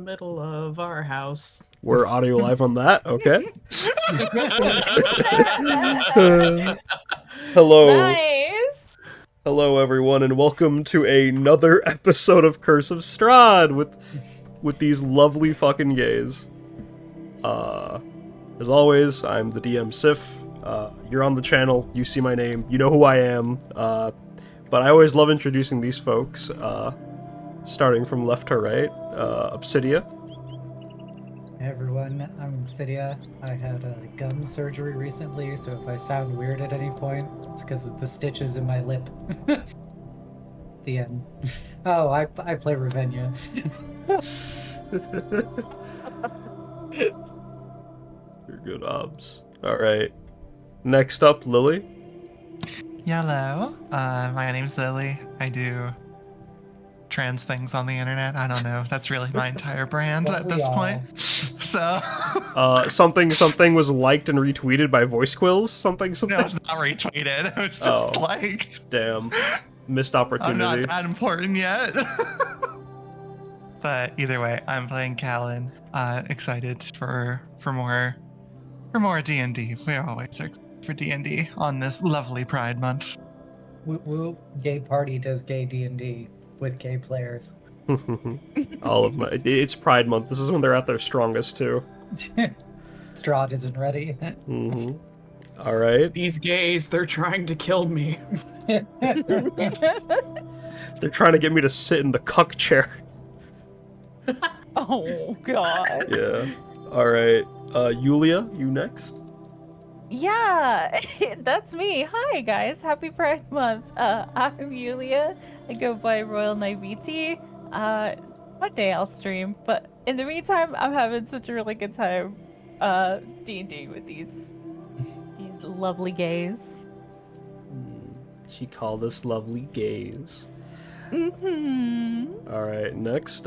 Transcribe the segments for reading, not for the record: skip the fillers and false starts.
middle of our house. We're audio live on that. Okay. Hello. Nice. Hello, everyone, and welcome to another episode of Curse of Strahd with these lovely fucking gays. As always, I'm the DM Sif. You're on the channel. You see my name. You know who I am. But I always love introducing these folks. Starting from left to right. Obsidia. Hey everyone, I'm Cydia. I had gum surgery recently, so if I sound weird at any point, it's because of the stitches in my lip. The end. Oh, I play Ravenia. You're good, Obs. Alright. Next up, Lily. Hello, my name's Lily. I do trans things on the internet. I don't know. That's really my entire brand Don't at we this all? point. So, Something was liked and retweeted by Voice Quills. Something. no, it's not retweeted. It was just Oh. liked. Damn. Missed I'm opportunity. not that important yet. But either way, I'm playing Callan. Excited for more D&D. We always are excited for D&D on this lovely Pride Month. Woo Gay Party does gay D&D with gay players. All of my. It's Pride Month. This is when they're at their strongest too. Strahd isn't ready. Mm-hmm. All right. These gays, they're trying to kill me. They're trying to get me to sit in the cuck chair. Oh god. Yeah. All right. Yulia, you next. Yeah, that's me. Hi guys, happy Pride Month. I'm Yulia. I go by Royal Naivete. One day I'll stream, but in the meantime, I'm having such a really good time D&D with these lovely gays. She called us lovely gays. Mm-hmm. All right. Next,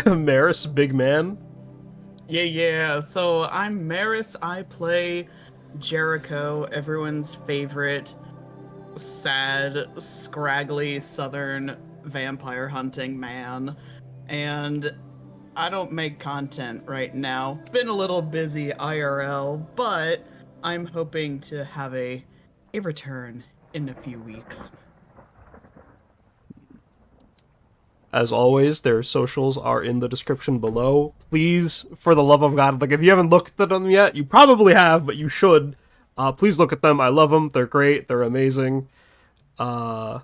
Maris, big man. Yeah. So I'm Maris. I play Jericho, everyone's favorite sad, scraggly southern vampire hunting man. And I don't make content right now. Been a little busy IRL, but I'm hoping to have a return in a few weeks. As always, their socials are in the description below. Please, for the love of God, like if you haven't looked at them yet, you probably have, but you should. Please look at them. I love them. They're great. They're amazing. Really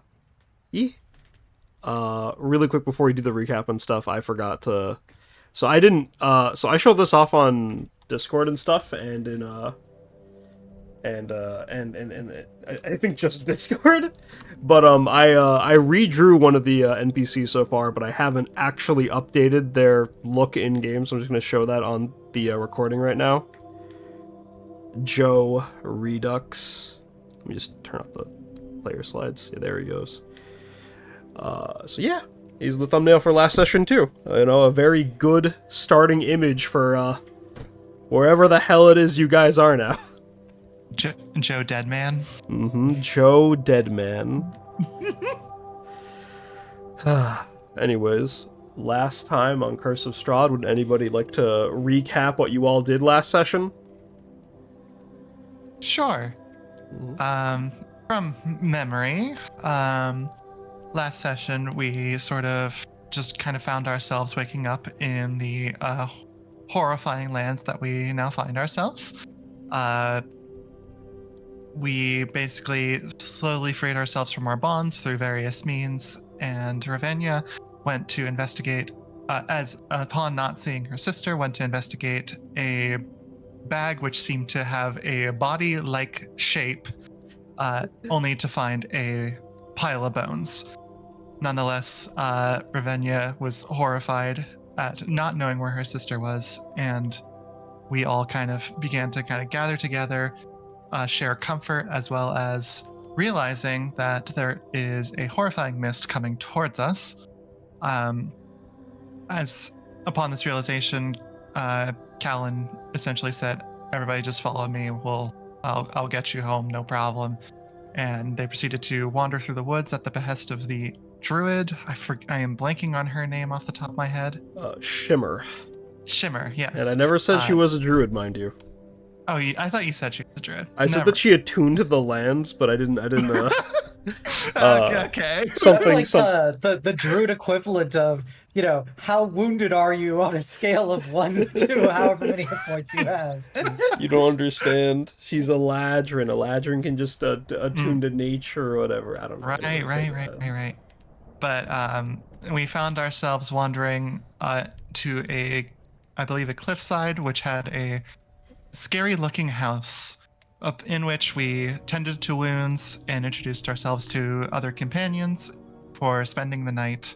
quick before we do the recap and stuff, I forgot to. So I didn't. So I showed this off on Discord and stuff, and in I think just Discord. But I redrew one of the NPCs so far, but I haven't actually updated their look in game, so I'm just gonna show that on the recording right now. Joe Redux. Let me just turn off the player slides. Yeah, there he goes. So yeah, he's the thumbnail for last session too. A very good starting image for wherever the hell it is you guys are now. Joe Deadman. Mm-hmm. Joe Deadman. Anyways, last time on Curse of Strahd, would anybody like to recap what you all did last session? Sure. From memory, last session we sort of just kind of found ourselves waking up in the horrifying lands that we now find ourselves. We basically slowly freed ourselves from our bonds through various means, and Ravenia went to investigate, upon not seeing her sister, went to investigate a bag which seemed to have a body-like shape, only to find a pile of bones. Nonetheless, Ravenia was horrified at not knowing where her sister was, and we all kind of began to gather together, share comfort, as well as realizing that there is a horrifying mist coming towards us. As upon this realization, Callan essentially said, "Everybody just follow me. I'll get you home, no problem." And they proceeded to wander through the woods at the behest of the druid. I am blanking on her name off the top of my head. Shimmer. Shimmer, yes. And I never said she was a druid, mind you. Oh, I thought you said she was a druid. I said that she attuned the lands, but I didn't. Okay. Something. That's like the druid equivalent of, how wounded are you on a scale of 1 to however many hit points you have. You don't understand. She's a ladrin. A ladrin can just attune to nature or whatever. I don't know. Right. But we found ourselves wandering to I believe, a cliffside, which had a scary-looking house up in which we tended to wounds and introduced ourselves to other companions for spending the night,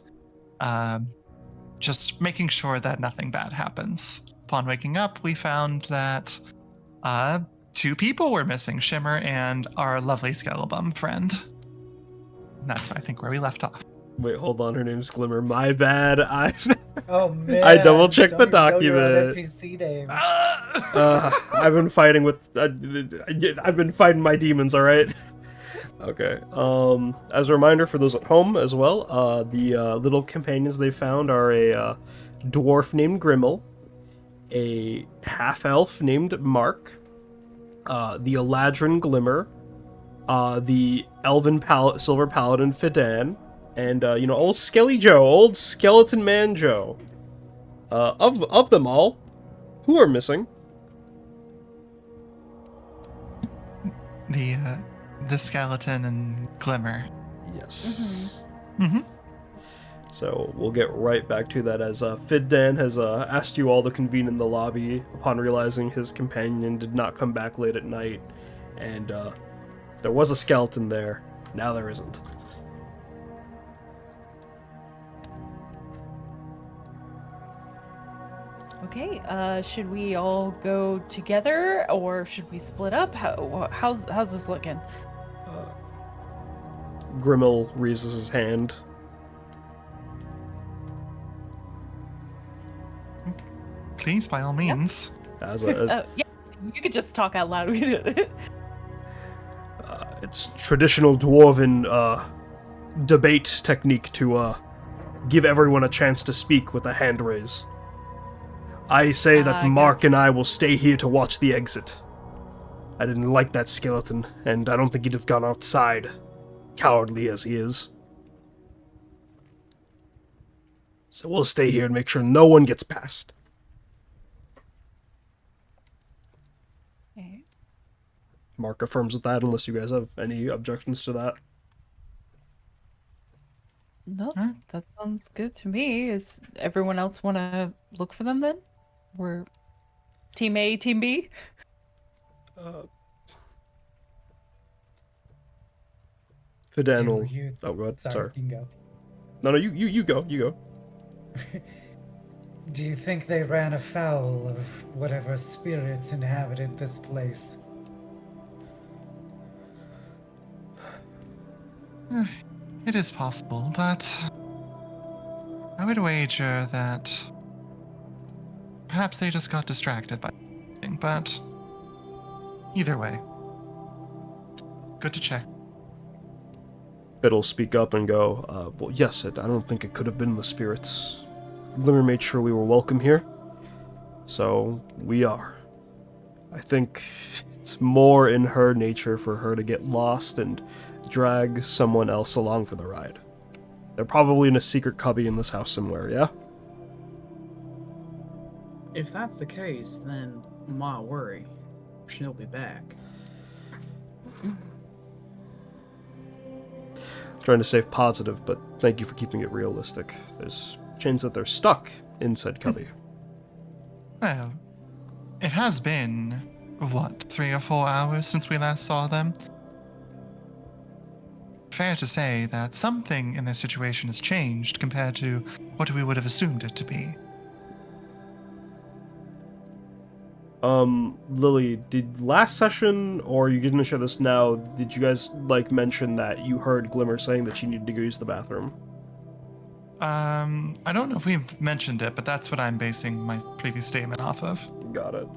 just making sure that nothing bad happens. Upon waking up, we found that 2 people were missing, Shimmer and our lovely Skellebum friend. And that's, I think, where we left off. Wait, hold on. Her name's Glimmer. My bad. Oh man! I double-checked the don't even know your own document. NPC names. I've been fighting with. I've been fighting my demons. All right. Okay. As a reminder for those at home as well, the little companions they found are a dwarf named Grimmel, a half-elf named Mark, the Eladrin Glimmer, the elven silver paladin Fidan, and old Skelly Joe, old skeleton man Joe. Of them all, who are missing? The skeleton and Glimmer. Yes. Mm-hmm. So we'll get right back to that as Fidan has asked you all to convene in the lobby upon realizing his companion did not come back late at night, and there was a skeleton there. Now there isn't. Okay, should we all go together or should we split up? How's this looking? Grimmel raises his hand. Please, by all means. As Yeah, you could just talk out loud. it's traditional dwarven debate technique to give everyone a chance to speak with a hand raise. I say that Mark and I will stay here to watch the exit. I didn't like that skeleton, and I don't think he'd have gone outside, cowardly as he is. So we'll stay here and make sure no one gets past. Okay. Mark affirms with that, unless you guys have any objections to that. No, that sounds good to me. Is everyone else want to look for them then? We're Team A, Team B? Fidan Do will... you- Oh, go ahead. Sorry. You can go. No, you go. You go. Do you think they ran afoul of whatever spirits inhabited this place? It is possible, but I would wager that perhaps they just got distracted by something, but either way, good to check. It'll speak up and go, well, yes, I don't think it could have been the spirits. Glimmer made sure we were welcome here, so we are. I think it's more in her nature for her to get lost and drag someone else along for the ride. They're probably in a secret cubby in this house somewhere, yeah? If that's the case, then my worry. She'll be back. Trying to stay positive, but thank you for keeping it realistic. There's a chance that they're stuck in said cubby. Well, it has been, what, 3 or 4 hours since we last saw them? Fair to say that something in their situation has changed compared to what we would have assumed it to be. Lily, did last session, or you didn't share this now, did you guys, mention that you heard Glimmer saying that she needed to go use the bathroom? I don't know if we've mentioned it, but that's what I'm basing my previous statement off of. Got it.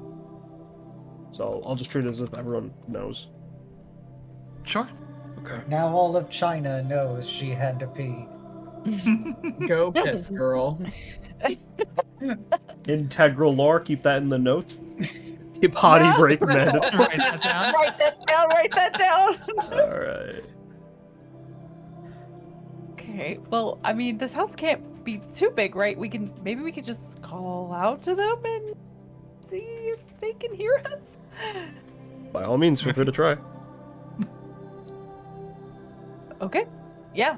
So I'll just treat it as if everyone knows. Sure. Okay. Now all of China knows she had to pee. Go piss, girl. Integral lore, keep that in the notes. Potty No. break mandatory. Write that down. Write that down. Write that down. Alright. Okay. Well, I mean, this house can't be too big, right? Maybe we could just call out to them and see if they can hear us. By all means, feel free to try. Okay. Yeah.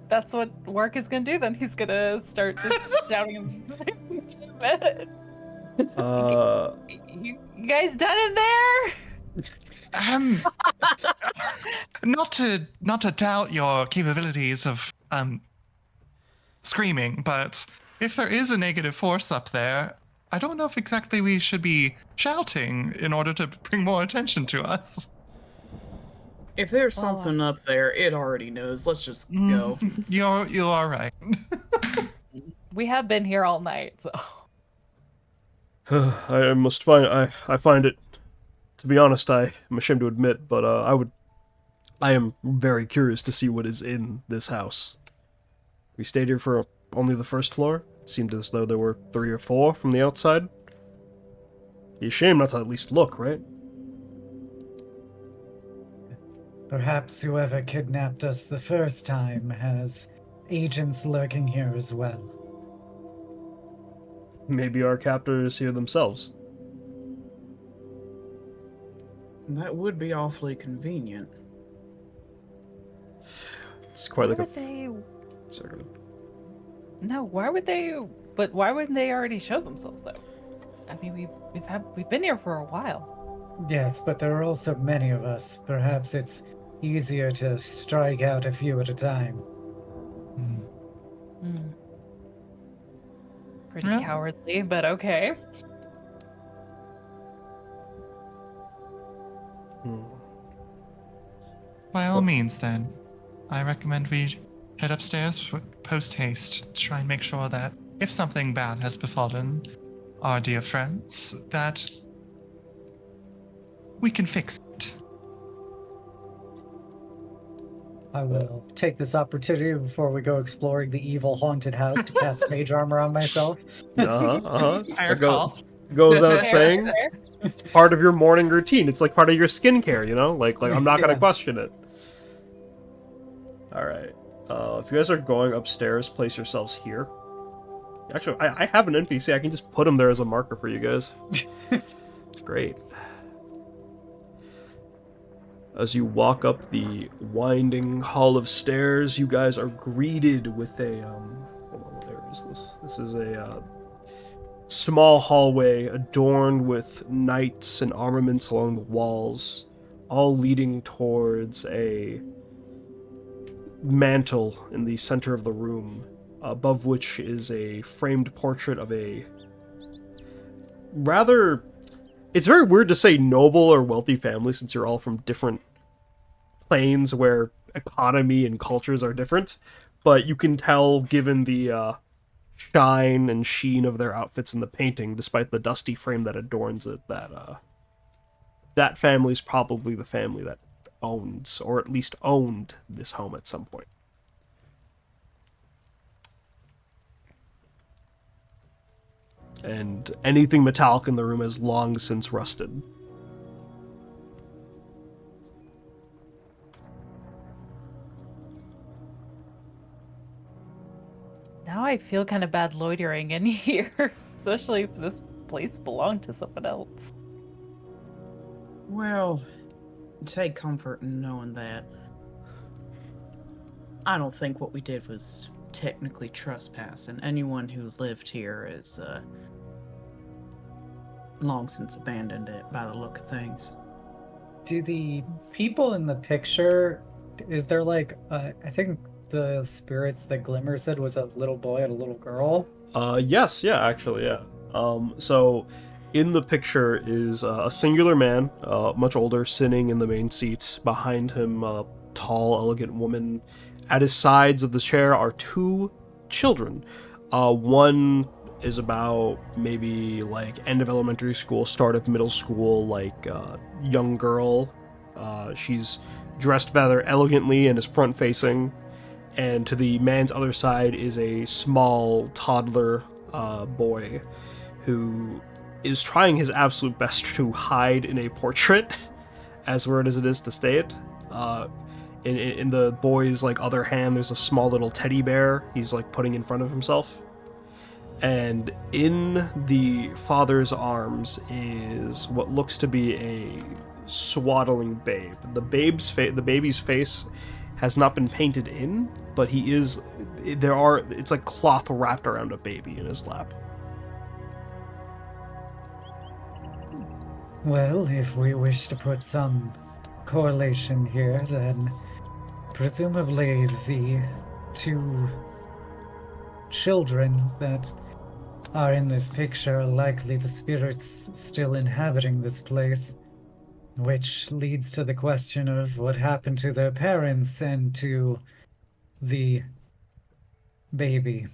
That's what Wark is gonna do then. He's gonna start just shouting. You guys done in there? Not to doubt your capabilities of screaming, but if there is a negative force up there, I don't know if exactly we should be shouting in order to bring more attention to us. If there's something up there, it already knows. Let's just go. You are right. We have been here all night, so. I find it, to be honest, I am ashamed to admit, but I am very curious to see what is in this house. We stayed here for only the first floor. It seemed as though there were 3 or 4 from the outside. Be a shame not to at least look, right? Perhaps whoever kidnapped us the first time has agents lurking here as well. Maybe our captors here themselves. That would be awfully convenient. It's quite like Why a... would they? Sorry. No, why would they? But why wouldn't they already show themselves though? I mean, we've been here for a while. Yes, but there are also many of us. Perhaps it's easier to strike out a few at a time. Pretty Yeah. cowardly, but okay. By all means, then, I recommend we head upstairs post haste to try and make sure that if something bad has befallen our dear friends, that we can fix it. I will take this opportunity before we go exploring the evil haunted house to cast mage armor on myself. Fair call. Go without saying. It's part of your morning routine. It's like part of your skincare, you know? Like I'm not gonna question it. Alright. If you guys are going upstairs, place yourselves here. Actually, I have an NPC. I can just put him there as a marker for you guys. It's great. As you walk up the winding hall of stairs, you guys are greeted with a, hold on, where is this? This is a, small hallway adorned with knights and armaments along the walls, all leading towards a mantle in the center of the room, above which is a framed portrait of a rather... It's very weird to say noble or wealthy family since you're all from different planes where economy and cultures are different, but you can tell given the shine and sheen of their outfits in the painting, despite the dusty frame that adorns it, that that family's probably the family that owns, or at least owned, this home at some point. And anything metallic in the room has long since rusted. Now I feel kind of bad loitering in here, especially if this place belonged to someone else. Well, take comfort in knowing that. I don't think what we did was technically trespass, and anyone who lived here is long since abandoned it by the look of things. Do the people in the picture, is there like, I think the spirits that Glimmer said was a little boy and a little girl? Yes, yeah, actually, yeah. So in the picture is a singular man, much older, sitting in the main seat. Behind him, a tall, elegant woman. At his sides of the chair are 2 children. One is about maybe like end of elementary school, start of middle school, like young girl. She's dressed rather elegantly and is front facing. and to the man's other side is a small toddler boy who is trying his absolute best to hide in a portrait, as weird as it is to say it. In the boy's like other hand, there's a small little teddy bear he's like putting in front of himself. And in the father's arms is what looks to be a swaddling babe. The baby's face has not been painted in, but it's like cloth wrapped around a baby in his lap. Well, if we wish to put some correlation here, then presumably the two children that are in this picture are likely the spirits still inhabiting this place, which leads to the question of what happened to their parents and to the baby.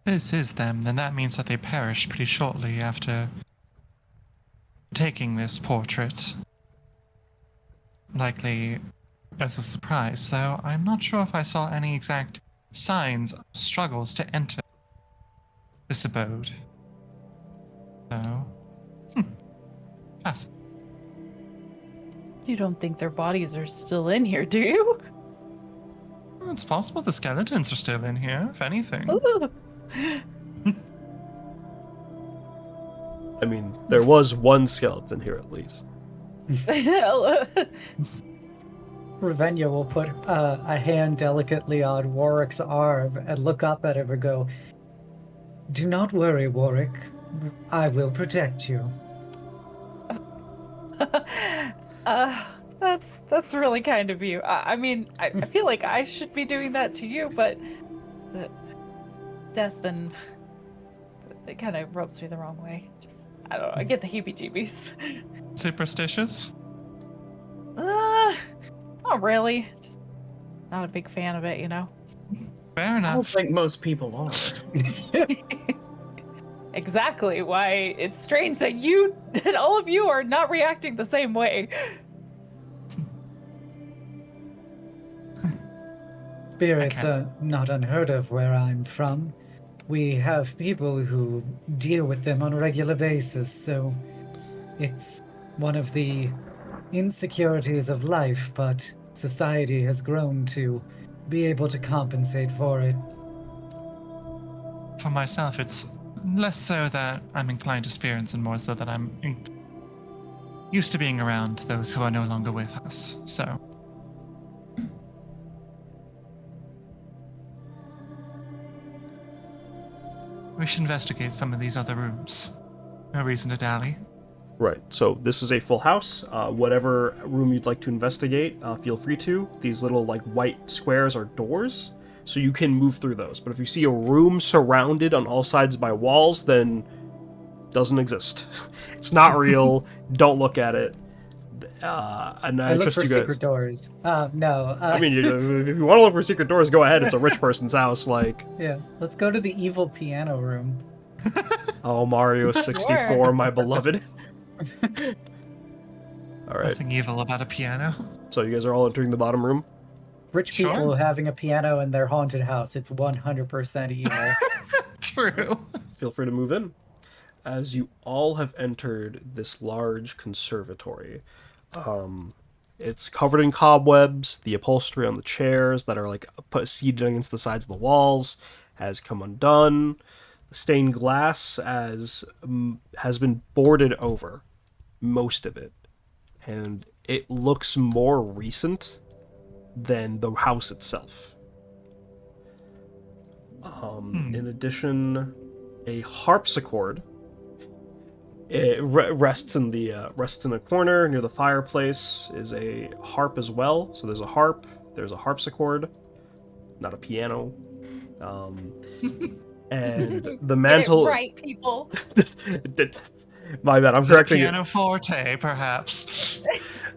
This is them, then that means that they perished pretty shortly after taking this portrait. Likely as a surprise, though I'm not sure if I saw any exact signs of struggles to enter this abode. So, fascinating. You don't think their bodies are still in here, do you? It's possible the skeletons are still in here, if anything. Ooh. I mean, there was one skeleton here at least. Ravenia will put a hand delicately on Warwick's arm and look up at him and go, "Do not worry, Warwick. I will protect you." That's really kind of you. I mean, I feel like I should be doing that to you, but death and it kind of rubs me the wrong way. Just I don't know. I get the heebie-jeebies. Superstitious? Not really. Just not a big fan of it, you know. Fair I don't enough. think most people are. Exactly why it's strange that all of you are not reacting the same way. Spirits are not unheard of where I'm from. We have people who deal with them on a regular basis, so it's one of the insecurities of life, but society has grown to be able to compensate for it. For myself, it's less so that I'm inclined to spirits and more so that I'm used to being around those who are no longer with us, so. We should investigate some of these other rooms. No reason to dally. Right, so this is a full house. Whatever room you'd like to investigate, feel free to. These little like white squares are doors, so you can move through those. But if you see a room surrounded on all sides by walls, then it doesn't exist. It's not real. Don't look at it. And I look trust for you guys. secret doors. No. I mean, if you want to look for secret doors, go ahead. It's a rich person's house. Like, Yeah, let's go to the evil piano room. oh, Mario 64, Sure. my beloved. All right, Nothing evil about a piano. so you guys are all entering the bottom room. Rich Sure. people having a piano in their haunted house. It's 100% evil. True. Feel free to move in. As you all have entered this large conservatory, it's covered in cobwebs. The upholstery on the chairs that are like seated against the sides of the walls has come undone. The stained glass has been boarded over, most of it, and it looks more recent than the house itself. In addition, a harpsichord. It rests in a corner near the fireplace. Is a harp as well. So there's a harp. There's a harpsichord, not a piano. And the mantle. Get it right, people. My bad. I'm correcting it. Pianoforte, perhaps.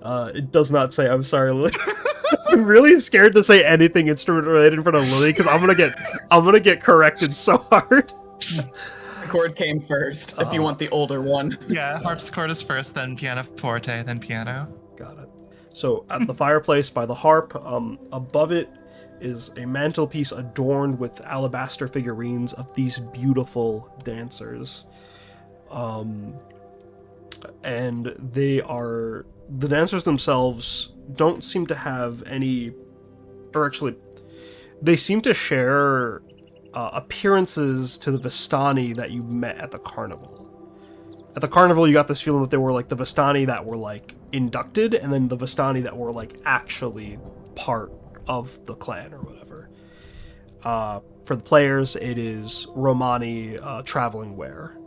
It does not say. I'm sorry, Lily. I'm really scared to say anything instrument related in front of Lily because I'm gonna get corrected so hard. Harpsichord came first, if you want the older one. Yeah, harpsichord is first, then pianoforte, then piano. Got it. So at the fireplace by the harp, above it is a mantelpiece adorned with alabaster figurines of these beautiful dancers. And the dancers themselves don't seem to have any, or actually, they seem to share appearances to the Vistani that you met at the carnival. At the carnival, you got this feeling that they were like the Vistani that were like inducted, and then the Vistani that were like actually part of the clan or whatever. For the players, it is Romani traveling wear.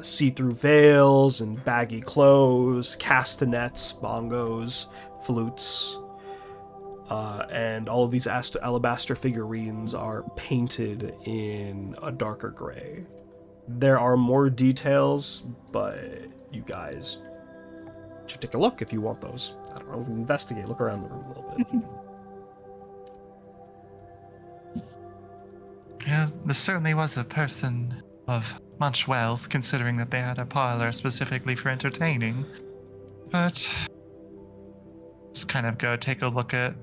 See-through veils and baggy clothes, castanets, bongos, flutes, and all of these alabaster figurines are painted in a darker gray. There are more details, but you guys should take a look if you want those. I don't know, investigate, look around the room a little bit. Yeah, this certainly was a person of much wealth, considering that they had a parlor specifically for entertaining. But just kind of go take a look at.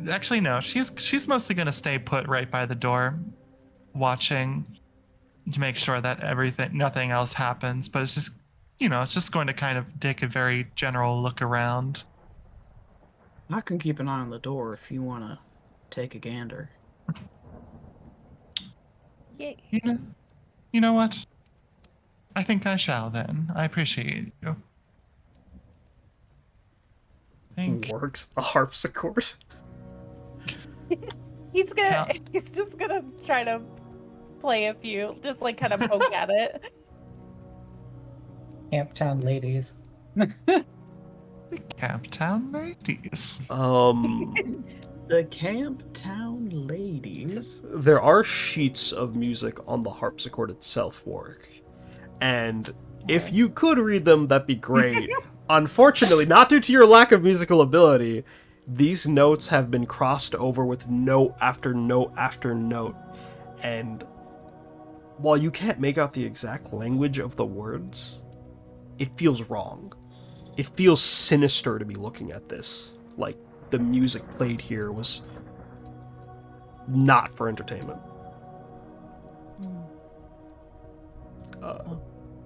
Actually, no. She's mostly gonna stay put right by the door, watching to make sure that nothing else happens. But it's just, it's just going to kind of take a very general look around. I can keep an eye on the door if you want to take a gander. Yay. You know what? I think I shall then. I appreciate you. Works the harpsichord. He's just gonna try to play a few, just like kind of poke at it. Camptown ladies. Camptown ladies. The Camptown ladies. There are sheets of music on the harpsichord itself, Warwick. And if you could read them, that'd be great. Unfortunately, not due to your lack of musical ability, these notes have been crossed over with note after note after note. And while you can't make out the exact language of the words, it feels wrong. It feels sinister to be looking at this. Like, the music played here was not for entertainment.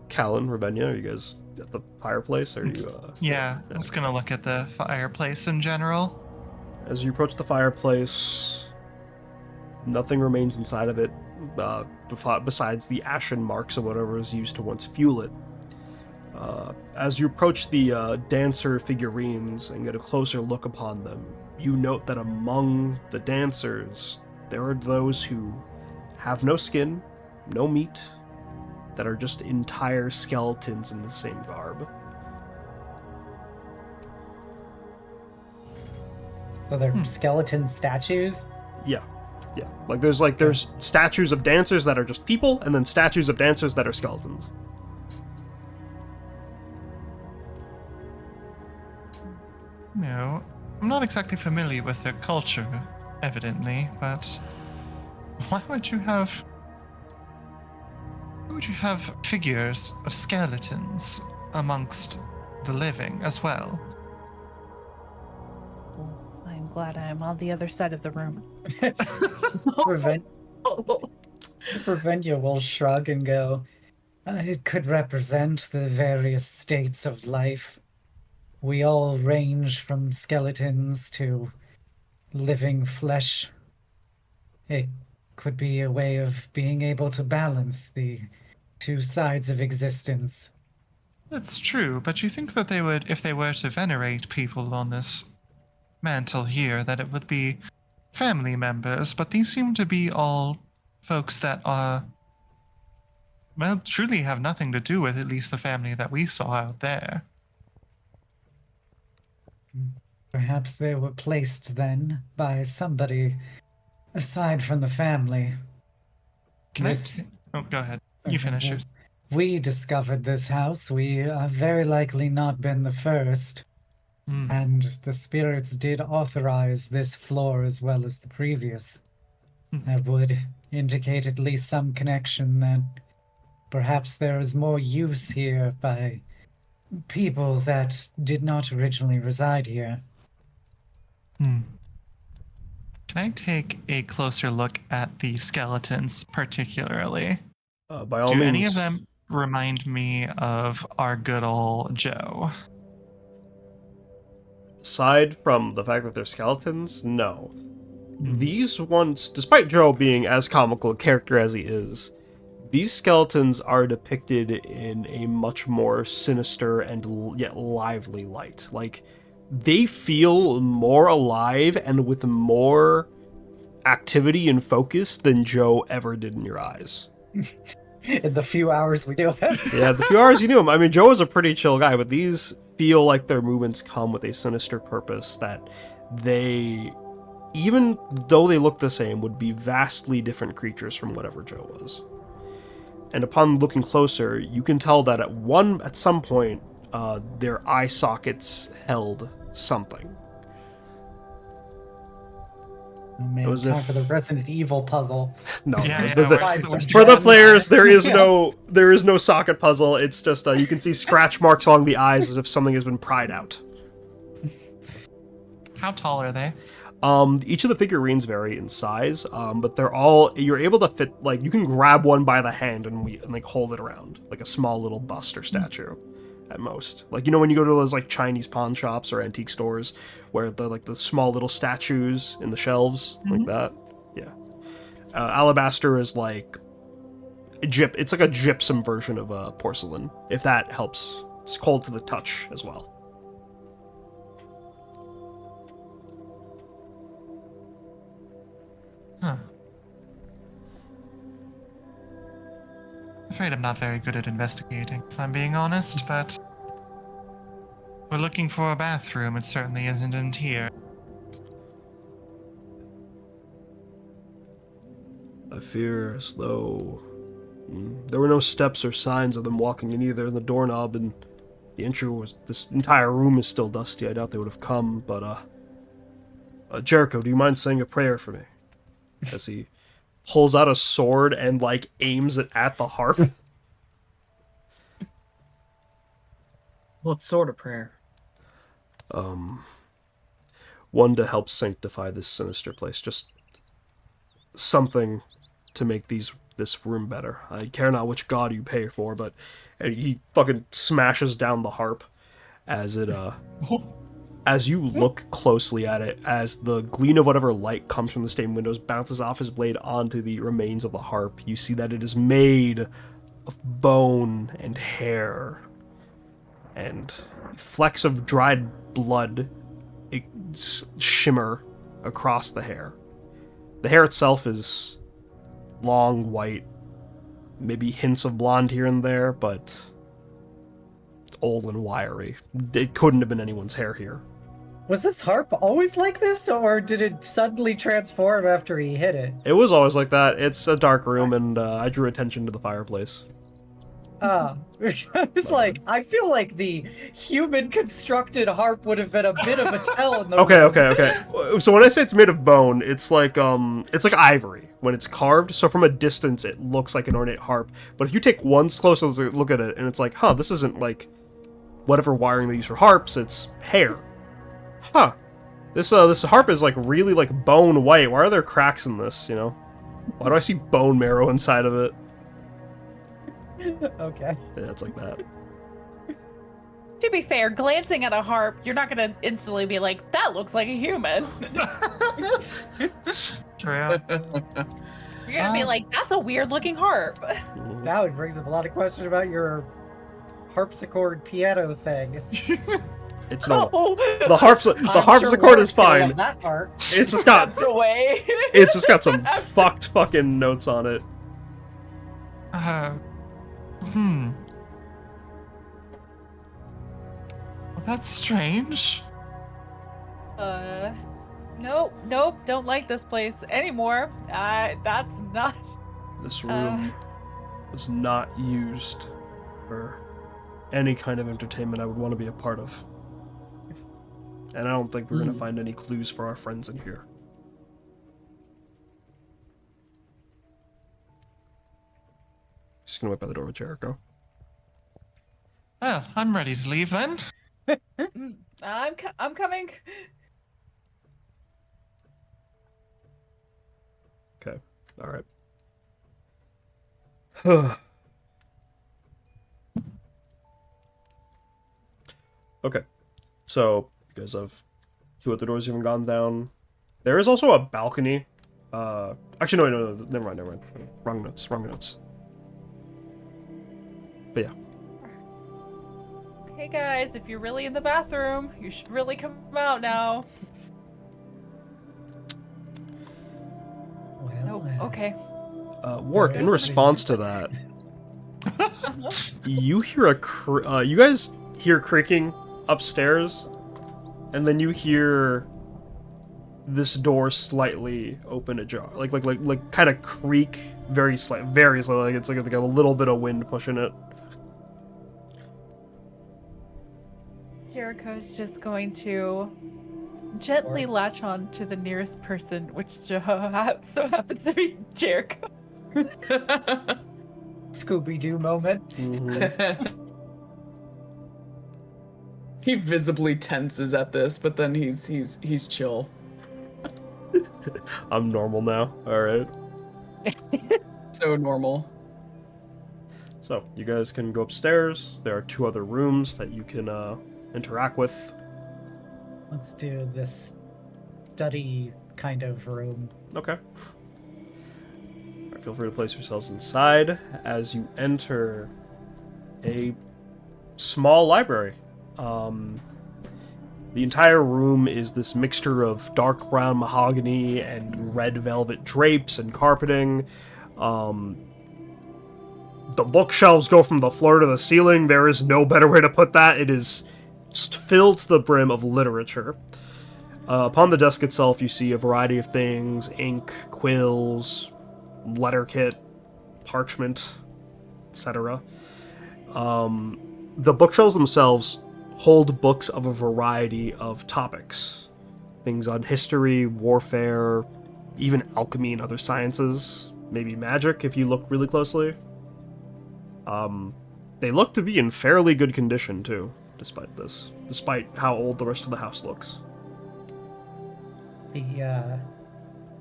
Callan, Ravenna, are you guys at the fireplace? Are you? Yeah, I'm just gonna look at the fireplace in general. As you approach the fireplace, nothing remains inside of it besides the ashen marks of whatever was used to once fuel it. As you approach the dancer figurines and get a closer look upon them, you note that among the dancers, there are those who have no skin, no meat, that are just entire skeletons in the same garb. So they're skeleton statues? Yeah. There's statues of dancers that are just people, and then statues of dancers that are skeletons. No, I'm not exactly familiar with their culture, evidently, but why would you have figures of skeletons amongst the living as well? Well, I'm glad I'm on the other side of the room. Ravenna will shrug and go, it could represent the various states of life. We all range from skeletons to living flesh. It could be a way of being able to balance the two sides of existence. That's true, but you think that they would, if they were to venerate people on this mantle here, that it would be family members, but these seem to be all folks that are, well, truly have nothing to do with at least the family that we saw out there. Perhaps they were placed then by somebody aside from the family. Oh, go ahead. You finish yours. We discovered this house. We have very likely not been the first. And the spirits did authorize this floor as well as the previous. I would indicate at least some connection that perhaps there is more use here by people that did not originally reside here. Hmm. Can I take a closer look at the skeletons, particularly? By all Do means. any of them remind me of our good old Joe? Aside from the fact that they're skeletons, no. Hmm. These ones, despite Joe being as comical a character as he is, these skeletons are depicted in a much more sinister and yet lively light. Like, they feel more alive and with more activity and focus than Joe ever did in your eyes. In the few hours we knew him. Yeah, the few hours you knew him. I mean, Joe was a pretty chill guy, but these feel like their movements come with a sinister purpose that they, even though they look the same, would be vastly different creatures from whatever Joe was. And upon looking closer, you can tell that at some point, their eye sockets held something. Oh man, It was time if- for the Resident Evil puzzle. No, Yeah, no, yeah, the- Find some for the gems. players, there is Yeah. no socket puzzle. It's just you can see scratch marks along the eyes as if something has been pried out. How tall are they? Each of the figurines vary in size, but you're able to fit, like, you can grab one by the hand and like hold it around, like a small little bust or statue, at most. Like, you know when you go to those like Chinese pawn shops or antique stores where they're like the small little statues in the shelves, like that. Yeah. Alabaster is like it's like a gypsum version of porcelain, if that helps. It's cold to the touch as well. Huh. Afraid I'm not very good at investigating, if I'm being honest, but we're looking for a bathroom. It certainly isn't in here. I fear as though there were no steps or signs of them walking in either. The doorknob and the entry this entire room is still dusty. I doubt they would have come, but Jericho, do you mind saying a prayer for me? As he pulls out a sword and like aims it at the harp. What sort of prayer? One to help sanctify this sinister place. Just something to make this room better. I care not which god you pay for, but he fucking smashes down the harp as it as you look closely at it, as the gleam of whatever light comes from the stained windows bounces off his blade onto the remains of the harp, you see that it is made of bone and hair, and flecks of dried blood shimmer across the hair. The hair itself is long, white, maybe hints of blonde here and there, but it's old and wiry. It couldn't have been anyone's hair here. Was this harp always like this, or did it suddenly transform after he hit it? It was always like that. It's a dark room, and I drew attention to the fireplace. It's like, I feel like the human-constructed harp would have been a bit of a tell in the Okay, room. okay. So when I say it's made of bone, it's like ivory when it's carved. So from a distance, it looks like an ornate harp. But if you take one closer look at it, and it's like, huh, this isn't like whatever wiring they use for harps. It's hair. Huh. This harp is like really like bone white. Why are there cracks in this? You know? Why do I see bone marrow inside of it? Okay. Yeah, it's like that. To be fair, glancing at a harp, you're not gonna instantly be like, that looks like a human. True. You're gonna be like, that's a weird looking harp. Now it brings up a lot of questions about your harpsichord piano thing. It's normal. Oh, The harpsichord is Warwick's gonna love fine. that part. It's just got That's away. it's just got some fucked fucking notes on it. Well, that's strange. Nope, don't like this place anymore. That's not. This room was not used for any kind of entertainment I would want to be a part of. And I don't think we're going to find any clues for our friends in here. Just gonna wait by the door with Jericho. Well, I'm ready to leave then. I'm coming. Okay. All right. Okay. So you guys have two other doors you haven't gone down. There is also a balcony. Actually, no. Never mind. Wrong notes. But yeah. Hey guys, if you're really in the bathroom, you should really come out now. Well, Nope. Okay. Wart, in Yes. response to that, you hear you guys hear creaking upstairs, and then you hear this door slightly open ajar, like kind of creak very slightly, like it's like a little bit of wind pushing it. Jericho's just going to gently latch on to the nearest person, which so happens to be Jericho. Scooby-Doo moment. He visibly tenses at this, but then he's chill. I'm normal now. All right. So normal. So you guys can go upstairs. There are two other rooms that you can interact with. Let's do this study kind of room. Okay. Feel free to place yourselves inside as you enter a small library. The entire room is this mixture of dark brown mahogany and red velvet drapes and carpeting. The bookshelves go from the floor to the ceiling. There is no better way to put that. It is just filled to the brim of literature. Upon the desk itself, you see a variety of things: ink, quills, letter kit, parchment, etc. The bookshelves themselves hold books of a variety of topics. Things on history, warfare, even alchemy and other sciences, maybe magic if you look really closely. They look to be in fairly good condition too, despite how old the rest of the house looks.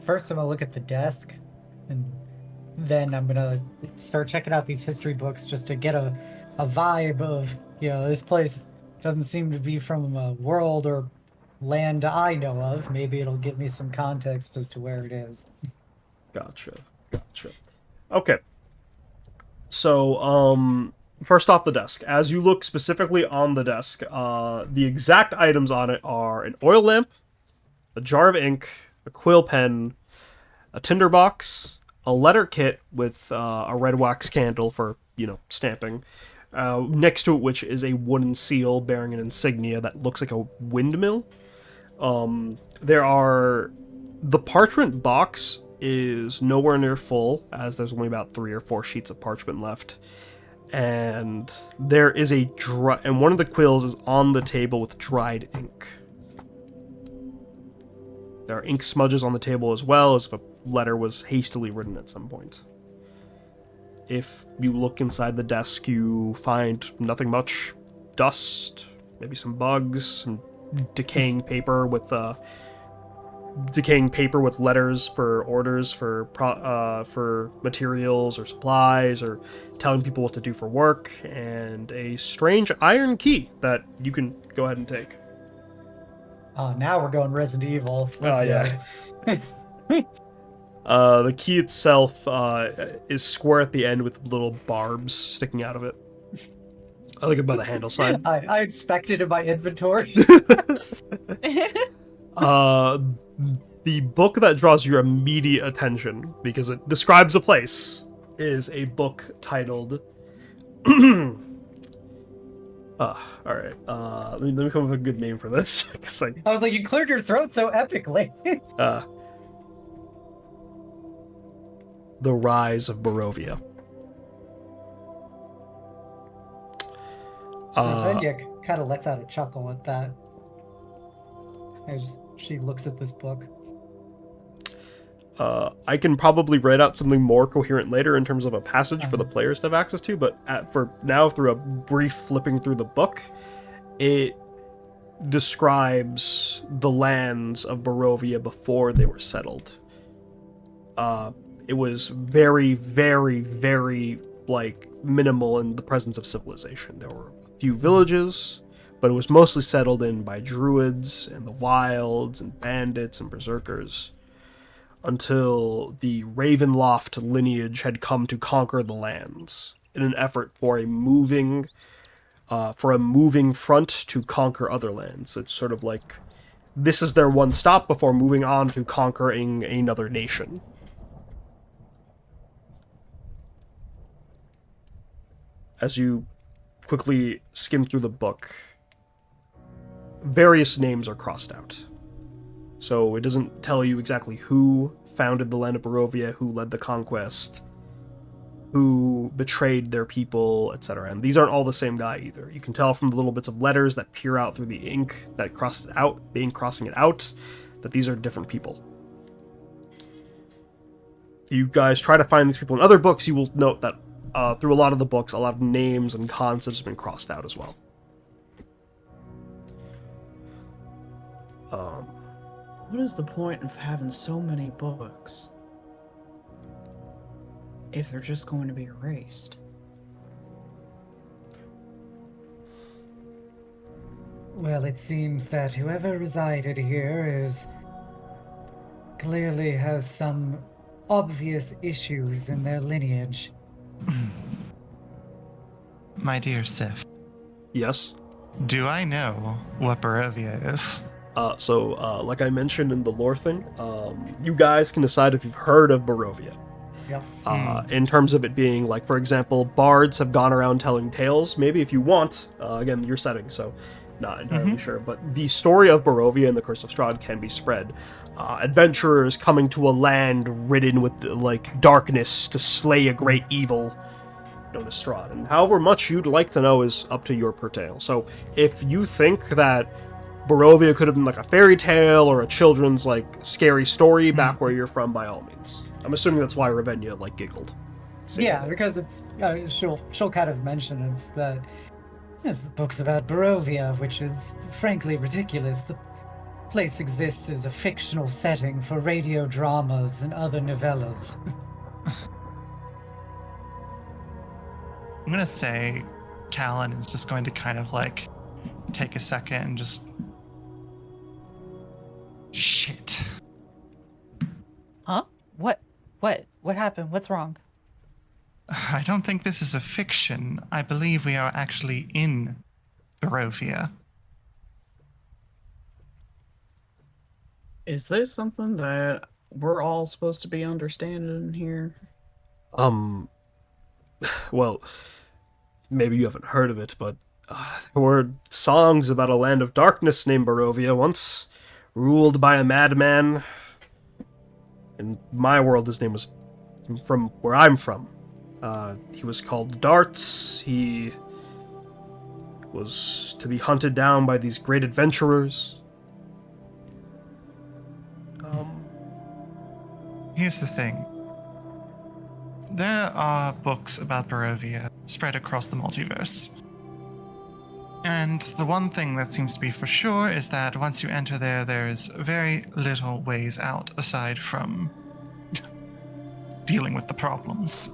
First I'm gonna look at the desk, and then I'm gonna start checking out these history books just to get a vibe of, this place doesn't seem to be from a world or land I know of. Maybe it'll give me some context as to where it is. Gotcha. Okay. So, first off the desk. As you look specifically on the desk, the exact items on it are an oil lamp, a jar of ink, a quill pen, a tinderbox, a letter kit with a red wax candle for, stamping, next to it which is a wooden seal bearing an insignia that looks like a windmill. The parchment box is nowhere near full, as there's only about 3 or 4 sheets of parchment left. And there is and one of the quills is on the table with dried ink. There are ink smudges on the table as well, as if a letter was hastily written at some point. If you look inside the desk, you find nothing much. Dust, maybe some bugs, some decaying paper with letters for orders for materials or supplies, or telling people what to do for work, and a strange iron key that you can go ahead and take. Oh, now we're going Resident Evil. Let's yeah. The key itself is square at the end with little barbs sticking out of it. I like it by the handle side. I inspected in my inventory. The book that draws your immediate attention, because it describes a place, is a book titled... Alright. Let me come up with a good name for this. I was like, you cleared your throat so epically. The Rise of Barovia. Venya kind of lets out a chuckle at that. She looks at this book. I can probably write out something more coherent later in terms of a passage for the players to have access to, but for now, through a brief flipping through the book, it describes the lands of Barovia before they were settled. It was very, very, very, like, minimal in the presence of civilization. There were a few villages, but it was mostly settled in by druids and the wilds and bandits and berserkers, until the Ravenloft lineage had come to conquer the lands in an effort for a moving front to conquer other lands. It's sort of like this is their one stop before moving on to conquering another nation. As you quickly skim through the book, various names are crossed out. So it doesn't tell you exactly who founded the land of Barovia, who led the conquest, who betrayed their people, etc. And these aren't all the same guy either. You can tell from the little bits of letters that peer out through the ink that crossed it out, the ink crossing it out, that these are different people. You guys try to find these people in other books, you will note that through a lot of the books, a lot of names and concepts have been crossed out as well. What is the point of having so many books if they're just going to be erased? Well, it seems that whoever resided here clearly has some obvious issues in their lineage. My dear Sif, Yes? do I know what Barovia is? Like I mentioned in the lore thing, you guys can decide if you've heard of Barovia. Yep. In terms of it being, like, for example, bards have gone around telling tales. Maybe if you want, again, your setting, so not entirely sure. But the story of Barovia and the Curse of Strahd can be spread. Adventurers coming to a land ridden with, like, darkness to slay a great evil known as Strahd. And however much you'd like to know is up to your per tale. So if you think that Barovia could have been like a fairy tale or a children's, like, scary story back where you're from, by all means. I'm assuming that's why Ravenia, like, giggled. Yeah, because it's she'll kind of mention it's the books about Barovia, which is frankly ridiculous. The place exists as a fictional setting for radio dramas and other novellas. I'm gonna say Callan is just going to kind of like take a second and just shit. Huh? What happened? What's wrong? I don't think this is a fiction. I believe we are actually in Barovia. Is this something that we're all supposed to be understanding here? Well, maybe you haven't heard of it, but there were songs about a land of darkness named Barovia once, ruled by a madman. In my world, his name was from where I'm from. He was called Darts. He was to be hunted down by these great adventurers. Here's the thing. There are books about Barovia spread across the multiverse. And the one thing that seems to be for sure is that once you enter there is very little ways out aside from dealing with the problems.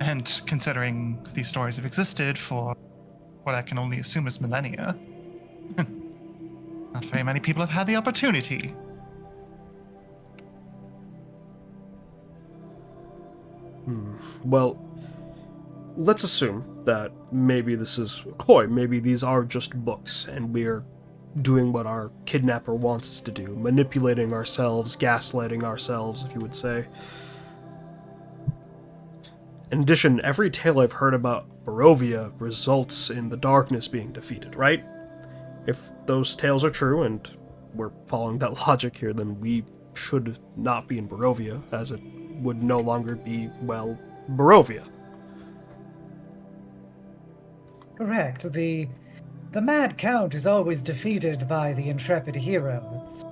And considering these stories have existed for what I can only assume is millennia, not very many people have had the opportunity. Well, let's assume that maybe this is a ploy. Maybe these are just books, and we're doing what our kidnapper wants us to do, manipulating ourselves, gaslighting ourselves, if you would say. In addition, every tale I've heard about Barovia results in the darkness being defeated, right? If those tales are true, and we're following that logic here, then we should not be in Barovia, as it would no longer be, well, Barovia. Correct. The Mad Count is always defeated by the intrepid hero. It's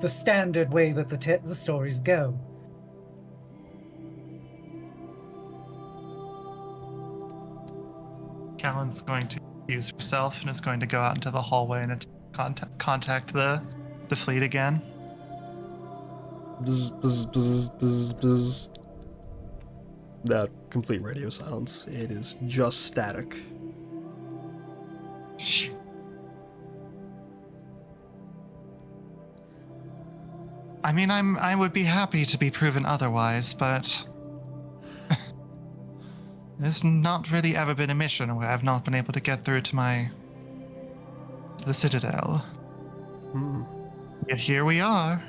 the standard way that the stories go. Callan's going to use herself and is going to go out into the hallway and contact the fleet again. Bzz, bzz, bzz, bzz, bzz. That complete radio silence. It is just static. I mean, I would be happy to be proven otherwise, but there's not really ever been a mission where I've not been able to get through to the Citadel. Hmm. Yet here we are,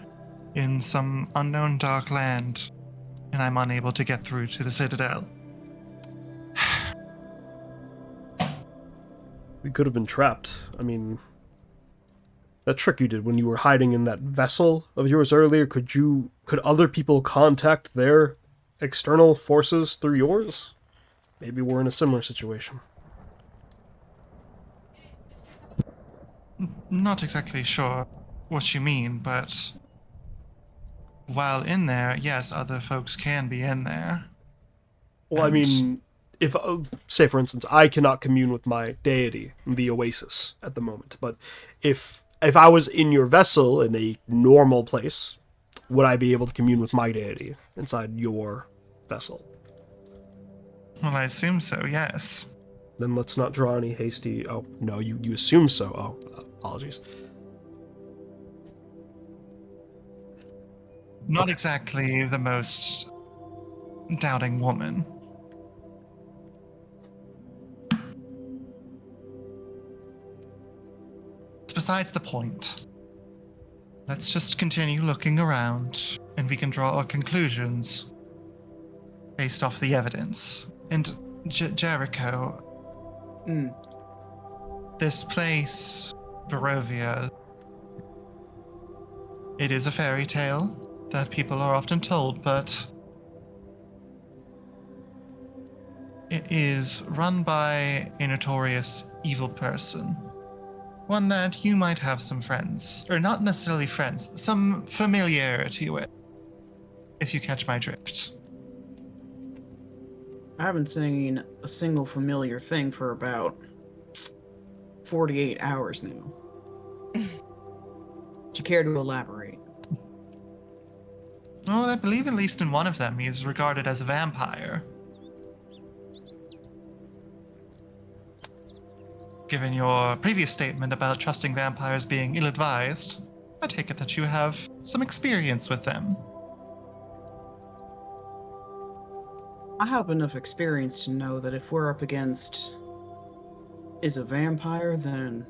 in some unknown dark land, and I'm unable to get through to the Citadel. We could have been trapped. I mean, that trick you did when you were hiding in that vessel of yours earlier, could other people contact their external forces through yours? Maybe we're in a similar situation. Not exactly sure what you mean, but while in there, yes, other folks can be in there. Well, I mean, if, say for instance, I cannot commune with my deity, the Oasis, at the moment, but if I was in your vessel in a normal place, would I be able to commune with my deity inside your vessel? Well, I assume so, yes. Then let's not draw any hasty... Oh, no, you assume so. Oh, apologies. Not exactly the most doubting woman. It's besides the point. Let's just continue looking around, and we can draw our conclusions based off the evidence. And Jericho, this place, Barovia, it is a fairy tale that people are often told, but it is run by a notorious evil person. One that you might have some friends, or not necessarily friends, some familiarity with, if you catch my drift. I haven't seen a single familiar thing for about 48 hours now. Do you care to elaborate? Well, I believe at least in one of them he is regarded as a vampire. Given your previous statement about trusting vampires being ill-advised, I take it that you have some experience with them. I have enough experience to know that if we're up against is a vampire, then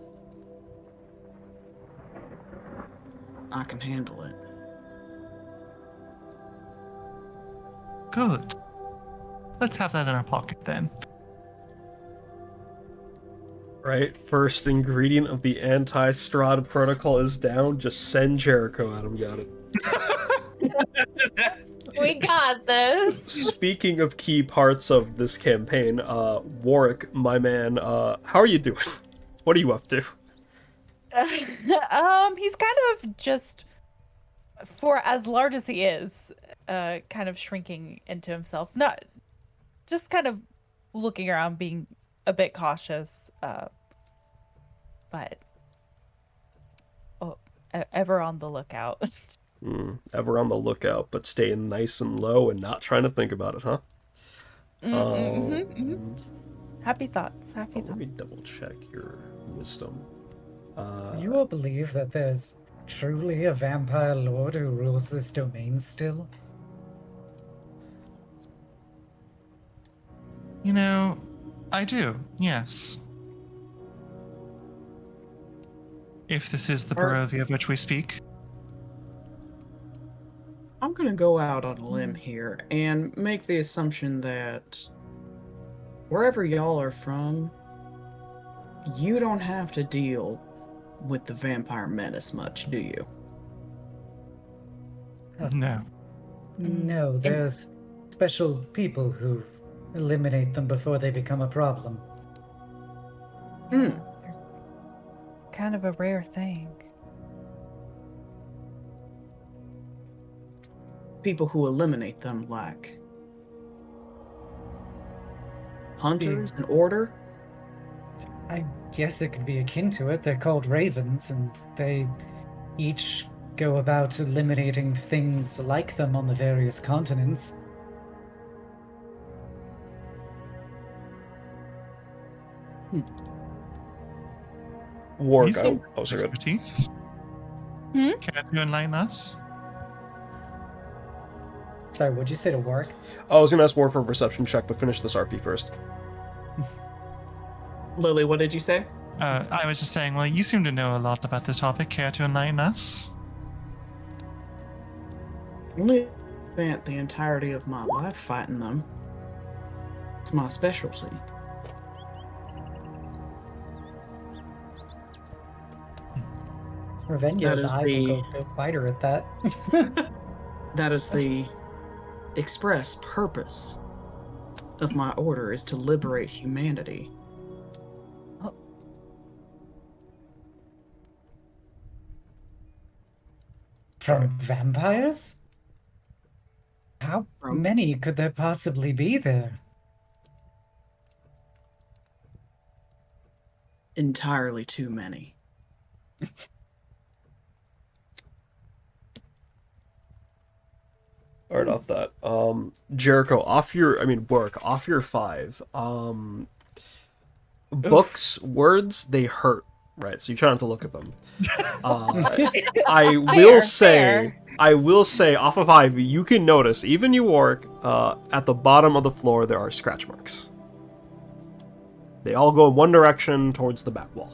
I can handle it. Good. Let's have that in our pocket then. Right? First ingredient of the anti-Strahd protocol is down. Just send Jericho at him. Got it. We got this. Speaking of key parts of this campaign, Warwick, my man, how are you doing? What are you up to? He's kind of just, for as large as he is, kind of shrinking into himself. Not just kind of looking around, being a bit cautious, but ever on the lookout. Ever on the lookout, but staying nice and low and not trying to think about it, huh? Just happy thoughts. Happy Let thoughts. me double check your wisdom. So you all believe that there's truly a vampire lord who rules this domain still? You know, I do, yes. If this is the Barovia of which we speak. I'm gonna go out on a limb here and make the assumption that wherever y'all are from, you don't have to deal with the vampire menace much, do you? No. No, there's special people who eliminate them before they become a problem. Kind of a rare thing. People who eliminate them like hunters and order? I guess it could be akin to it. They're called ravens, and they each go about eliminating things like them on the various continents. Warg, Using oh, sorry, go ahead. expertise. Hmm? Care to enlighten us? Sorry, what'd you say to work? I was gonna ask Warg for a perception check, but finish this RP first. Lily, what did you say? I was just saying, well, you seem to know a lot about this topic. Care to enlighten us? Only spent the entirety of my life fighting them. It's my specialty. Ravenya's is eyes the- will go a bit wider at that. That is the express purpose of my order, is to liberate humanity. From vampires? How From- many could there possibly be there? Entirely too many. Alright, off that. Jericho, off your, Warg, off your 5. Books, words, they hurt, right? So you try not to look at them. I will say, off of 5, you can notice, even you, Warg, at the bottom of the floor, there are scratch marks. They all go in one direction towards the back wall.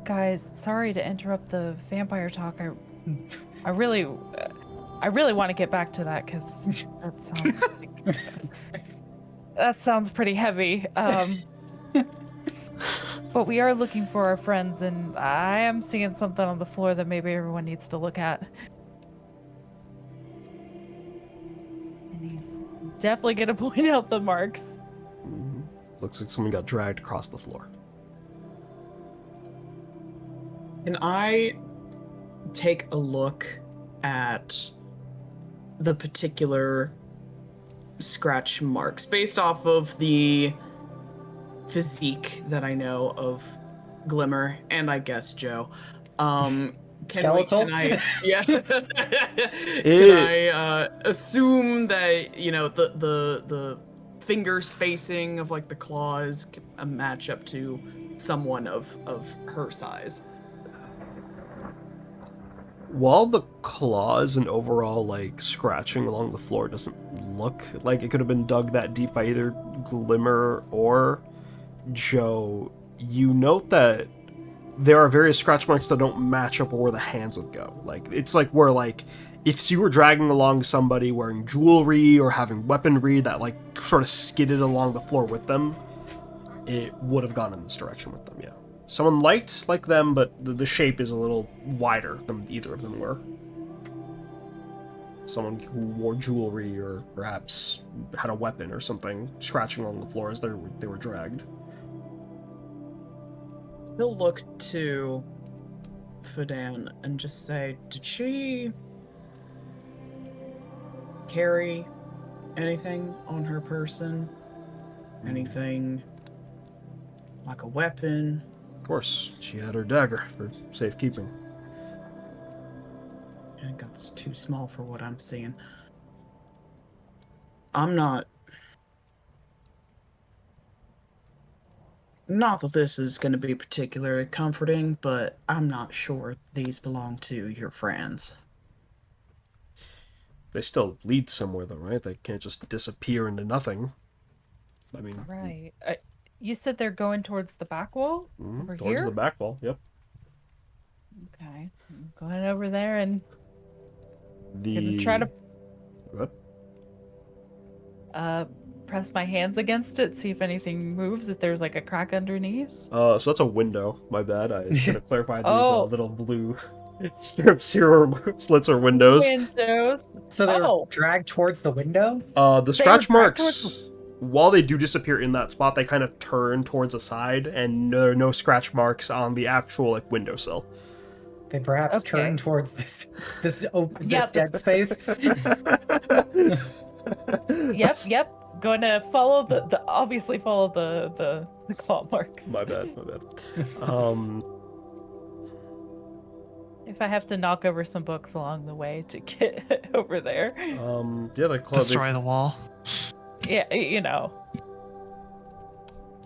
Guys, sorry to interrupt the vampire talk. I really want to get back to that because that sounds pretty heavy. But we are looking for our friends, and I am seeing something on the floor that maybe everyone needs to look at. And he's definitely gonna point out the marks. Looks like someone got dragged across the floor. Can I take a look at the particular scratch marks based off of the physique that I know of Glimmer and I guess Joe? Skeletal? Can I assume that, you know, the finger spacing of like the claws match up to someone of her size? While the claws and overall, like, scratching along the floor doesn't look like it could have been dug that deep by either Glimmer or Joe, you note that there are various scratch marks that don't match up where the hands would go. Like, it's like where, like, if you were dragging along somebody wearing jewelry or having weaponry that, like, sort of skidded along the floor with them, it would have gone in this direction with them, yeah. Someone light like them, but the shape is a little wider than either of them were. Someone who wore jewelry or perhaps had a weapon or something scratching along the floor as they were dragged. He'll look to Fadan and just say, did she carry anything on her person? Anything like a weapon? Of course, she had her dagger for safekeeping. I think that's too small for what I'm seeing. I'm not that this is going to be particularly comforting, but I'm not sure these belong to your friends. They still lead somewhere, though, right? They can't just disappear into nothing. I mean, Right. You said they're going towards the back wall? Over towards here? the back wall. Yep. Okay. I'm going over there and gonna The try to What? press my hands against it, see if anything moves, if there's like a crack underneath. So that's a window. My bad. I should have clarified these Oh. little blue strips here, or slits or windows. Windows. So they're Oh. dragged towards the window? The scratch were dragged marks, while they do disappear in that spot, they kind of turn towards the side, and there are no scratch marks on the actual like windowsill. They perhaps Okay. turn towards this Yeah. dead space. Yep, Yep, going to follow the obviously follow the claw marks. My bad. If I have to knock over some books along the way to get over there. Yeah, the claw. Destroy the wall. Yeah, you know.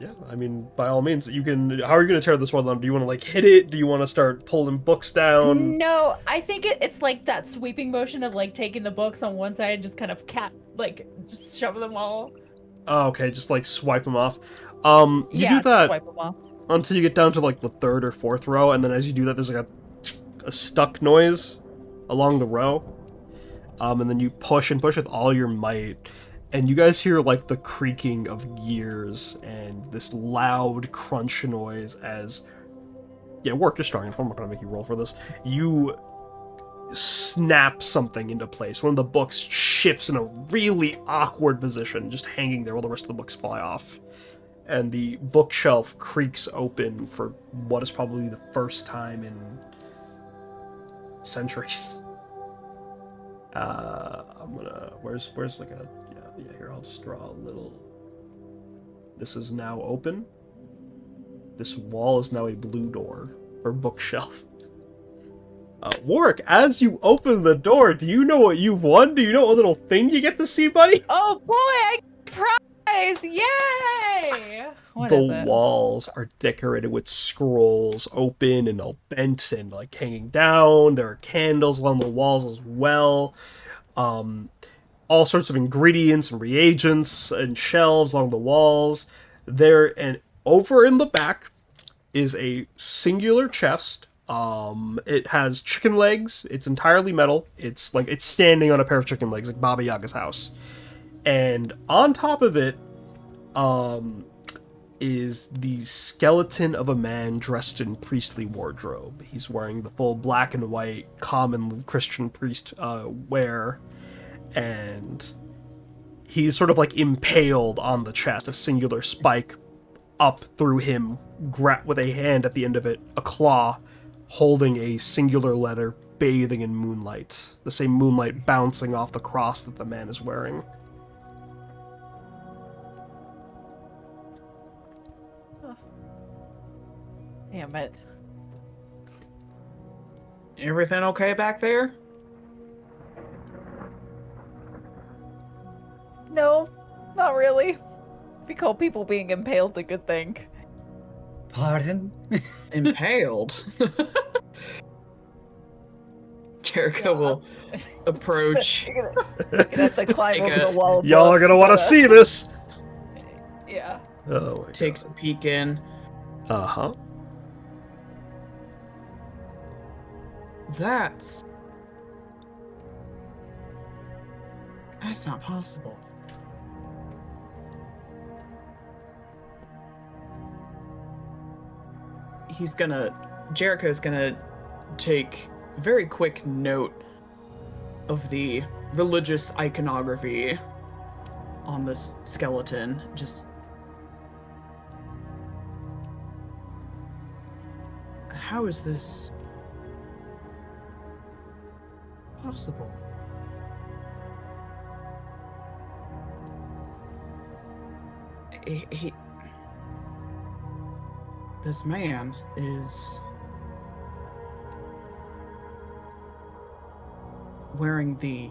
Yeah, I mean, by all means, you can. How are you going to tear this wall down? Do you want to like hit it? Do you want to start pulling books down? No, I think it's like that sweeping motion of like taking the books on one side and just kind of just shove them all. Oh, okay, just like swipe them off. You Yeah, do that swipe them off. until you get down to like the third or fourth row, and then as you do that, there's like a stuck noise along the row. And then you push and push with all your might, and you guys hear like the creaking of gears and this loud crunch noise as work your strong enough. I'm not gonna make you roll for this. You snap something into place. One of the books shifts in a really awkward position, just hanging there while the rest of the books fly off. And the bookshelf creaks open for what is probably the first time in centuries. I'm gonna. Where's like a. Yeah, here, I'll just draw a little. This is now open. This wall is now a blue door, or bookshelf. Warwick, as you open the door, do you know what you've won? Do you know what little thing you get to see, buddy? Oh boy, I prize! Yay! What The is it? walls are decorated with scrolls, open and all bent and like hanging down. There are candles along the walls as well. All sorts of ingredients and reagents and shelves along the walls. There and over in the back is a singular chest. It has chicken legs. It's entirely metal. It's standing on a pair of chicken legs, like Baba Yaga's house. And on top of it, is the skeleton of a man dressed in priestly wardrobe. He's wearing the full black and white common Christian priest wear, and he's sort of like impaled on the chest, a singular spike up through him, with a hand at the end of it, a claw, holding a singular letter, bathing in moonlight, the same moonlight bouncing off the cross that the man is wearing. Damn it. Everything okay back there? No, not really. If you call people being impaled a good thing. Pardon? Impaled? Jericho will approach. You're gonna have to climb Take over a- the wall of Y'all are books, gonna want to but, see this. Yeah. Oh my Takes a peek in. Uh-huh. That's not possible. Jericho's gonna take very quick note of the religious iconography on this skeleton. Just how is this possible? This man is wearing the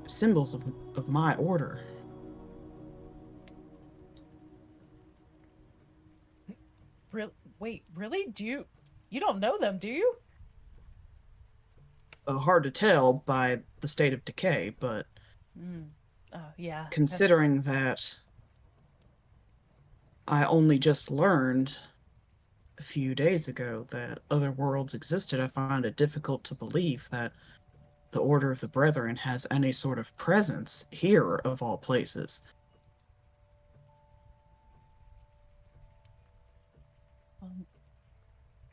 symbols of my order. Wait, really? You don't know them, do you? Hard to tell by the state of decay, but Oh, yeah. considering that I only just learned a few days ago that other worlds existed, I find it difficult to believe that the Order of the Brethren has any sort of presence here, of all places.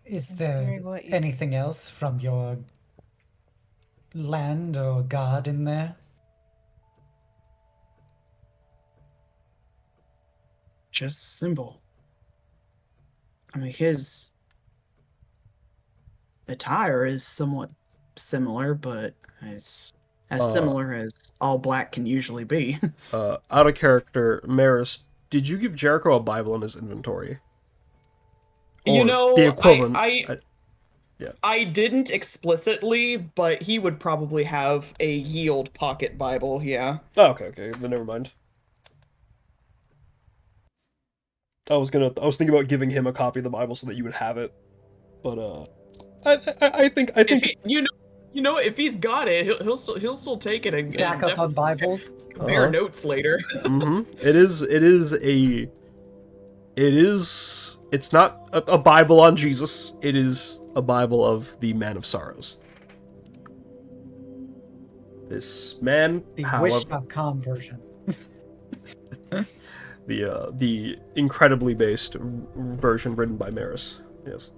Is there Considering what you- anything else from your land or god in there? Just a symbol. I mean, his attire is somewhat similar, but it's as similar as all black can usually be. Out of character, Maris, did you give Jericho a Bible in his inventory? You Or know, the equivalent? Yeah. I didn't explicitly, but he would probably have a Yield Pocket Bible, yeah. Oh, okay, then never mind. I was thinking about giving him a copy of the Bible so that you would have it, but I think If he, if he's got it, he'll still take it and Stack up on Bibles. compare notes later. It's not a Bible on Jesus. It is a Bible of the Man of Sorrows. This man, The however, Wish.com version. the incredibly based version written by Maris. Yes.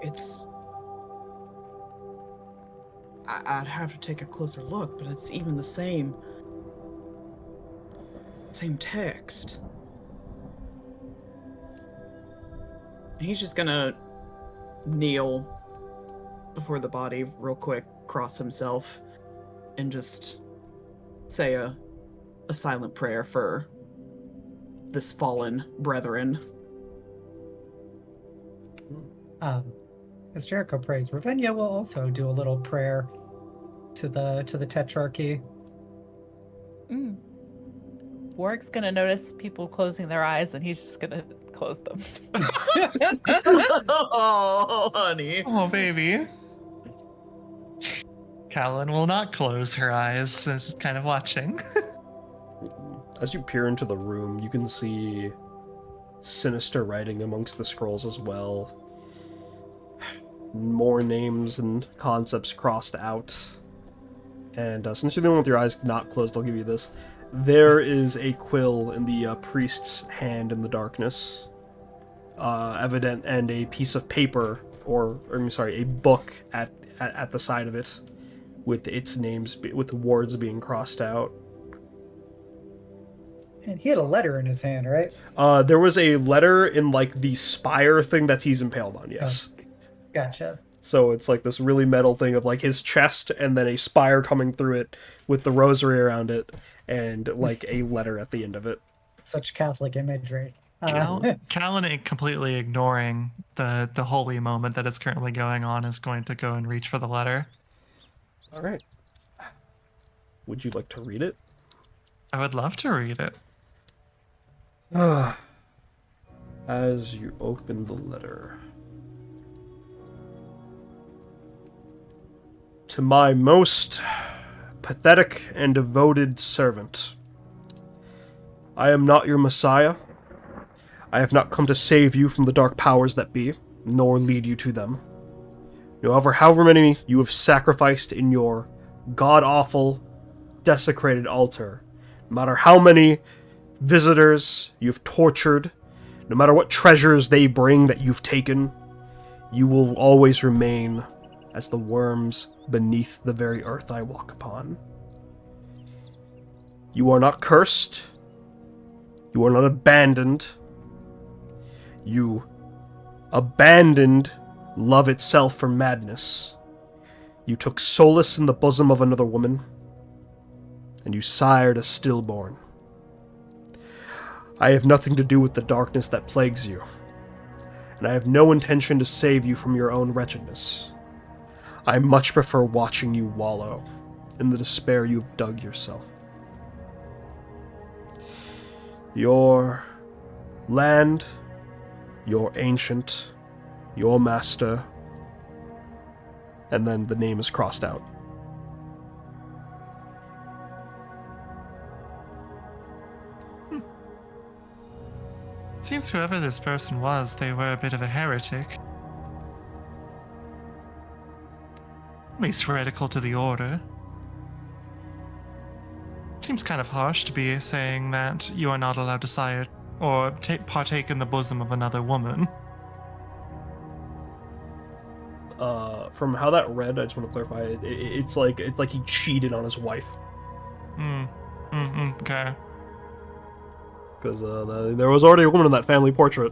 It's... I'd have to take a closer look, but it's even the same text. He's just gonna kneel before the body real quick, cross himself, and just say a silent prayer for this fallen brethren. As Jericho prays, Ravenia will also do a little prayer to the Tetrarchy. Warwick's gonna notice people closing their eyes, and he's just gonna close them. Oh, honey. Oh, baby. Callan will not close her eyes, just kind of watching. As you peer into the room, you can see sinister writing amongst the scrolls as well. More names and concepts crossed out. And since you're the one with your eyes not closed, I'll give you this. There is a quill in the priest's hand in the darkness. Evident, and a piece of paper, a book at the side of it, with its names, with the words being crossed out. And he had a letter in his hand, right? There was a letter in like the spire thing that he's impaled on. Yes. Oh, gotcha. So it's like this really metal thing of like his chest, and then a spire coming through it with the rosary around it, and like a letter at the end of it. Such Catholic imagery. Callan, completely ignoring the holy moment that is currently going on, is going to go and reach for the letter. All right. Would you like to read it? I would love to read it. As you open the letter. To my most pathetic and devoted servant, I am not your Messiah. I have not come to save you from the dark powers that be, nor lead you to them. However many you have sacrificed in your god-awful, desecrated altar, no matter how many visitors you've tortured, no matter what treasures they bring that you've taken, you will always remain as the worms beneath the very earth I walk upon. You are not cursed. You are not abandoned. You abandoned love itself for madness. You took solace in the bosom of another woman, and you sired a stillborn. I have nothing to do with the darkness that plagues you, and I have no intention to save you from your own wretchedness. I much prefer watching you wallow in the despair you've dug yourself. Your land, your ancient, your master, and then the name is crossed out. Seems whoever this person was, they were a bit of a heretic. At least heretical to the order. Seems kind of harsh to be saying that you are not allowed to sire or partake in the bosom of another woman. From how that read, I just want to clarify, it's like he cheated on his wife. Okay. Because there was already a woman in that family portrait.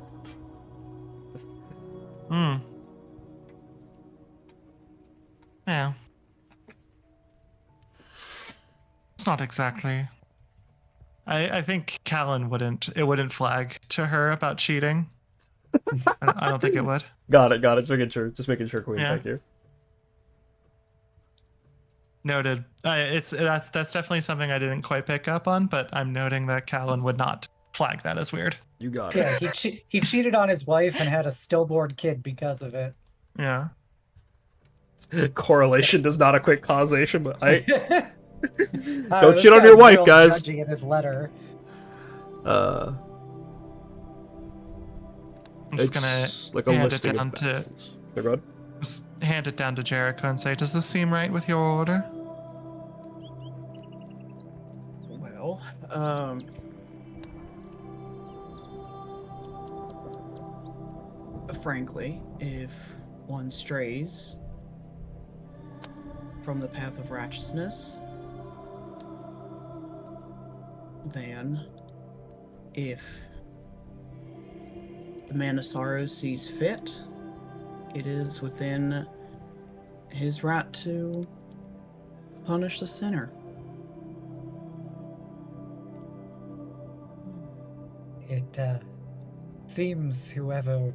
Yeah. It's not exactly. I think Callan wouldn't flag to her about cheating. I don't think it would. Got it. Just making sure, Queen. Yeah. Thank you. Noted. That's definitely something I didn't quite pick up on, but I'm noting that Callan would not flag that as weird. You got Yeah, it. he cheated on his wife and had a stillborn kid because of it. Yeah. Correlation does not equate causation, but I Don't cheat on your wife, guys. Judging in his letter. I'm just gonna It's like a hand it listing down of bad to things. They're good. just hand it down to Jericho and say, "Does this seem right with your order?" Well, frankly, if one strays from the path of righteousness, then if the Man of Sorrows sees fit, it is within his right to punish the sinner. It seems whoever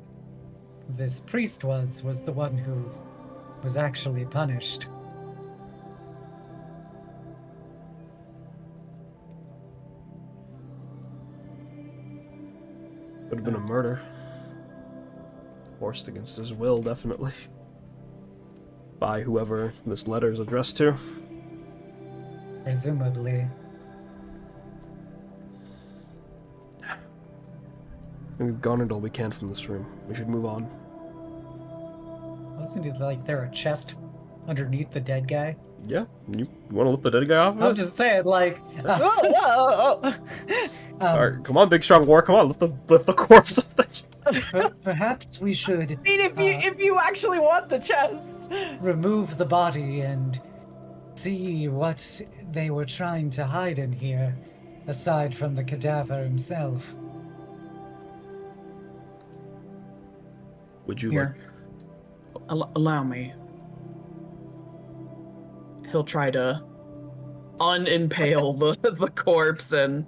this priest was the one who was actually punished. Would have been a murder. Forced against his will, definitely. By whoever this letter is addressed to. Presumably. We've garnered all we can from this room. We should move on. Wasn't it like there a chest underneath the dead guy? Yeah, you want to lift the dead guy off of I'm it? just saying, like. Whoa! Alright, come on, big strong war, come on, lift the corpse of the... Perhaps we should I mean, if you actually want the chest. remove the body and see what they were trying to hide in here, aside from the cadaver himself. Would you Here, allow me. He'll try to unimpale the corpse and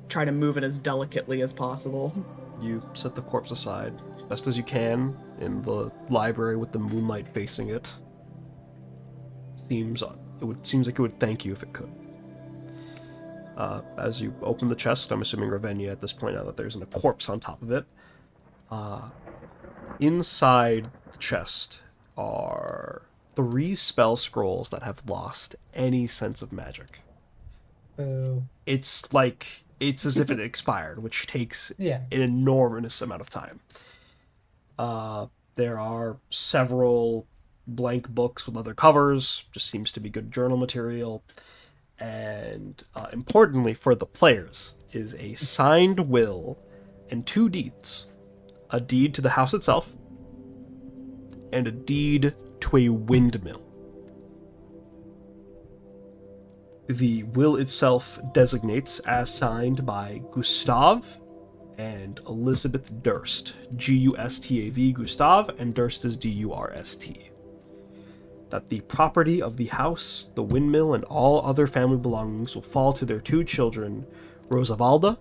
try to move it as delicately as possible. You set the corpse aside, best as you can, in the library with the moonlight facing it. Seems like it would thank you if it could. As you open the chest, I'm assuming Ravenna at this point, now that there's a corpse on top of it. Inside the chest are 3 spell scrolls that have lost any sense of magic. Boo. It's as if it expired, which takes Yeah. an enormous amount of time. There are several blank books with leather covers, just seems to be good journal material. And importantly for the players is a signed will and 2 deeds. A deed to the house itself and a deed to a windmill. The will itself designates as signed by Gustav and Elizabeth Durst. Gustav, Gustav, and Durst is Durst. That the property of the house, the windmill, and all other family belongings will fall to their 2 children, Rosavalda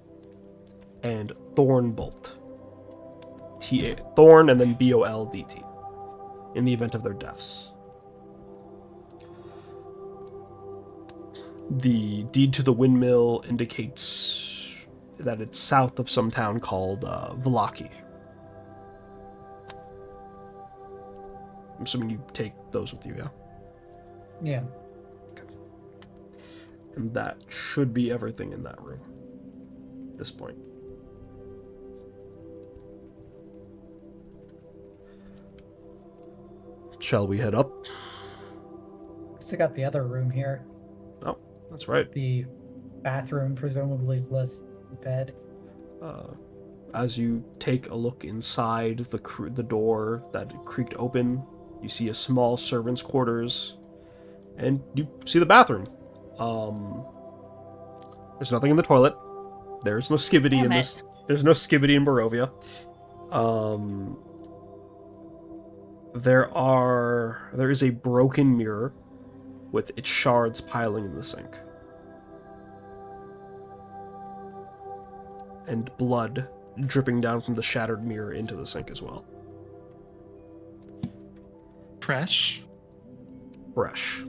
and Thornbolt. Thorn and then Boldt. In the event of their deaths. The deed to the windmill indicates that it's south of some town called Vlaki. I'm assuming you take those with you, yeah? Yeah. Okay. And that should be everything in that room. At this point. Shall we head up? Still got the other room here. Oh, that's right. The bathroom, presumably plus bed. As you take a look inside the door that creaked open, you see a small servant's quarters, and you see the bathroom. There's nothing in the toilet. There's no skibbity in this. There's no skibbity in Barovia. There is a broken mirror with its shards piling in the sink. And blood dripping down from the shattered mirror into the sink as well. Fresh. Fresh.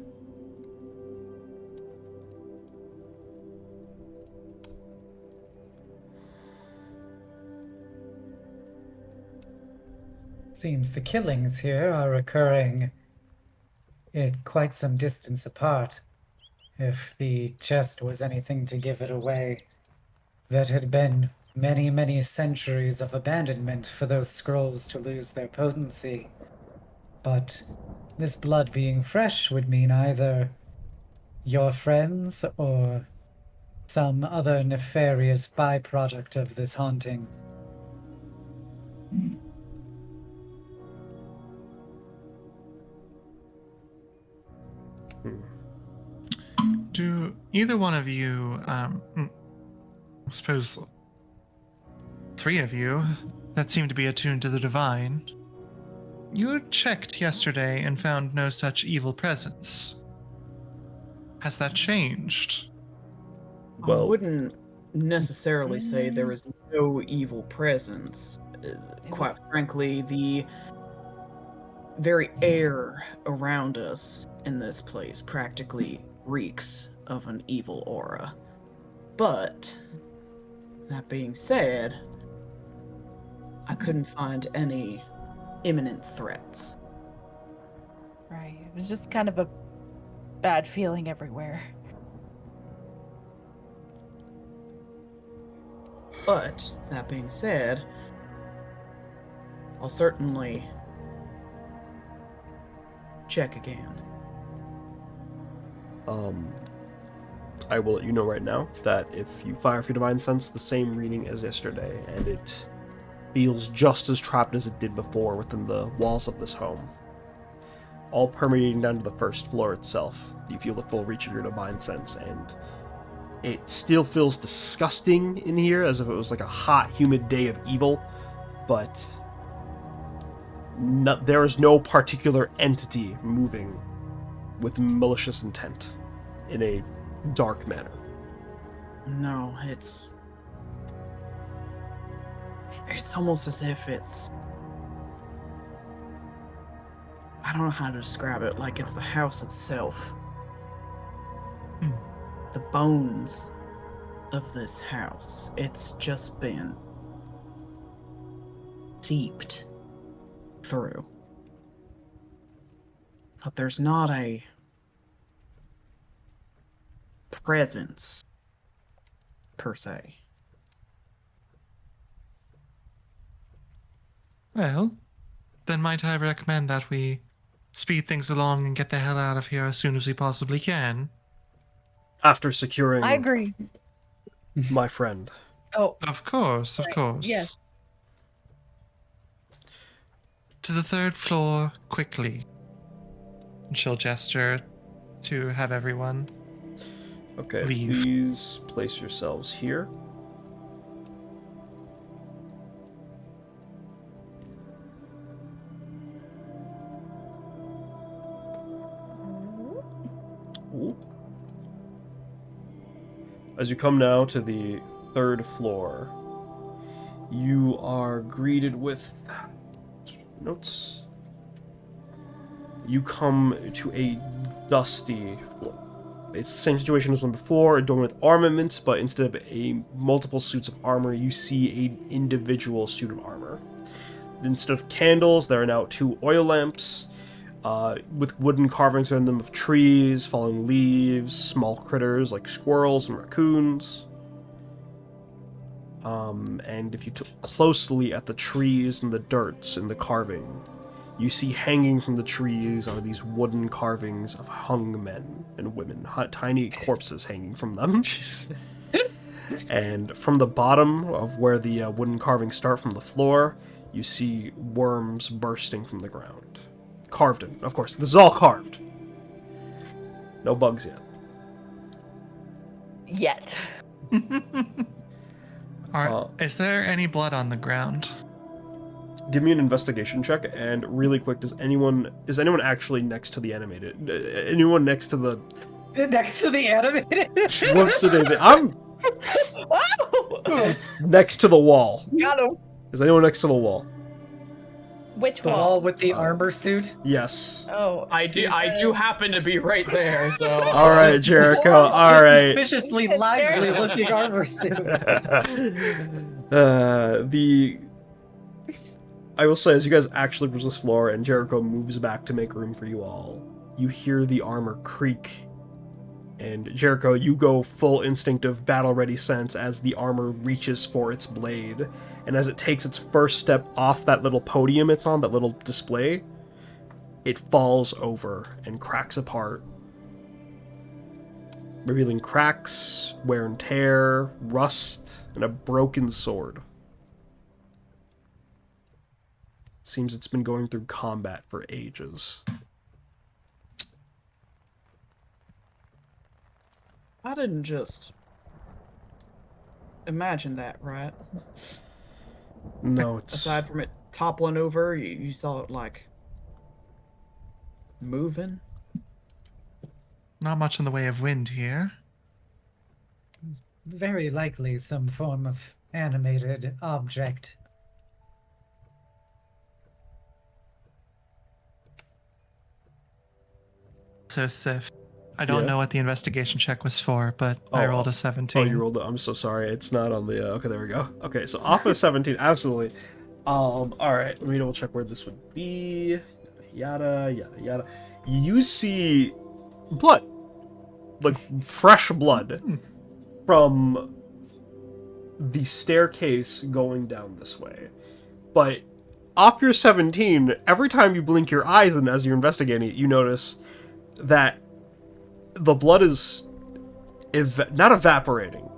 Seems the killings here are occurring at quite some distance apart. If the chest was anything to give it away, that had been many, many centuries of abandonment for those scrolls to lose their potency. But this blood being fresh would mean either your friends or some other nefarious byproduct of this haunting. Do either one of you, I suppose 3 of you that seem to be attuned to the divine, you checked yesterday and found no such evil presence. Has that changed? I Well, wouldn't necessarily say there is no evil presence. Quite frankly, the very air around us in this place practically reeks of an evil aura. But, that being said, I couldn't find any imminent threats. Right. It was just kind of a bad feeling everywhere. But, that being said, I'll certainly check again. I will let you know right now that if you fire for Divine Sense, the same reading as yesterday, and it feels just as trapped as it did before within the walls of this home. All permeating down to the first floor itself. You feel the full reach of your Divine Sense, and it still feels disgusting in here, as if it was like a hot, humid day of evil, but there is no particular entity moving with malicious intent in a dark manner. No, it's almost as if it's... I don't know how to describe it, like it's the house itself. The bones of this house. It's just been seeped through. But there's not a presence, per se. Well, then might I recommend that we speed things along and get the hell out of here as soon as we possibly can? After securing I agree. my friend. Oh, Of course, of course. yes. To the 3rd floor, quickly. And she'll gesture to have everyone. Okay, Leave. please place yourselves here. Ooh. As you come now to the 3rd floor, you are greeted with notes. You come to a dusty floor. It's the same situation as one before, adorned with armaments, but instead of multiple suits of armor, you see an individual suit of armor. Instead of candles, there are now 2 oil lamps, with wooden carvings on them of trees, falling leaves, small critters like squirrels and raccoons. And if you look closely at the trees and the dirts in the carving, you see hanging from the trees are these wooden carvings of hung men and women, tiny corpses hanging from them. And from the bottom of where the wooden carvings start from the floor, you see worms bursting from the ground. Carved in, of course. This is all carved. No bugs yet. Yet. Is there any blood on the ground? give me an investigation check, and really quick, is anyone actually next to the animated? Anyone next to the? Next to the animated. Whoops, daisy. I'm Oh! next to the wall. Got him. Is anyone next to the wall? Which The wall? wall with the armor suit. Yes. Oh, I do happen to be right there, so. All right, Jericho. All The right. Suspiciously lively looking armor suit. I will say, as you guys actually reach this floor and Jericho moves back to make room for you all, you hear the armor creak. And Jericho, you go full instinctive battle-ready sense as the armor reaches for its blade. And as it takes its first step off that little podium it's on, that little display, it falls over and cracks apart, revealing cracks, wear and tear, rust, and a broken sword. Seems it's been going through combat for ages. I didn't just imagine that, right? No, it's... Aside from it toppling over, you saw it, like, moving? Not much in the way of wind here. Very likely some form of animated object. So, Sif, I don't Yeah? know what the investigation check was for, but I rolled a 17. Oh, you rolled it. I'm so sorry. It's not on the... okay, there we go. Okay, so off of 17, absolutely. All right, let me double check where this would be. Yada, yada, yada. You see blood. Like, fresh blood from the staircase going down this way. But off your 17, every time you blink your eyes and as you're investigating it, you notice that the blood is not evaporating.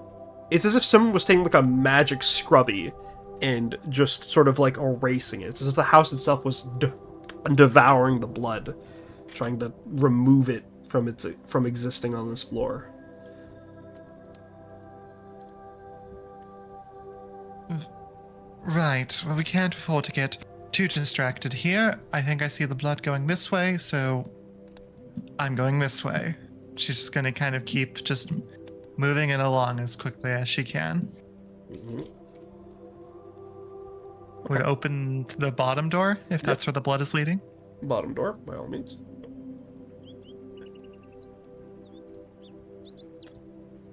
It's as if someone was taking like a magic scrubby and just sort of like erasing it. It's as if the house itself was devouring the blood, trying to remove it from existing on this floor. Right. Well, we can't afford to get too distracted here. I think I see the blood going this way, so I'm going this way. She's just going to kind of keep just moving it along as quickly as she can. We're going to open the bottom door, if that's where the blood is leading. Bottom door, by all means.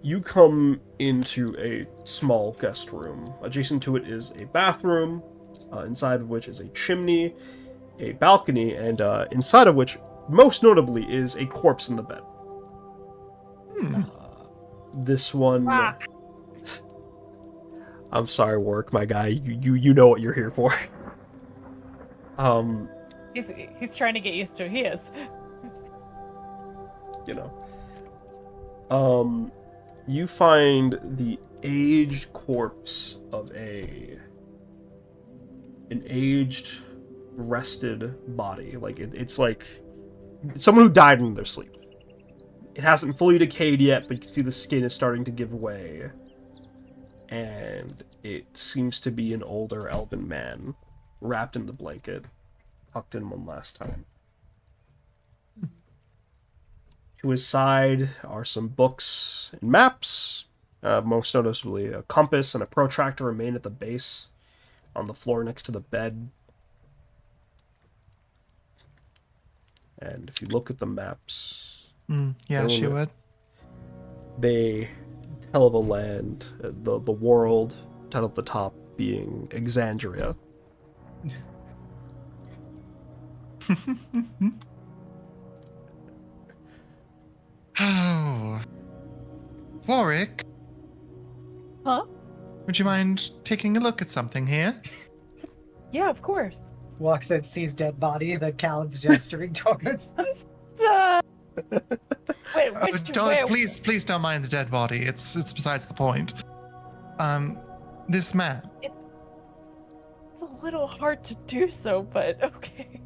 You come into a small guest room. Adjacent to it is a bathroom, inside of which is a chimney, a balcony, and inside of which, most notably, is a corpse in the bed. This one... I'm sorry, Work, my guy. You know what you're here for. He's trying to get used to it. He is. You know. You find the aged corpse of an aged, rested body. Like it's like someone who died in their sleep. It hasn't fully decayed yet, but you can see the skin is starting to give way. And it seems to be an older elven man, wrapped in the blanket, tucked in one last time. To his side are some books and maps. Most noticeably, a compass and a protractor remain at the base, on the floor next to the bed. And if you look at the maps... yeah, she would. They tell of a land, the world, down at the top being Exandria. Oh. Warwick? Huh? Would you mind taking a look at something here? Yeah, of course. Walks in, sees dead body that Callan's gesturing towards. Wait, Please don't mind the dead body. It's besides the point. This map. It's a little hard to do so, but okay.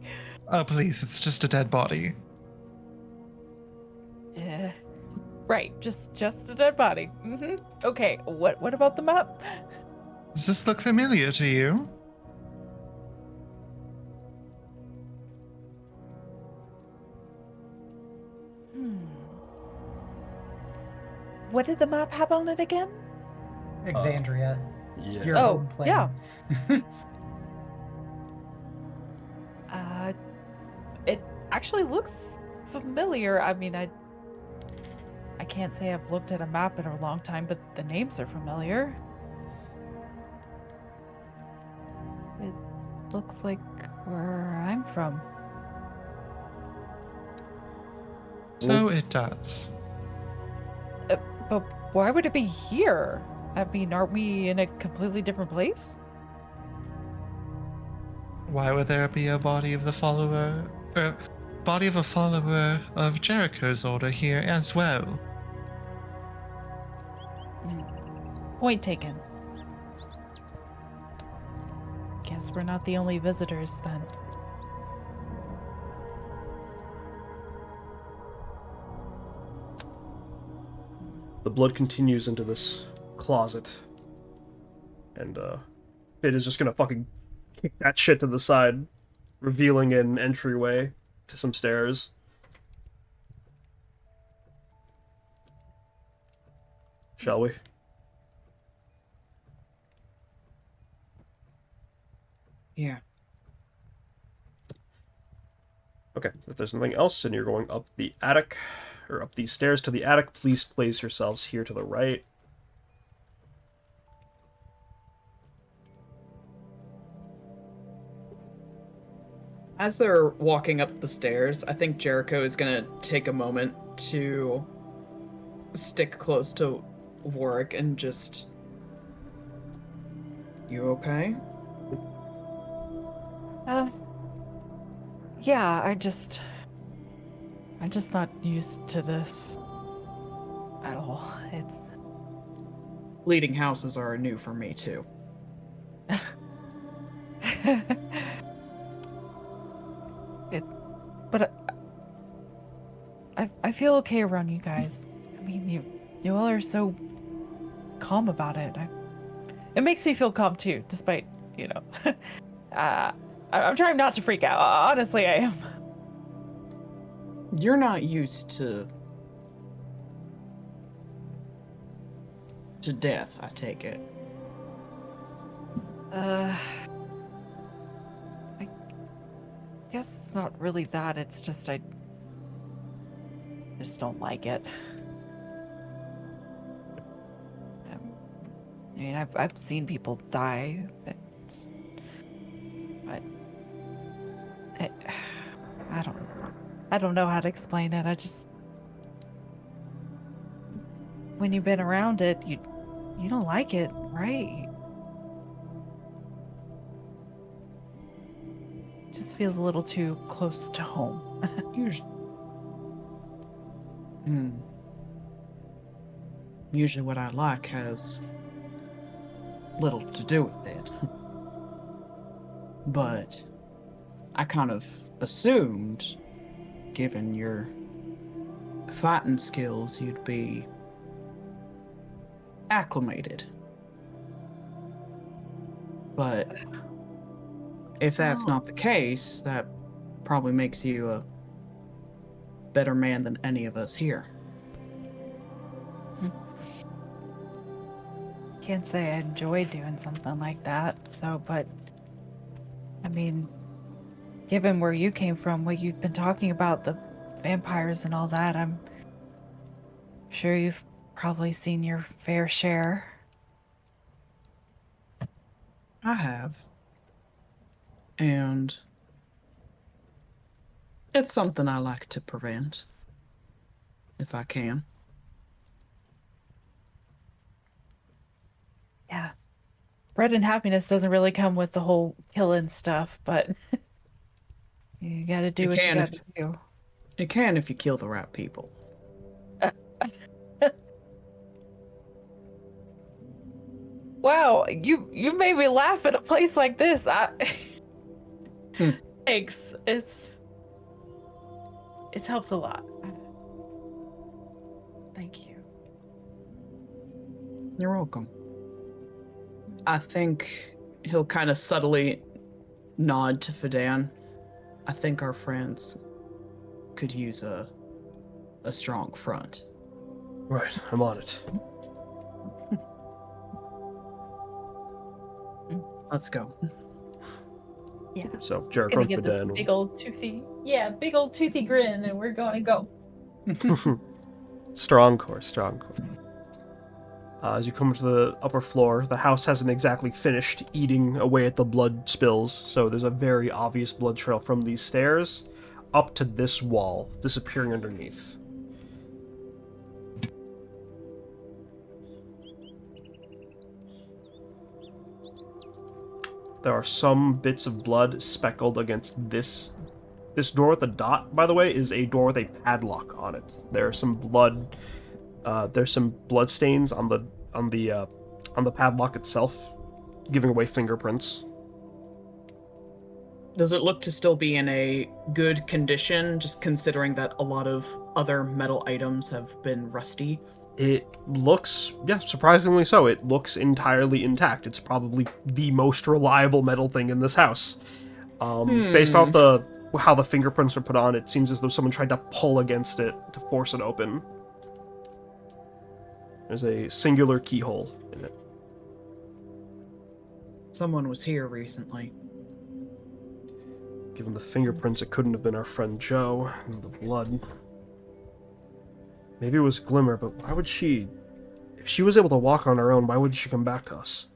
Oh, please, it's just a dead body. Yeah. Right, just a dead body. Okay, what about the map? Does this look familiar to you? What did the map have on it again? Exandria, Yeah. your Oh, home plane. yeah. It actually looks familiar. I mean, I can't say I've looked at a map in a long time, but the names are familiar. It looks like where I'm from. So it does. But why would it be here? I mean, aren't we in a completely different place? Why would there be a body of a follower of Jericho's order here as well? Point taken. Guess we're not the only visitors then. The blood continues into this closet. And, Fid is just gonna fucking kick that shit to the side, revealing an entryway to some stairs. Shall we? Yeah. Okay, if there's nothing else and you're going up the attic, or up these stairs to the attic, please place yourselves here to the right. As they're walking up the stairs, I think Jericho is gonna take a moment to stick close to Warwick and just... You okay? Yeah, I'm just not used to this at all. It's Bleeding houses are new for me, too. but I feel okay around you guys. I mean, you all are so calm about it. It makes me feel calm too, despite, you know. I'm trying not to freak out. Honestly, I am. You're not used to death, I take it. I guess it's not really that. It's just I just don't like it. I mean, I've seen people die. I don't know how to explain it. I just, when you've been around it, you don't like it, right? It just feels a little too close to home. Usually what I like has little to do with it. But I kind of assumed, given your fighting skills, you'd be acclimated. But if that's not the case, that probably makes you a better man than any of us here. Can't say I enjoy doing something like that, but I mean, given where you came from, what you've been talking about, the vampires and all that, I'm sure you've probably seen your fair share. I have. And it's something I like to prevent, if I can. Yeah. Bread and happiness doesn't really come with the whole killing stuff, but you gotta do what you gotta do. It can if you kill the right people. Wow, you made me laugh at a place like this. Thanks. It's helped a lot. Thank you. You're welcome. I think he'll kind of subtly nod to Fidan. I think our friends could use a a strong front. Right, I'm on it. Let's go. Yeah. So, Just Jericho gonna and get this Fidel. big old toothy grin, and we're gonna go. Strong core, strong core. As you come to the upper floor, the house hasn't exactly finished eating away at the blood spills, so there's a very obvious blood trail from these stairs up to this wall, disappearing underneath. There are some bits of blood speckled against this. This door with the dot, by the way, is a door with a padlock on it. There's some blood stains on the padlock itself, giving away fingerprints. Does it look to still be in a good condition, just considering that a lot of other metal items have been rusty? It looks, yeah, surprisingly so. It looks entirely intact. It's probably the most reliable metal thing in this house. Based off how the fingerprints are put on, it seems as though someone tried to pull against it to force it open. There's a singular keyhole in it. Someone was here recently. Given the fingerprints, it couldn't have been our friend Joe, and the blood. Maybe it was Glimmer, but why would she... If she was able to walk on her own, why wouldn't she come back to us?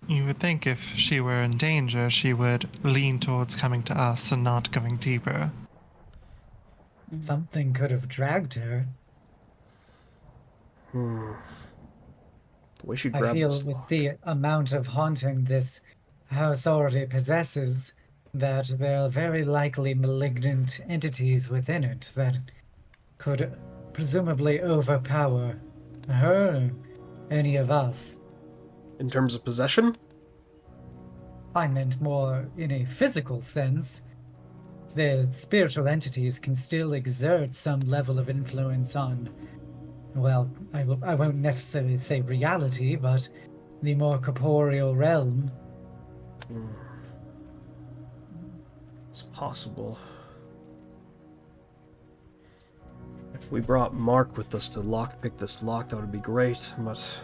You would think if she were in danger, she would lean towards coming to us and not going deeper. Something could have dragged her. The way she I grabbed feel this... with the amount of haunting this house already possesses, that there are very likely malignant entities within it that could presumably overpower her, any of us. In terms of possession? I meant more in a physical sense. The spiritual entities can still exert some level of influence on, well, I won't necessarily say reality, but the more corporeal realm. It's possible. If we brought Mark with us to lockpick this lock, that would be great, but...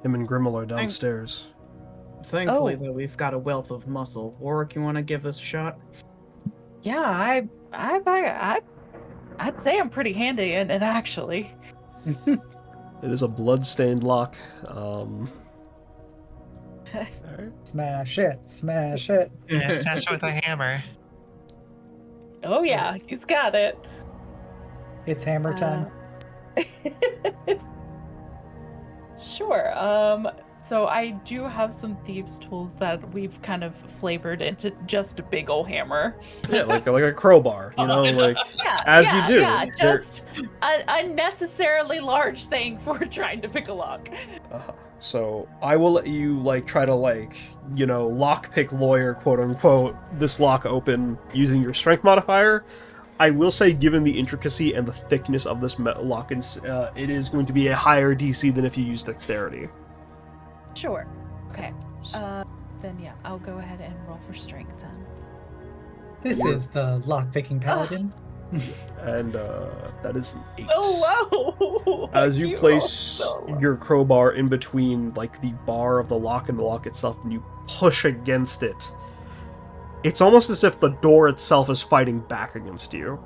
Him and Grimmel are downstairs. Thankfully, Oh. though, we've got a wealth of muscle. Warwick, you want to give this a shot? Yeah, I'd say I'm pretty handy in it, actually. It is a blood-stained lock. Smash it, smash it. Yeah, smash it with a hammer. Oh yeah, he's got it. It's hammer time. Sure. So I do have some thieves' tools that we've kind of flavored into just a big ol' hammer. Yeah, like a crowbar, you know, like Yeah, as you do. Yeah, They're- just an unnecessarily large thing for trying to pick a lock. So I will let you try to lockpick lawyer, quote unquote, this lock open using your strength modifier. I will say, given the intricacy and the thickness of this lock, it is going to be a higher DC than if you use dexterity. Sure. Okay. Then yeah, I'll go ahead and roll for strength then. This is the lockpicking paladin. And that is an 8. So low. As you rolled place so low. your crowbar in between the bar of the lock and the lock itself, and you push against it, it's almost as if the door itself is fighting back against you.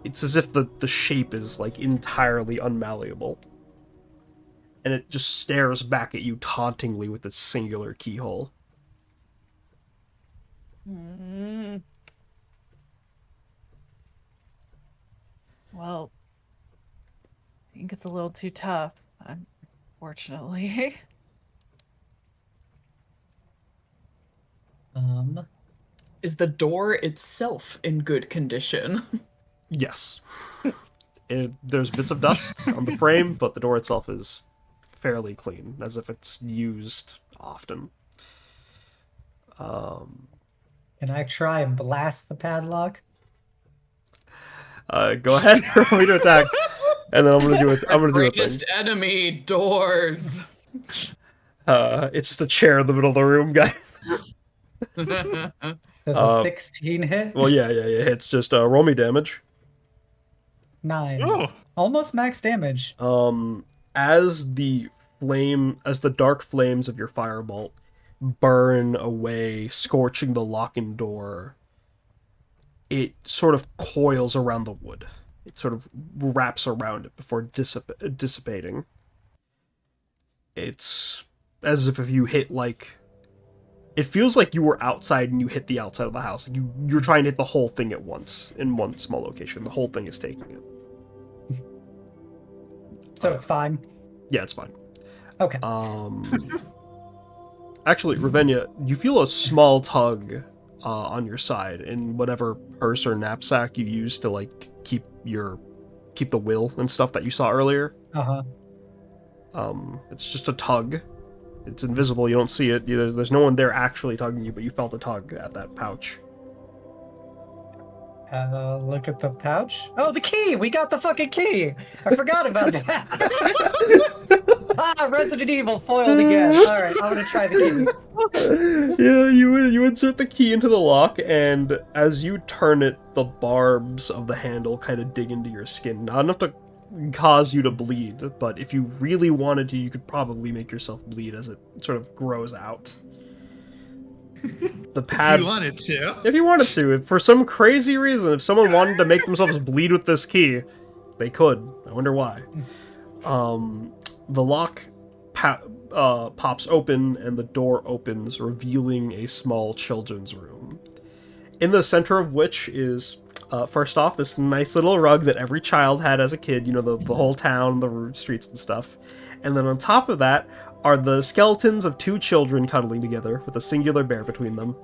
It's as if the shape is entirely unmalleable. And it just stares back at you tauntingly with its singular keyhole. Well, I think it's a little too tough, unfortunately. Is the door itself in good condition? Yes. There's bits of dust on the frame, but the door itself is fairly clean, as if it's used often. Can I try and blast the padlock? Go ahead, roll me to attack, and then I'm gonna do a thing. Greatest enemy, doors. It's just a chair in the middle of the room, guys. Does a 16 hit? Well, yeah. It's just roll me damage. 9. Ooh. Almost max damage. As the dark flames of your firebolt burn away, scorching the lock-in door, it sort of coils around the wood. It sort of wraps around it before dissipating. It's as if you hit like... It feels like you were outside and you hit the outside of the house. Like you're trying to hit the whole thing at once in one small location. The whole thing is taking it. So it's fine. Yeah, it's fine. Okay. Actually, Ravenia, you feel a small tug on your side in whatever purse or knapsack you use to like keep the will and stuff that you saw earlier. It's just a tug. It's invisible. You don't see it. There's no one there actually tugging you, but you felt a tug at that pouch. Look at the pouch. Oh, the key! We got the fucking key! I forgot about that. Resident Evil foiled again. Alright, I'm gonna try the key. Yeah, you insert the key into the lock, and as you turn it, the barbs of the handle kind of dig into your skin. Not enough to cause you to bleed, but if you really wanted to, you could probably make yourself bleed as it sort of grows out. The pad. If you wanted to. If you wanted to. If for some crazy reason, if someone wanted to make themselves bleed with this key, they could. I wonder why. The lock pops open and the door opens, revealing a small children's room. In the center of which is, first off, this nice little rug that every child had as a kid. You know, the whole town, the streets and stuff. And then on top of that are the skeletons of 2 children cuddling together with a singular bear between them.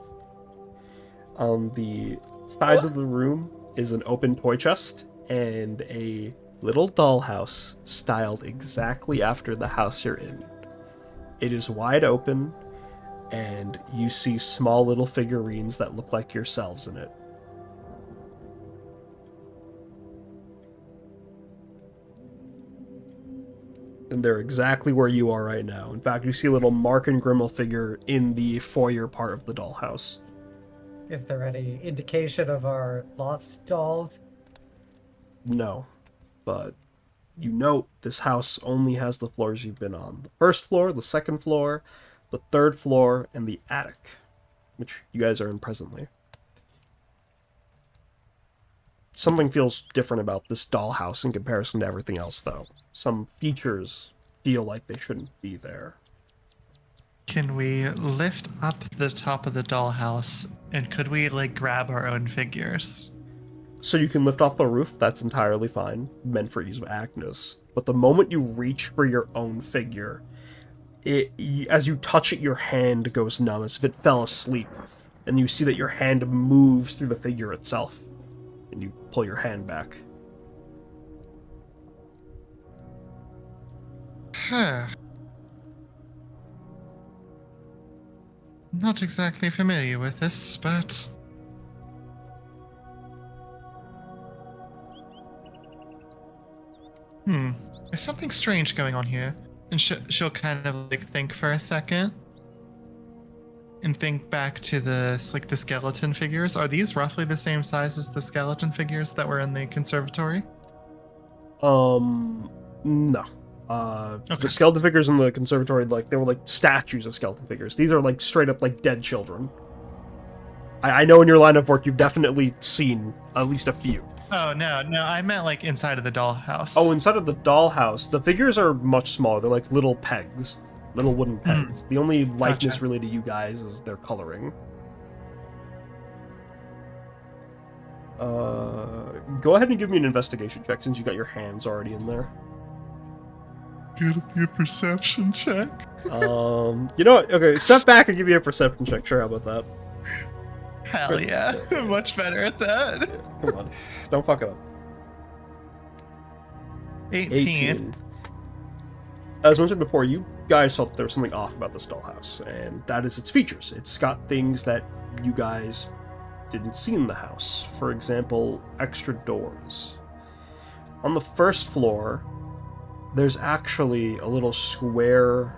On the sides of the room is an open toy chest and a little dollhouse styled exactly after the house you're in. It is wide open, and you see small little figurines that look like yourselves in it. And they're exactly where you are right now. In fact, you see a little Mark and Grimmel figure in the foyer part of the dollhouse. Is there any indication of our lost dolls? No, but you note this house only has the floors you've been on. The first floor, the second floor, the third floor, and the attic, which you guys are in presently. Something feels different about this dollhouse in comparison to everything else, though. Some features feel like they shouldn't be there. Can we lift up the top of the dollhouse, and could we, like, grab our own figures? So you can lift off the roof, that's entirely fine, meant for ease of Agnes. But the moment you reach for your own figure, as you touch it, your hand goes numb, as if it fell asleep. And you see that your hand moves through the figure itself. And you pull your hand back. Huh. Not exactly familiar with this, but... There's something strange going on here. And she'll kind of, like, think for a second. And think back to the skeleton figures. Are these roughly the same size as the skeleton figures that were in the conservatory? No. Okay. The skeleton figures in the conservatory, like, they were like statues of skeleton figures. These are like straight up like dead children. I know in your line of work you've definitely seen at least a few. Oh, no, I meant like inside of the dollhouse. Oh, inside of the dollhouse, the figures are much smaller. They're like little pegs. Little wooden pegs. The only likeness Gotcha. really to you guys is their coloring. Go ahead and give me an investigation check since you got your hands already in there. Gotta be a perception check. You know what? Okay, step back and give me a perception check. Sure, how about that? Hell yeah. Much better at that. Come on. Don't fuck it up. 18. As mentioned before, you guys felt there was something off about this dollhouse, and that is its features. It's got things that you guys didn't see in the house. For example, extra doors. On the first floor, there's actually a little square,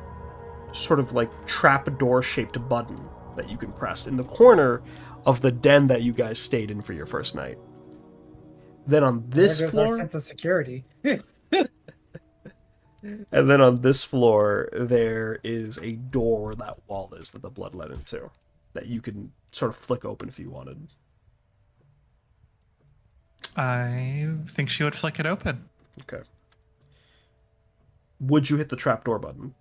sort of like trapdoor shaped button that you can press. In the corner of the den that you guys stayed in for your first night. Then on this There goes floor, our sense of security. and then on this floor, there is a door where that wall is that the blood led into, that you can sort of flick open if you wanted. I think she would flick it open. Okay. Would you hit the trapdoor button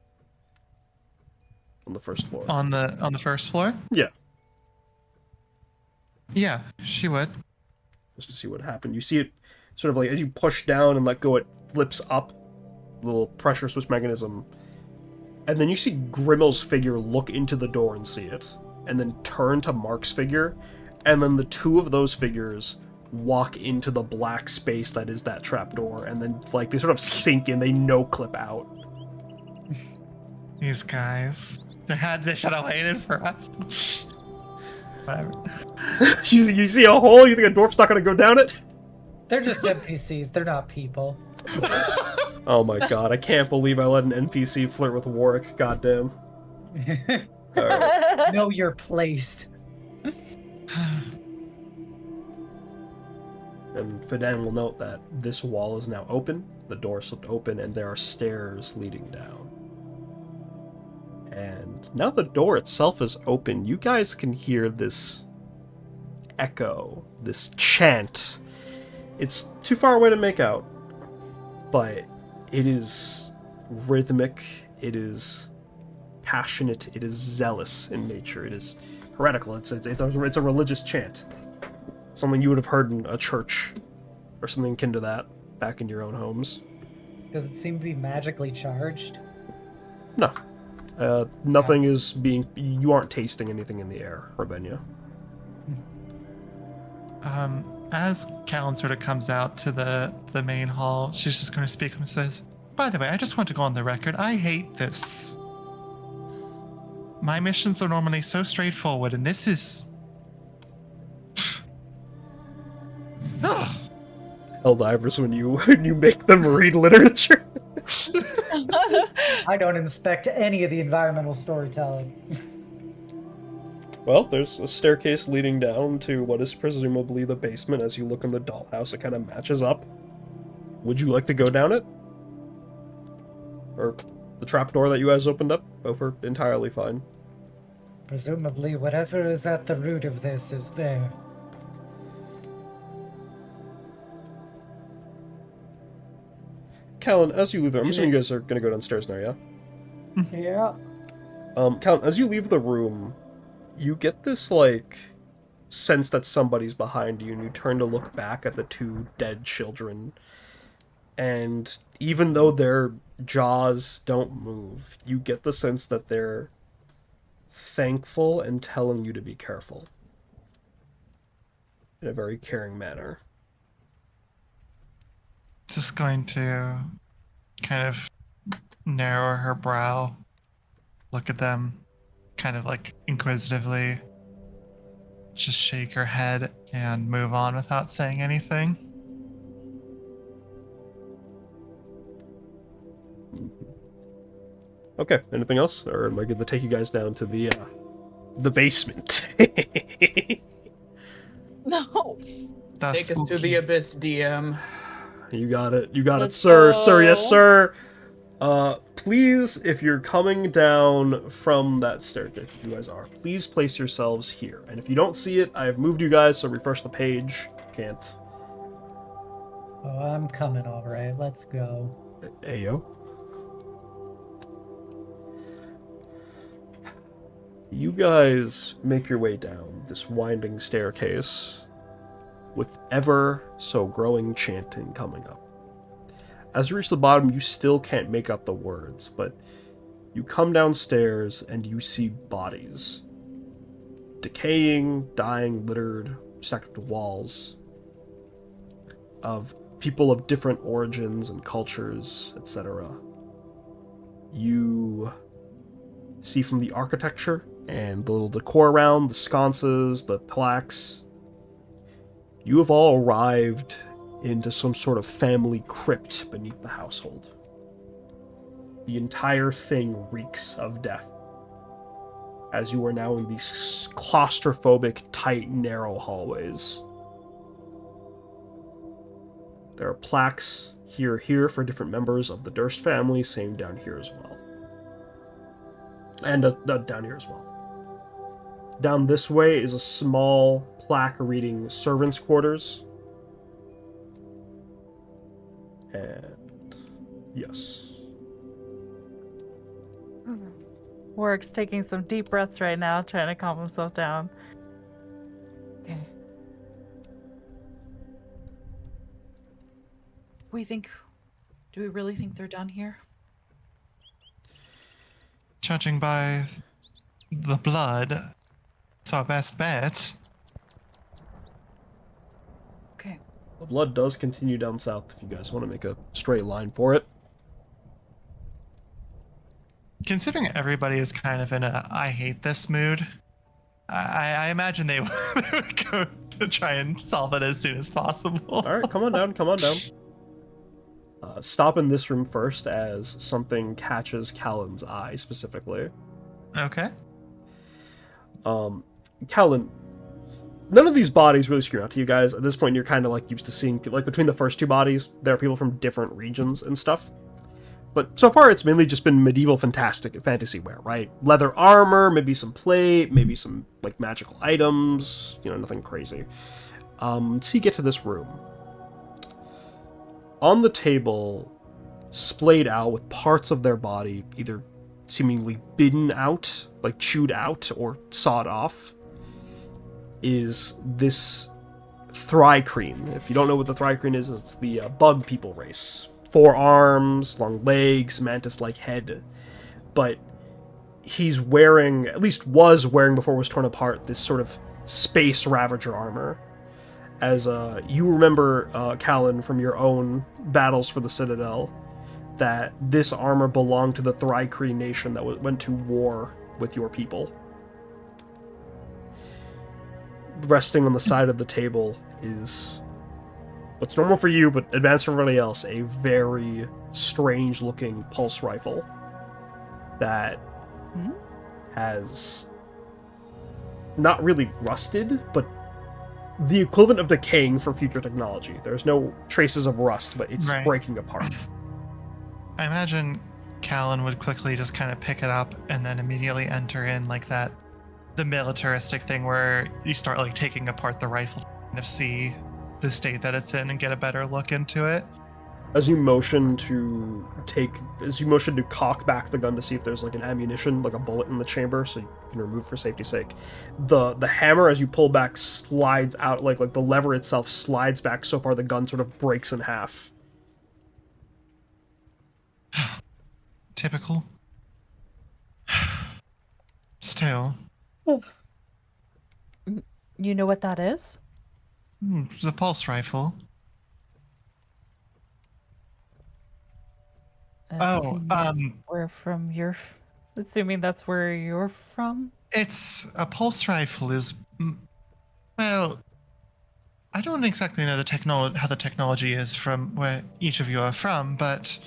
on the first floor? On the first floor? Yeah, Yeah, she would. just to see what happened. You see it sort of like as you push down and let go, it flips up, little pressure switch mechanism, and then you see Grimmel's figure look into the door and see it, and then turn to Mark's figure, and then the two of those figures walk into the black space that is that trapdoor, and then like they sort of sink in, they no-clip out. These guys. They should have waited for us. Whatever. You see a hole, you think a dwarf's not gonna go down it? They're just NPCs. They're not people. Oh my god, I can't believe I let an NPC flirt with Warwick, goddamn. Alright. Know your place. And Fidan will note that this wall is now open, the door slipped open, and there are stairs leading down. And now the door itself is open, you guys can hear this echo, this chant. It's too far away to make out, but it is rhythmic, it is passionate, it is zealous in nature, it is heretical, it's a religious chant. Something you would have heard in a church, or something akin to that, back in your own homes. Does it seem to be magically charged? No. Nothing is being... You aren't tasting anything in the air, Ravenia. As Callan sort of comes out to the main hall, she's just going to speak and says, "By the way, I just want to go on the record. I hate this. My missions are normally so straightforward, and this is... Helldivers, when you make them read literature. I don't inspect any of the environmental storytelling. Well, there's a staircase leading down to what is presumably the basement. As you look in the dollhouse, it kind of matches up. Would you like to go down it? Or the trapdoor that you guys opened up? Both are entirely fine. Presumably, whatever is at the root of this is there. Callan, as you leave there, I'm assuming you guys are going to go downstairs now, yeah? Yeah. Callan, as you leave the room, you get this, like, sense that somebody's behind you, and you turn to look back at the two dead children. And even though their jaws don't move, you get the sense that they're thankful and telling you to be careful. In a very caring manner. Just going to kind of narrow her brow, look at them, kind of like inquisitively, just shake her head and move on without saying anything. Okay, anything else? Or am I good to take you guys down to the basement? No. That's Take us to the spooky. abyss, DM. You got it. You got it, Let's sir. go. Sir, yes, sir. Please, if you're coming down from that staircase, you guys are, please place yourselves here. And if you don't see it, I have moved you guys, so refresh the page. Can't. Oh, I'm coming, alright. Let's go. Ayo. You guys make your way down this winding staircase with ever so growing chanting coming up. As you reach the bottom, you still can't make out the words, but you come downstairs and you see bodies. Decaying, dying, littered, stacked to walls. Of people of different origins and cultures, etc. You see from the architecture and the little decor around, the sconces, the plaques, you have all arrived into some sort of family crypt beneath the household. The entire thing reeks of death. as you are now in these claustrophobic, tight, narrow hallways. There are plaques here for different members of the Durst family, same down here as well. And down here as well. Down this way is a small plaque reading servants' quarters. And yes. Warwick's taking some deep breaths right now, trying to calm himself down. Okay. Do we really think they're done here? Judging by the blood, it's our best bet. Okay. The blood does continue down south if you guys want to make a straight line for it. Considering everybody is kind of in a I hate this mood, I imagine they would go to try and solve it as soon as possible. Alright, come on down, come on down. Stop in this room first as something catches Callan's eye specifically. Okay. Callan, none of these bodies really scream out to you guys. At this point, you're kind of like used to seeing, like between the first two bodies, there are people from different regions and stuff. But so far, it's mainly just been medieval fantasy wear, right? Leather armor, maybe some plate, maybe some like magical items, nothing crazy. So you get to this room. On the table, splayed out with parts of their body either seemingly bitten out, like chewed out or sawed off, is this Thri-kreen. If you don't know what the Thri-kreen is, it's the bug people race. 4 arms, long legs, mantis-like head. But he's wearing, at least was wearing before it was torn apart, this sort of space Ravager armor. As you remember, Callan, from your own battles for the Citadel, that this armor belonged to the Thri-kreen nation that went to war with your people. Resting on the side of the table is what's normal for you, but advanced for everybody else, a very strange-looking pulse rifle that has not really rusted, but the equivalent of decaying for future technology. There's no traces of rust, but it's breaking apart. I imagine Callan would quickly just kind of pick it up and then immediately enter in like the militaristic thing where you start like taking apart the rifle to kind of see the state that it's in and get a better look into it. As you motion to cock back the gun to see if there's like an ammunition, like a bullet in the chamber, so you can remove for safety's sake. The hammer, as you pull back, slides out, like the lever itself slides back so far the gun sort of breaks in half. Typical. Still. You know what that is? The pulse rifle. We're from your. Assuming that's where you're from. It's a pulse rifle is, well, I don't exactly know how the technology is from where each of you are from, but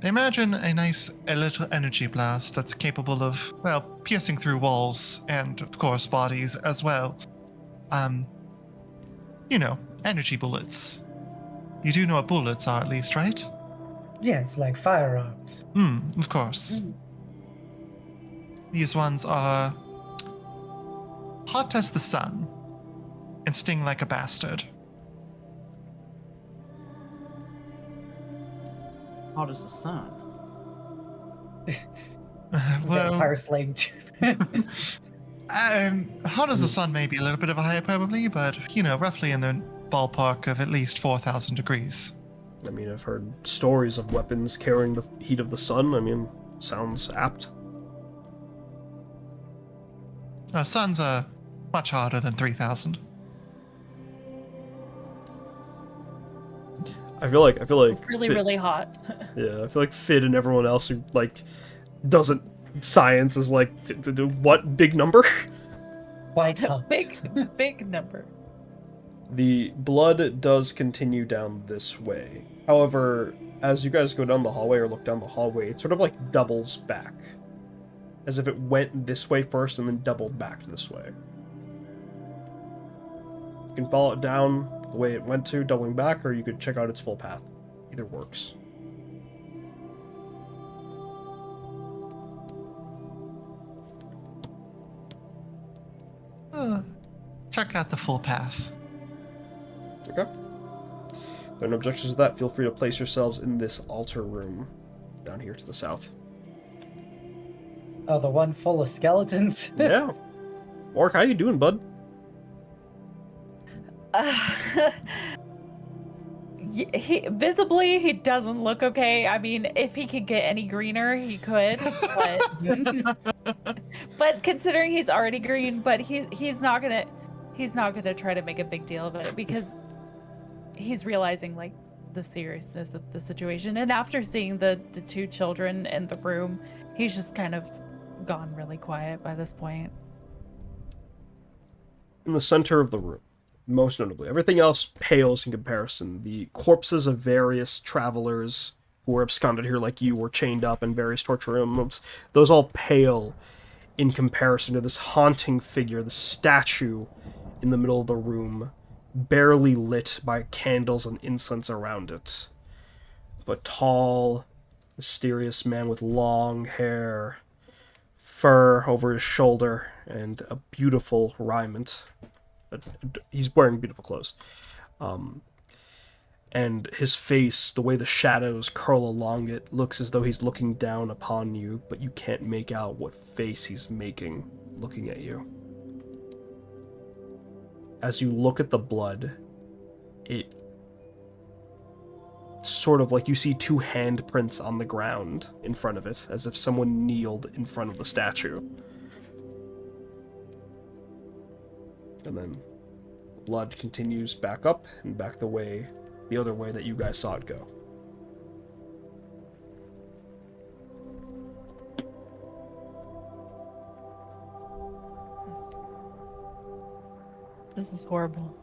imagine a little energy blast that's capable of, well, piercing through walls and of course bodies as well. Energy bullets. You do know what bullets are, at least, right? Yes, like firearms. Of course. These ones are hot as the sun and sting like a bastard. Hot as the sun. Vampire slaying. Hot as the sun may be a little bit of a hyperbole, but, roughly in the ballpark of at least 4,000 degrees. I mean, I've heard stories of weapons carrying the heat of the sun. I mean, sounds apt. Suns are much hotter than 3,000. I feel like Really hot. Yeah, I feel like Fid and everyone else who doesn't science is what big number? White hot. Big number. The blood does continue down this way. However, as you guys go down the hallway or look down the hallway, it sort of doubles back. as if it went this way first and then doubled back this way. You can follow it down the way it went to, doubling back, or you could check out its full path. Either works. Check out the full path. Okay. If there are no objections to that, feel free to place yourselves in this altar room down here to the south. Oh, the one full of skeletons? Yeah. Orc, how you doing, bud? Visibly, he doesn't look okay. I mean, if he could get any greener, he could. But considering he's already green, but he's not gonna try to make a big deal of it because he's realizing like the seriousness of the situation. And after seeing the two children in the room, he's just kind of gone really quiet by this point. In the center of the room, most notably. Everything else pales in comparison. The corpses of various travelers who were absconded here like you were chained up in various torture rooms, those all pale in comparison to this haunting figure, the statue in the middle of the room, barely lit by candles and incense around it. A tall, mysterious man with long hair, fur over his shoulder, and a beautiful raiment. He's wearing beautiful clothes. And his face, the way the shadows curl along it, looks as though he's looking down upon you, but you can't make out what face he's making looking at you. As you look at the blood, it sort of like you see two handprints on the ground in front of it, as if someone kneeled in front of the statue. And then blood continues back up and back the other way that you guys saw it go. This is horrible.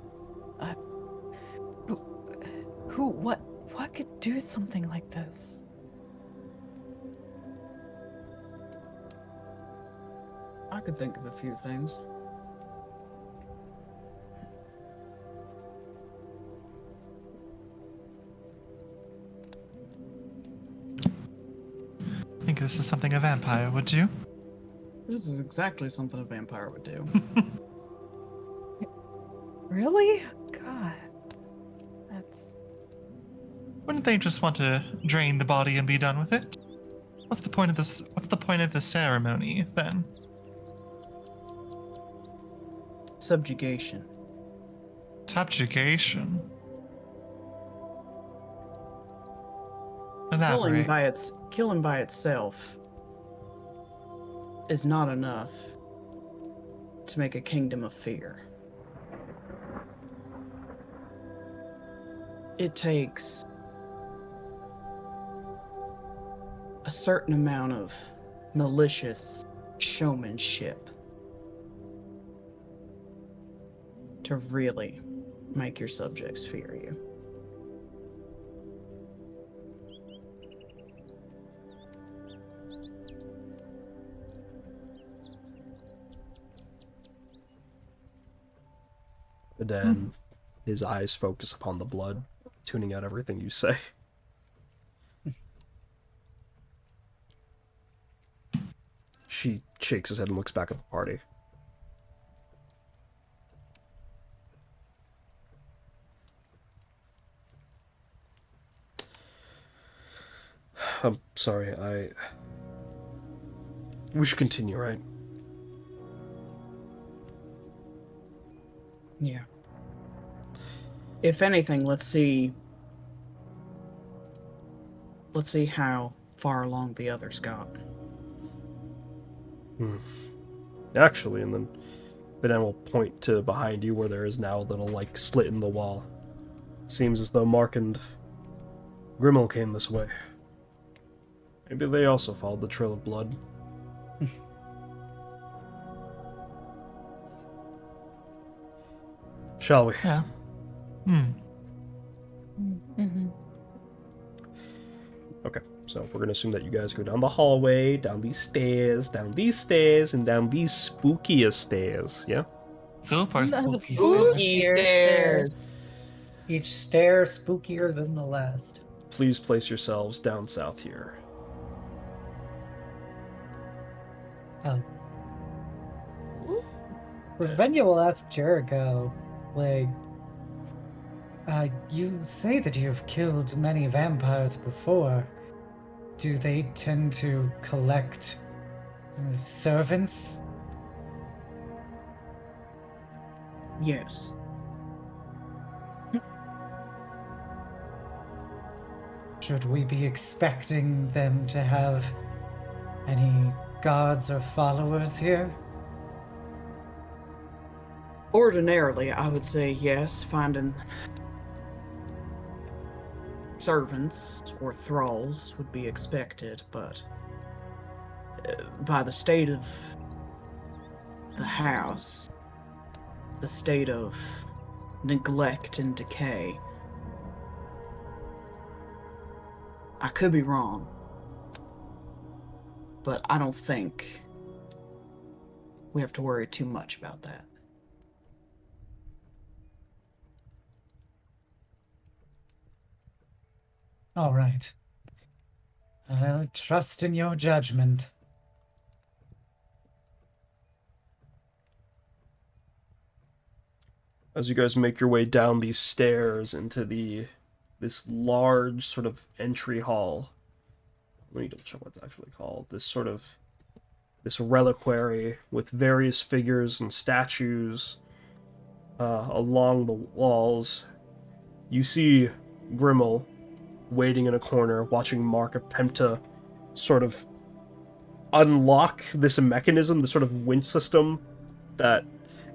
What could do something like this? I could think of a few things. I think this is something a vampire would do. This is exactly something a vampire would do. Really? God. That's... Wouldn't they just want to drain the body and be done with it? What's the point of this? What's the point of the ceremony then? Subjugation. Subjugation. Killing Elaborate. killing by itself is not enough to make a kingdom of fear. It takes a certain amount of malicious showmanship to really make your subjects fear you. And then his eyes focus upon the blood, tuning out everything you say. She shakes his head and looks back at the party. I'm sorry, we should continue, right? Yeah. If anything, let's see how far along the others got. Actually, and then Benan will point to behind you where there is now a little, like, slit in the wall. It seems as though Mark and Grimmel came this way. Maybe they also followed the trail of blood. Shall we? Yeah. Mm-hmm. Okay. So we're going to assume that you guys go down the hallway, down these stairs, and down these spookiest stairs, yeah? Philip are No, spooky Spooky stairs. stairs. Each stair spookier than the last. Please place yourselves down south here. Ravenia will ask Jericho, like, you say that you've killed many vampires before. Do they tend to collect servants? Yes. Should we be expecting them to have any guards or followers here? Ordinarily, I would say yes, finding servants or thralls would be expected, but by the state of the house, the state of neglect and decay, I could be wrong, but I don't think we have to worry too much about that. All right. I'll trust in your judgment. As you guys make your way down these stairs into this large sort of entry hall. Let me double check what it's actually called. This reliquary with various figures and statues along the walls. You see Grimmel waiting in a corner, watching Mark attempt to sort of unlock this mechanism, this sort of winch system that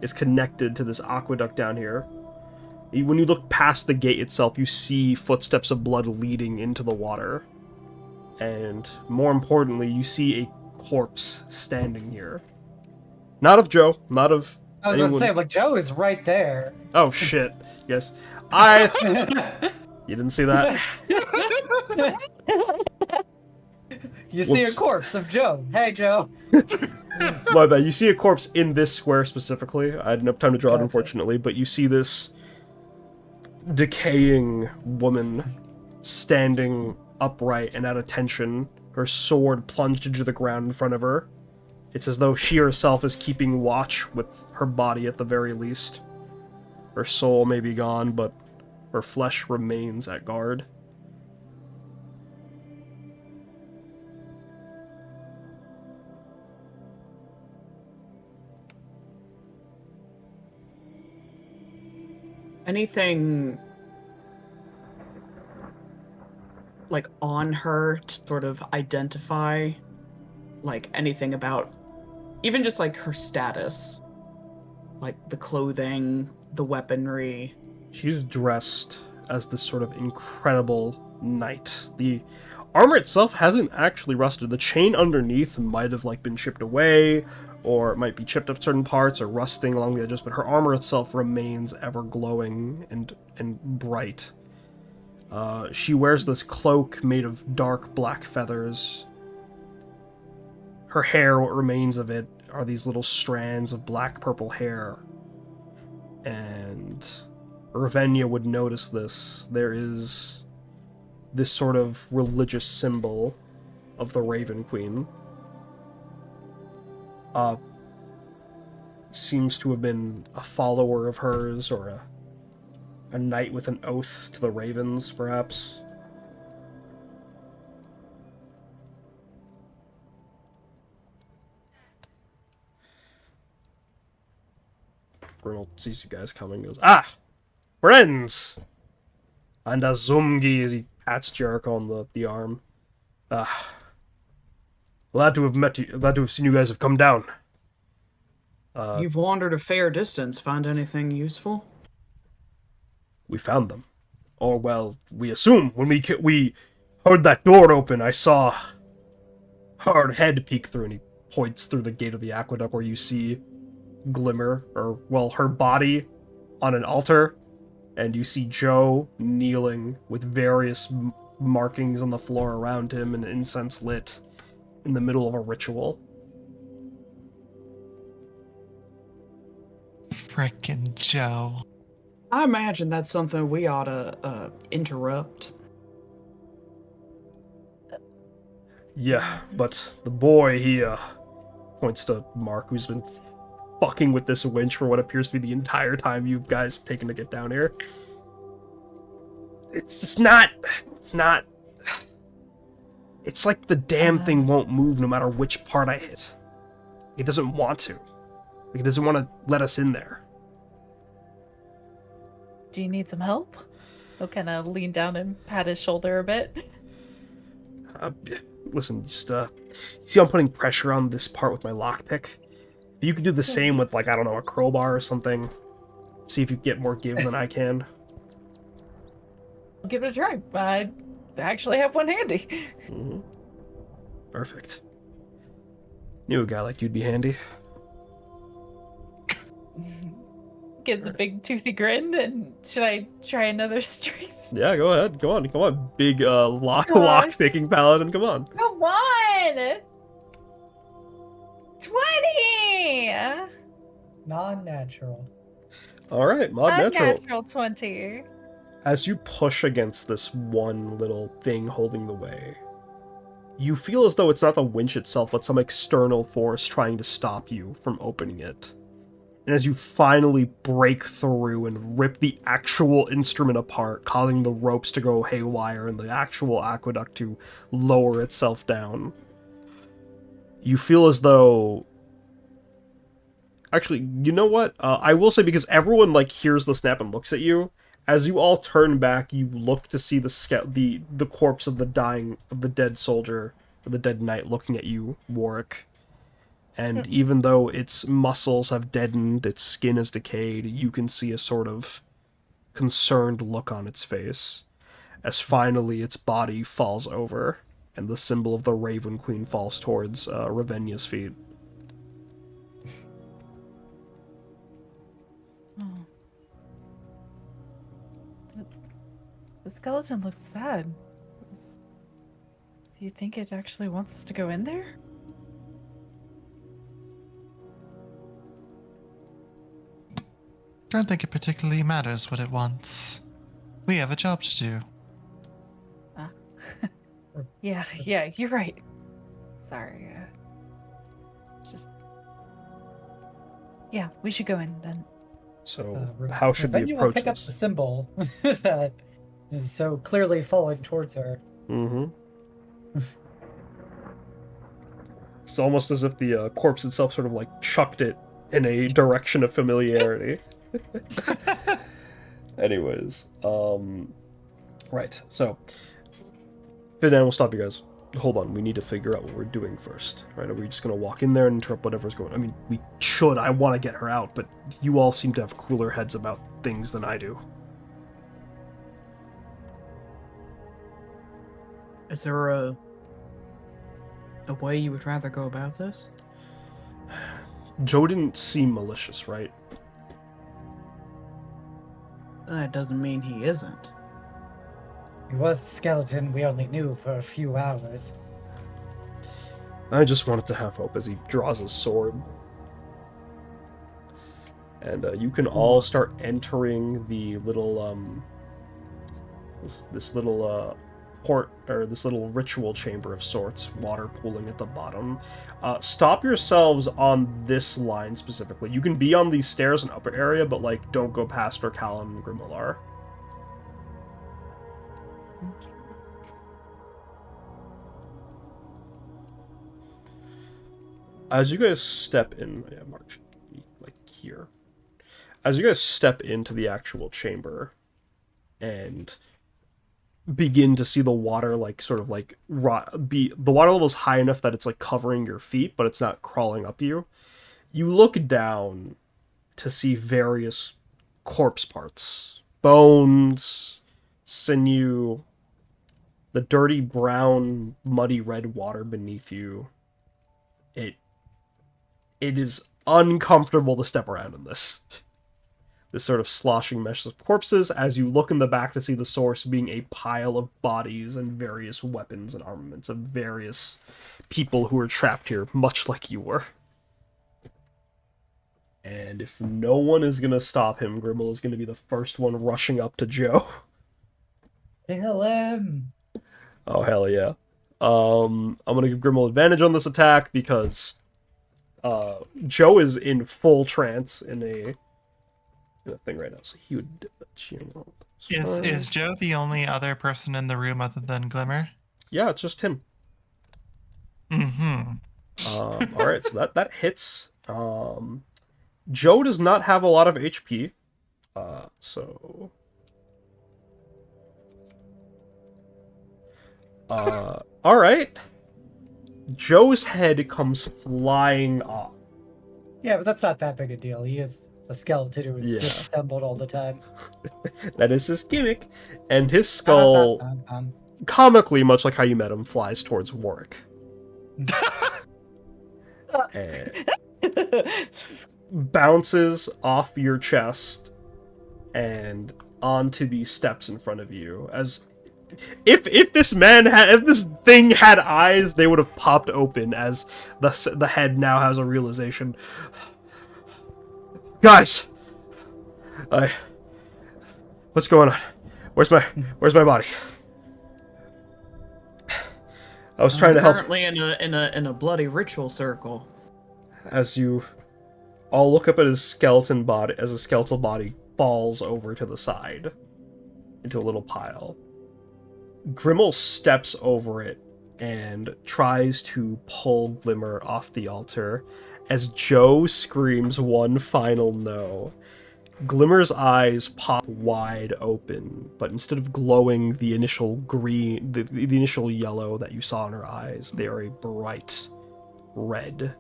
is connected to this aqueduct down here. When you look past the gate itself, you see footsteps of blood leading into the water. And more importantly, you see a corpse standing here. Not of Joe, not of I was anyone. going to say, but Joe is right there. Oh, shit. Yes. You didn't see that? You see a Whoops. corpse of Joe. Hey, Joe. My bad. You see a corpse in this square specifically. I didn't have time to draw it, Okay. unfortunately, but you see this decaying woman standing upright and at attention, her sword plunged into the ground in front of her. It's as though she herself is keeping watch with her body at the very least. Her soul may be gone, but her flesh remains at guard. Anything like on her to sort of identify like anything about even just like her status, like the clothing, the weaponry? She's dressed as this sort of incredible knight. The armor itself hasn't actually rusted. The chain underneath might have like been chipped away, or it might be chipped up certain parts or rusting along the edges, but her armor itself remains ever glowing and bright. She wears this cloak made of dark black feathers. Her hair, what remains of it, are these little strands of black-purple hair. And Ravenia would notice this. There is this sort of religious symbol of the Raven Queen. Seems to have been a follower of hers, or a knight with an oath to the ravens, perhaps. Grimmel sees you guys coming and goes, "Ah! Friends!" And Azumgi, as he pats Jericho on the arm. "Ah. Glad to have met you. Glad to have seen you guys have come down." You've wandered a fair distance. Find anything useful? We found them. Or, well, we assume. When we heard that door open, I saw her head peek through, and he points through the gate of the aqueduct where you see Glimmer, or, well, her body on an altar, and you see Joe kneeling with various markings on the floor around him and incense lit in the middle of a ritual. Frickin' Joe. I imagine that's something we ought to interrupt. Yeah, but the boy, he points to Mark, who's been fucking with this winch for what appears to be the entire time you guys have taken to get down here. It's not. It's like the damn thing won't move no matter which part I hit. It doesn't want to. Like, it doesn't want to let us in there. Do you need some help? He'll kind of lean down and pat his shoulder a bit. Listen, just see I'm putting pressure on this part with my lockpick. If you could do the same with, like, I don't know, a crowbar or something. See if you get more give than I can. I'll give it a try. I actually have one handy. Mm-hmm. Perfect. Knew a guy like you'd be handy. Gives a big toothy grin, and should I try another strength? Yeah, go ahead. Come on. Big lock picking paladin, come on. Come on! 20! Non-natural. Alright, mod natural. Unnatural 20. As you push against this one little thing holding the way, you feel as though it's not the winch itself, but some external force trying to stop you from opening it. And as you finally break through and rip the actual instrument apart, causing the ropes to go haywire and the actual aqueduct to lower itself down, you feel as though... Actually, you know what? I will say, because everyone like hears the snap and looks at you, as you all turn back, you look to see the corpse of the dead soldier, or the dead knight, looking at you, Warwick. And even though its muscles have deadened, its skin is decayed, you can see a sort of concerned look on its face, as finally its body falls over, and the symbol of the Raven Queen falls towards Ravenya's feet. The skeleton looks sad. Do you think it actually wants us to go in there? Don't think it particularly matters what it wants. We have a job to do. Yeah, you're right. Sorry. Just... Yeah, we should go in then. So, how should we Ravenia approach will pick up this? the symbol that is so clearly falling towards her. Mm-hmm. It's almost as if the corpse itself sort of like chucked it in a direction of familiarity. Anyways, right, so Fidan will stop you guys. Hold on, we need to figure out what we're doing first, right? Are we just gonna walk in there and interrupt whatever's going on? I mean, we should. I want to get her out, but you all seem to have cooler heads about things than I do. Is there a way you would rather go about this? Joe didn't seem malicious, right? That doesn't mean he isn't. He was a skeleton we only knew for a few hours. I just wanted to have hope as he draws his sword. And you can all start entering the little, this little, this little ritual chamber of sorts, water pooling at the bottom. Stop yourselves on this line specifically. You can be on these stairs in upper area, but, like, don't go past where Callum and Grimwell are. As you guys step in, yeah, Mark should be, like, here. As you guys step into the actual chamber and begin to see the water, like, sort of, like, the water level is high enough that it's, like, covering your feet, but it's not crawling up you. You look down to see various corpse parts. Bones, sinew, the dirty brown, muddy red water beneath you. It is uncomfortable to step around in this. this sort of sloshing mesh of corpses as you look in the back to see the source being a pile of bodies and various weapons and armaments of various people who are trapped here, much like you were. And if no one is going to stop him, Grimmel is going to be the first one rushing up to Joe. Kill him! Oh, hell yeah. I'm going to give Grimmel advantage on this attack because Joe is in full trance in a thing right now, so he would... Is Joe the only other person in the room other than Glimmer? Yeah, it's just him. Mm-hmm. Alright, so that hits. Joe does not have a lot of HP, so... Alright. Joe's head comes flying off. Yeah, but that's not that big a deal. He is a skeleton who is Yeah. disassembled all the time. That is his gimmick. And his skull, comically, much like how you met him, flies towards Warwick. And bounces off your chest and onto these steps in front of you. As if this thing had eyes, they would have popped open as the head now has a realization. Guys, what's going on? Where's my body? I was trying to help. Currently in a bloody ritual circle. As you all look up at his skeleton body, as a skeletal body falls over to the side into a little pile. Grimmel steps over it and tries to pull Glimmer off the altar as Joe screams one final no. Glimmer's eyes pop wide open, but instead of glowing the initial green, the initial yellow that you saw in her eyes, they are a bright red.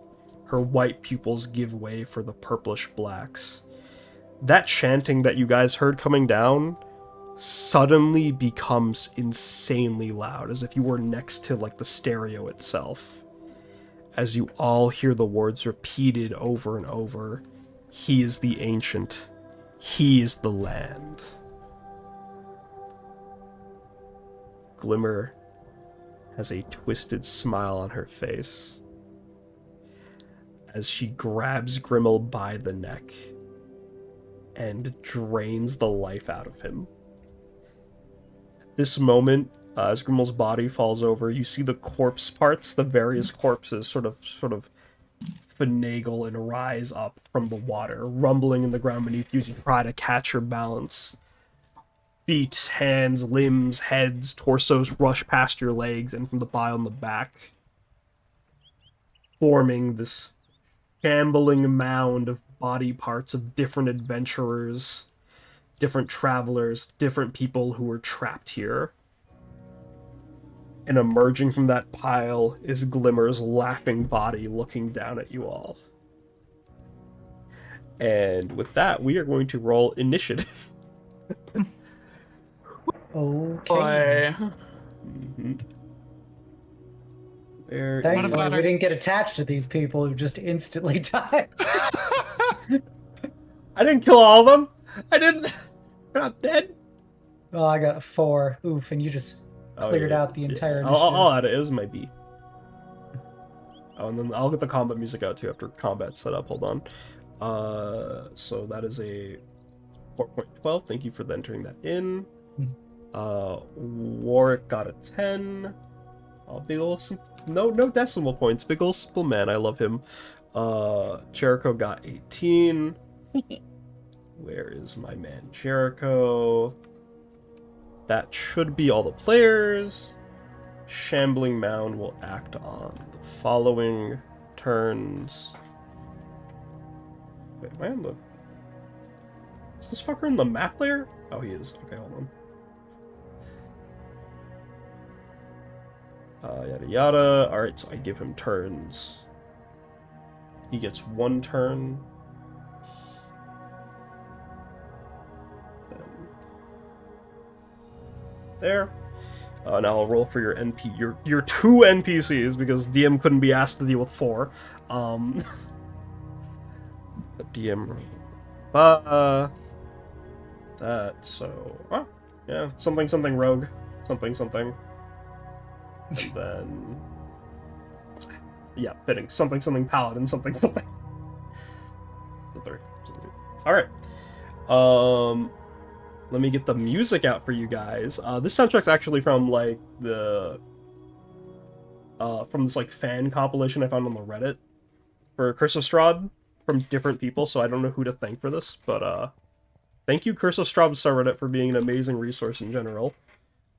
Her white pupils give way for the purplish blacks. That chanting that you guys heard coming down suddenly becomes insanely loud, as if you were next to like the stereo itself. As you all hear the words repeated over and over, "He is the ancient. He is the land." Glimmer has a twisted smile on her face as she grabs Grimmel by the neck and drains the life out of him. At this moment, as Grimmel's body falls over, you see the corpse parts, the various corpses sort of finagle and rise up from the water, rumbling in the ground beneath you as you try to catch your balance. Feet, hands, limbs, heads, torsos rush past your legs and from the pile in the back, forming this shambling mound of body parts of different adventurers, different travelers, different people who were trapped here. And emerging from that pile is Glimmer's laughing body looking down at you all. And with that, we are going to roll initiative. Okay. Mm-hmm. There Thankfully, What about we our- didn't get attached to these people who just instantly died. I didn't kill all of them. I didn't. They're not dead. Oh, I got a 4. Oof, and you just cleared out the entire initiative. I'll add it. It was my B. Oh, and then I'll get the combat music out too after combat's set up. Hold on. So that is a 4.12. Thank you for entering that in. Warwick got a 10. Oh, big ol' no decimal points. Big ol' simple man. I love him. Jericho got 18. Where is my man Jericho? That should be all the players. Shambling Mound will act on the following turns. Wait, am I on the... Is this fucker in the map layer? Oh, he is. Okay, hold on. Yada yada. Alright, so I give him turns. He gets 1 turn. There. Now I'll roll for your your 2 NPCs because DM couldn't be asked to deal with 4. DM that. So, oh, yeah, something something rogue, something something, and then yeah, fitting something something paladin, something something. All right. Let me get the music out for you guys. This soundtrack's actually from like from this like fan compilation I found on the Reddit for Curse of Strahd from different people, so I don't know who to thank for this, but thank you Curse of Strahd subreddit for being an amazing resource in general.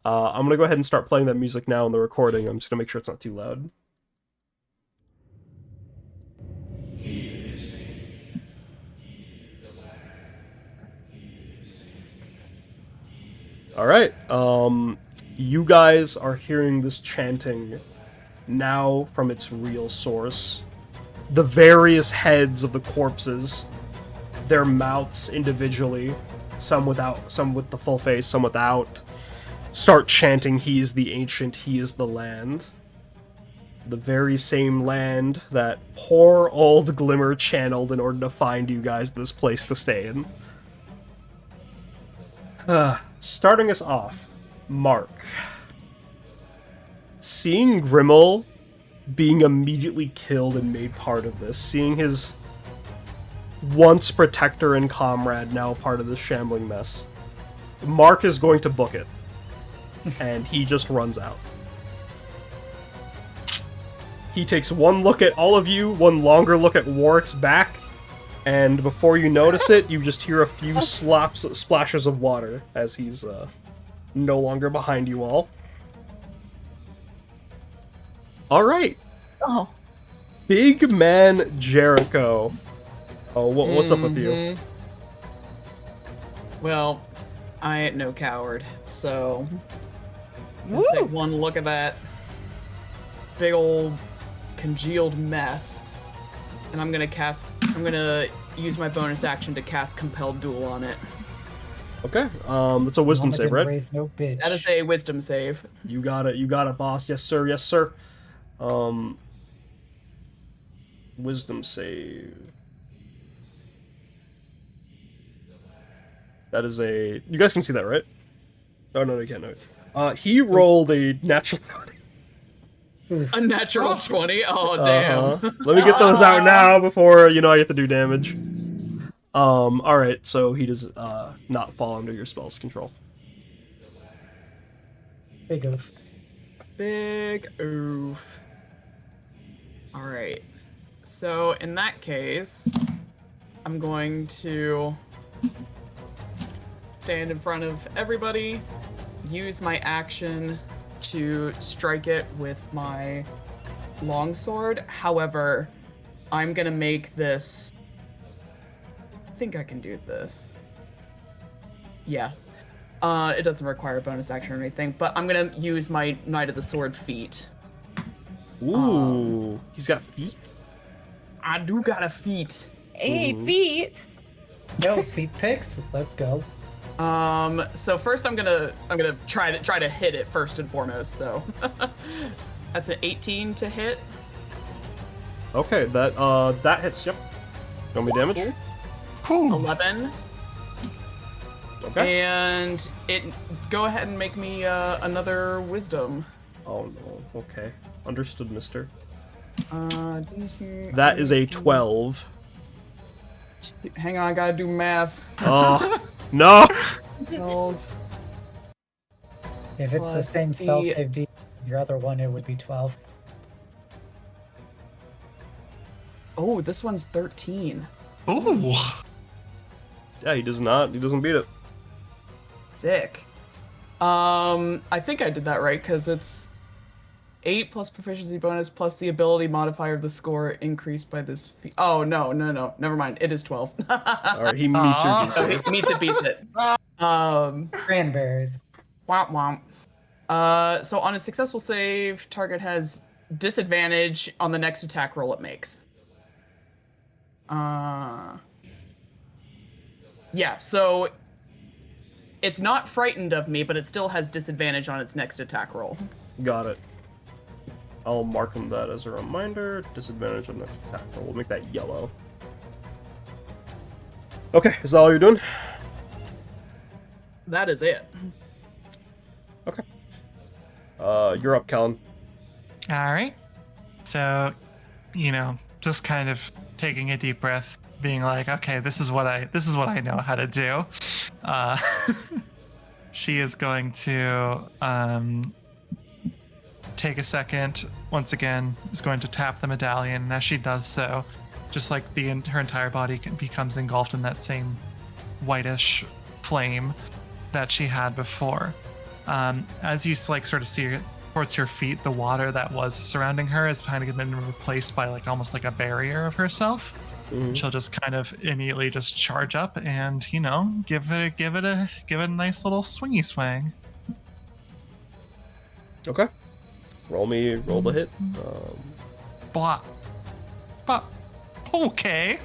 I'm gonna go ahead and start playing that music now in the recording. I'm just gonna make sure it's not too loud. Alright, you guys are hearing this chanting now from its real source. The various heads of the corpses, their mouths individually, some without, some with the full face, some without, start chanting, "He is the ancient, he is the land." The very same land that poor old Glimmer channeled in order to find you guys this place to stay in. Starting us off, Mark. Seeing Grimmel being immediately killed and made part of this, seeing his once protector and comrade now part of this shambling mess, Mark is going to book it, and he just runs out. He takes one look at all of you, one longer look at Warwick's back, and before you notice it, you just hear a few splashes of water as he's no longer behind you all. Alright. Oh. Big man Jericho. Oh, what's up with you? Well, I ain't no coward, so Woo! take one look at that big old congealed mess, and I'm gonna use my bonus action to cast Compelled Duel on it. Okay, that's a wisdom Mama save, didn't right? raise no bitch. That is a wisdom save. You got it, boss. Yes, sir, yes, sir. Wisdom save. That is a... You guys can see that, right? Oh, no, you can't. No. He rolled a natural 20. A natural 20? Oh, damn. Let me get those out now before, I get to do damage. Alright, so he does not fall under your spell's control. Big oof. Big oof. Alright. So, in that case, I'm going to stand in front of everybody, use my action to strike it with my longsword. However, I'm gonna make this... I think I can do this. Yeah. It doesn't require a bonus action or anything, but I'm gonna use my Knight of the Sword feat. Ooh, he's got feet? I do got a feat. Hey, feet. Yo, feet picks. Let's go. So first I'm gonna try to hit it first and foremost. So that's an 18 to hit. Okay, that hits. Yep. Show me damage. 11. Okay. And go ahead and make me another wisdom. Oh no. Okay. Understood, mister. DC, That is a 12. Hang on, I gotta do math. Oh no. 12. If it's the Plus same spell the- save D as your other one, it would be 12. Oh, this one's 13. Ooh. Yeah, he does not. He doesn't beat it. Sick. I think I did that right because it's 8 plus proficiency bonus plus the ability modifier of the score increased by this. Oh no, never mind. It is 12. All right, he meets your So DC. he meets it, beats it. Cranberries. Womp womp. So on a successful save, target has disadvantage on the next attack roll it makes. Yeah, so it's not frightened of me, but it still has disadvantage on its next attack roll. Got it. I'll mark him that as a reminder. Disadvantage on next attack roll. We'll make that yellow. Okay, is that all you're doing? That is it. Okay. You're up, Kellen. All right. So, just kind of taking a deep breath, being like, okay, this is what I know how to do. She is going to take a second. Once again, is going to tap the medallion, and as she does so, just like her entire body becomes engulfed in that same whitish flame that she had before. As you sort of see towards your feet, the water that was surrounding her is kind of been replaced by almost like a barrier of herself. Mhm. She'll just kind of immediately just charge up and give it a nice little swingy swing. Okay. Roll the hit. Blah. Okay.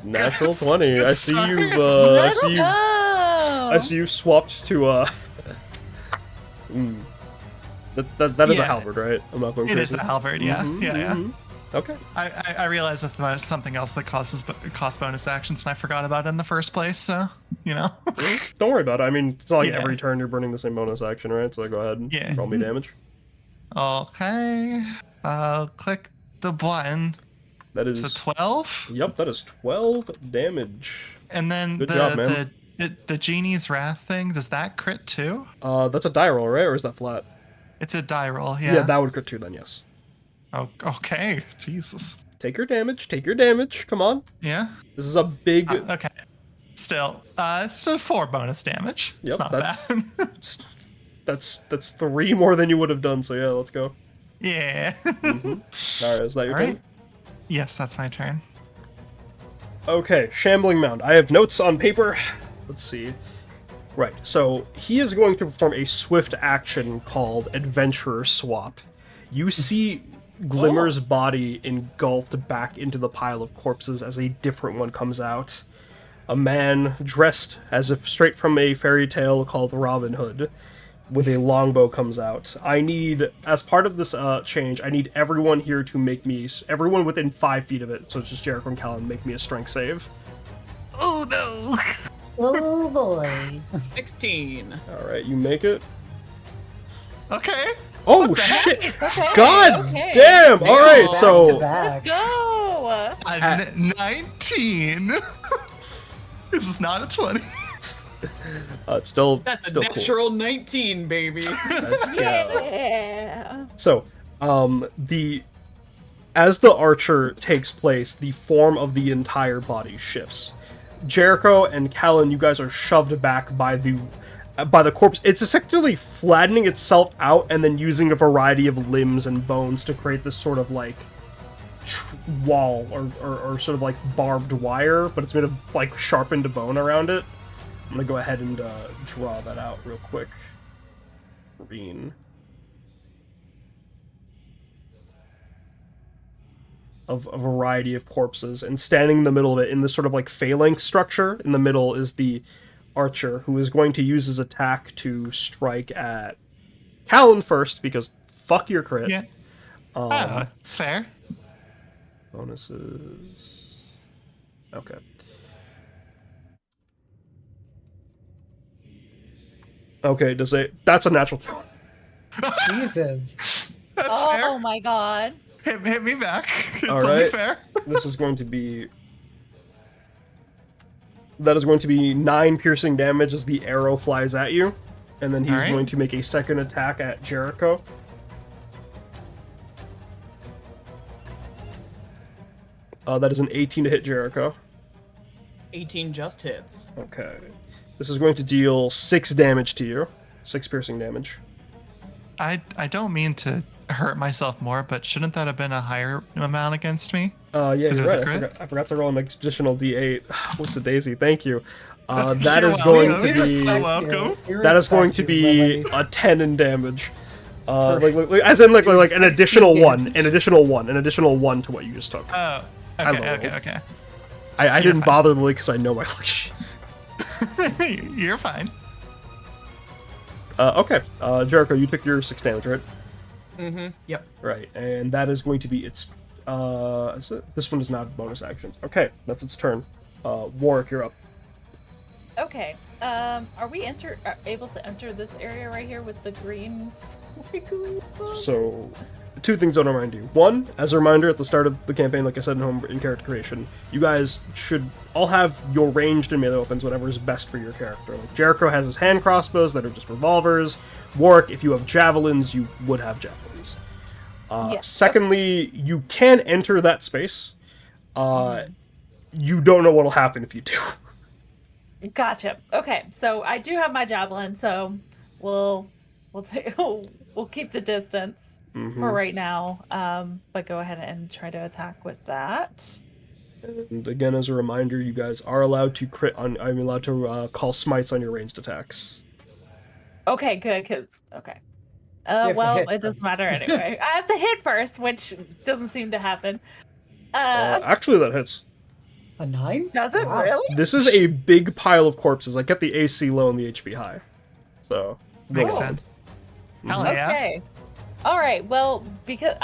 Natural Good 20. I start. see you've Let's go! I see you swapped to That is a Yeah. halberd, right? I'm not going It crazy. is a halberd, yeah. Mhm, Yeah. mhm. Okay. I realized if there's something else that costs bonus actions and I forgot about it in the first place, so Don't worry about it. I mean, it's not like Yeah. every turn you're burning the same bonus action, right? So go ahead and Yeah. roll me damage. Okay. I'll click the button. That So is 12. Yep, that is 12 damage. And then Good job, man. the genie's wrath thing, does that crit too? That's a die roll, right? Or is that flat? It's a die roll, yeah. Yeah, that would crit too then, yes. Oh, okay. Jesus. Take your damage. Come on. Yeah. This is a big Okay. Still, it's a 4 bonus damage. Yep, It's not that's- bad. that's 3 more than you would have done, so yeah, let's go. Yeah. Alright, is that your All turn? right. Yes, that's my turn. Okay, Shambling Mound. I have notes on paper. Let's see. Right, so he is going to perform a swift action called Adventurer Swap. You see Glimmer's body engulfed back into the pile of corpses as a different one comes out. A man dressed as if straight from a fairy tale called Robin Hood, with a longbow comes out. I need, as part of this change, I need everyone here to make me, everyone within 5 feet of it, so it's just Jericho and Callan, make me a strength save. Oh no. Oh boy. 16. Alright, you make it. Okay. Oh shit! Okay, God okay. damn! Alright, Back to so Back. Go! A 19. This is not a 20. it's still That's still a natural 19, baby. cool. Let's go. Yeah. So, as the archer takes place, the form of the entire body shifts. Jericho and Callan, you guys are shoved back by the corpse. It's essentially flattening itself out and then using a variety of limbs and bones to create this sort of like wall or sort of like barbed wire, but it's made of like sharpened bone around it. I'm gonna go ahead and draw that out real quick. Green. Of a variety of corpses, and standing in the middle of it in this sort of like phalanx structure in the middle is the archer, who is going to use his attack to strike at Callan first, because fuck your crit. Yeah. It's fair. Bonuses. Okay. Okay, that's a natural 20. Jesus. That's Oh fair. my god. Hit me back. It's All only right. fair. This is going to be... That is going to be 9 piercing damage as the arrow flies at you. And then he's Alright. going to make a second attack at Jericho. That is an 18 to hit Jericho. 18 just hits. Okay. This is going to deal 6 damage to you. 6 piercing damage. I don't mean to hurt myself more, but shouldn't that have been a higher amount against me? Yeah, Because you're it was a right. crit? I forgot to roll an additional D8. What's the daisy? Thank you. That You're is going welcome. to You're be... so welcome. That is going to be a 10 in damage. As in like an 16 additional one, damage. an additional one to what you just took. Oh, I okay, rolled. okay. I didn't fine. bother because I know my luck sheet. You're fine. Okay, Jericho, you took your 6 damage, right? Mm-hmm. Yep. Right, and that is going to be its. This one does not have bonus actions. Okay, that's its turn. Warwick, you're up. Okay. Are we able to enter this area right here with the green squiggles? So, two things I'll remind you. One, as a reminder, at the start of the campaign, like I said in character creation, you guys should all have your ranged and melee weapons, whatever is best for your character. Like Jericho has his hand crossbows that are just revolvers. Warwick, if you have javelins, you would have javelins. Yes. Secondly, you can enter that space. You don't know what'll happen if you do. Gotcha. Okay, so I do have my javelin, so we'll take we'll keep the distance for right now. But go ahead and try to attack with that. And again, as a reminder, you guys are allowed to I'm allowed to call smites on your ranged attacks. Okay, good. Okay. have to Well, hit it doesn't first. matter anyway. I have to hit first, which doesn't seem to happen. Actually, that hits. A 9? Does it Wow. really? This is a big pile of corpses. I kept the AC low and the HP high. So, Makes go on. sense. Hell yeah. Okay. All right. Well, because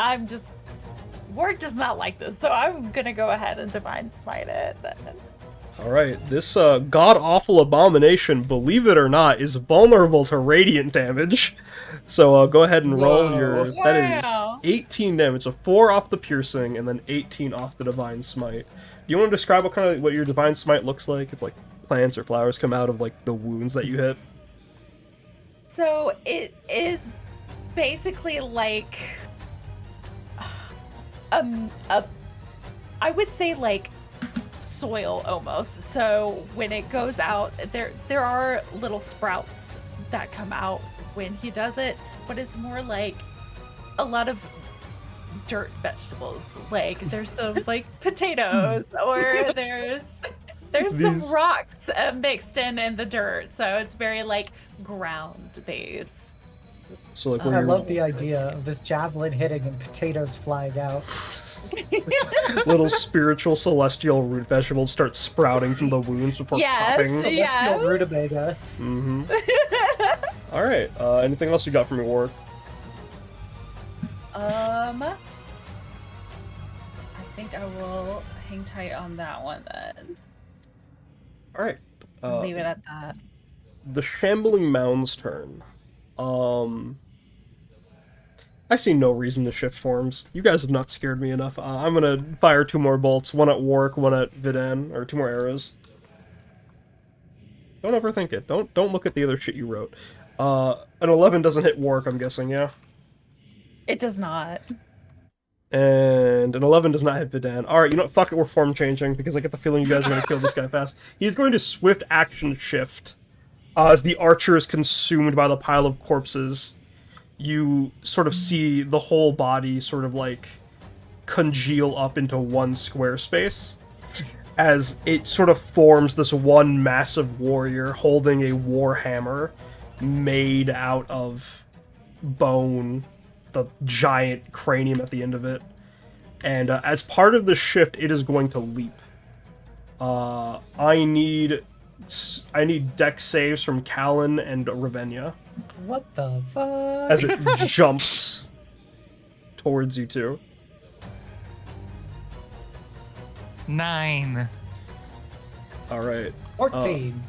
Ward does not like this, so I'm gonna go ahead and divine smite it. Then. Alright, this god-awful abomination, believe it or not, is vulnerable to radiant damage. So go ahead and roll your... That Wow. is 18 damage. So 4 off the piercing, and then 18 off the divine smite. Do you want to describe what your divine smite looks like? If, like, plants or flowers come out of, like, the wounds that you hit? So it is basically like I would say like soil almost. So when it goes out, there are little sprouts that come out when he does it, but it's more like a lot of dirt vegetables. Like there's some like potatoes, or there's some rocks mixed in the dirt. So it's very like ground based. So, like, I where love the idea of this javelin hitting and potatoes flying out. little spiritual celestial root vegetables start sprouting from the wounds before popping. Yes. Celestial rutabaga. Alright, anything else you got from your ward? I think I will hang tight on that one then. Alright. Leave it at that. The Shambling Mound's turn. I see no reason to shift forms. You guys have not scared me enough. I'm gonna fire 2 more bolts, one at Warwick, one at Vidan, or 2 more arrows. Don't overthink it. Don't look at the other shit you wrote. An 11 doesn't hit Warwick, I'm guessing, yeah? It does not. And an 11 does not hit Vidan. Alright, you know what? Fuck it, we're form changing, because I get the feeling you guys are gonna kill this guy fast. He's going to swift action shift. As the archer is consumed by the pile of corpses, you sort of see the whole body sort of like congeal up into one square space as it sort of forms this one massive warrior holding a war hammer made out of bone, the giant cranium at the end of it. And as part of the shift, it is going to leap. I need dex saves from Callan and Ravenia What the fuck? as it jumps towards you two. 9. Alright. 14.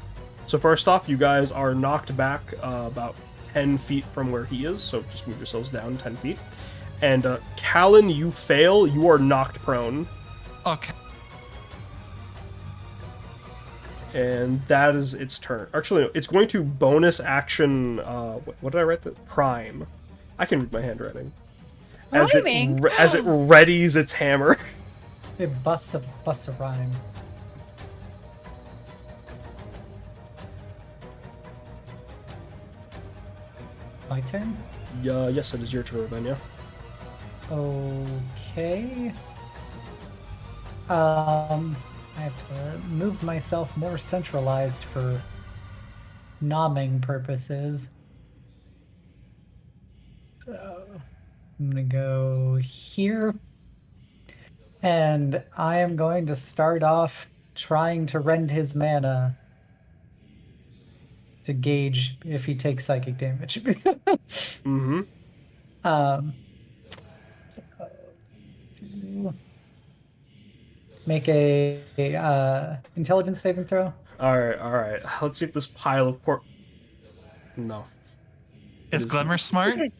So first off, you guys are knocked back about 10 feet from where he is, so just move yourselves down 10 feet. And Callan, you fail, you are knocked prone. Okay. And that is its turn. Actually, no, it's going to bonus action, what did I write? Prime. I can read my handwriting. As it Priming? readies its hammer. It busts a rhyme. My turn? Yes, it is your turn, Ravenia. Okay. I have to move myself more centralized for nomming purposes. So I'm gonna go here. And I am going to start off trying to rend his mana to gauge if he takes psychic damage. Mm-hmm. So, make a intelligence saving throw. Alright. Let's see if this pile of pork... No. Is Glimmer smart? It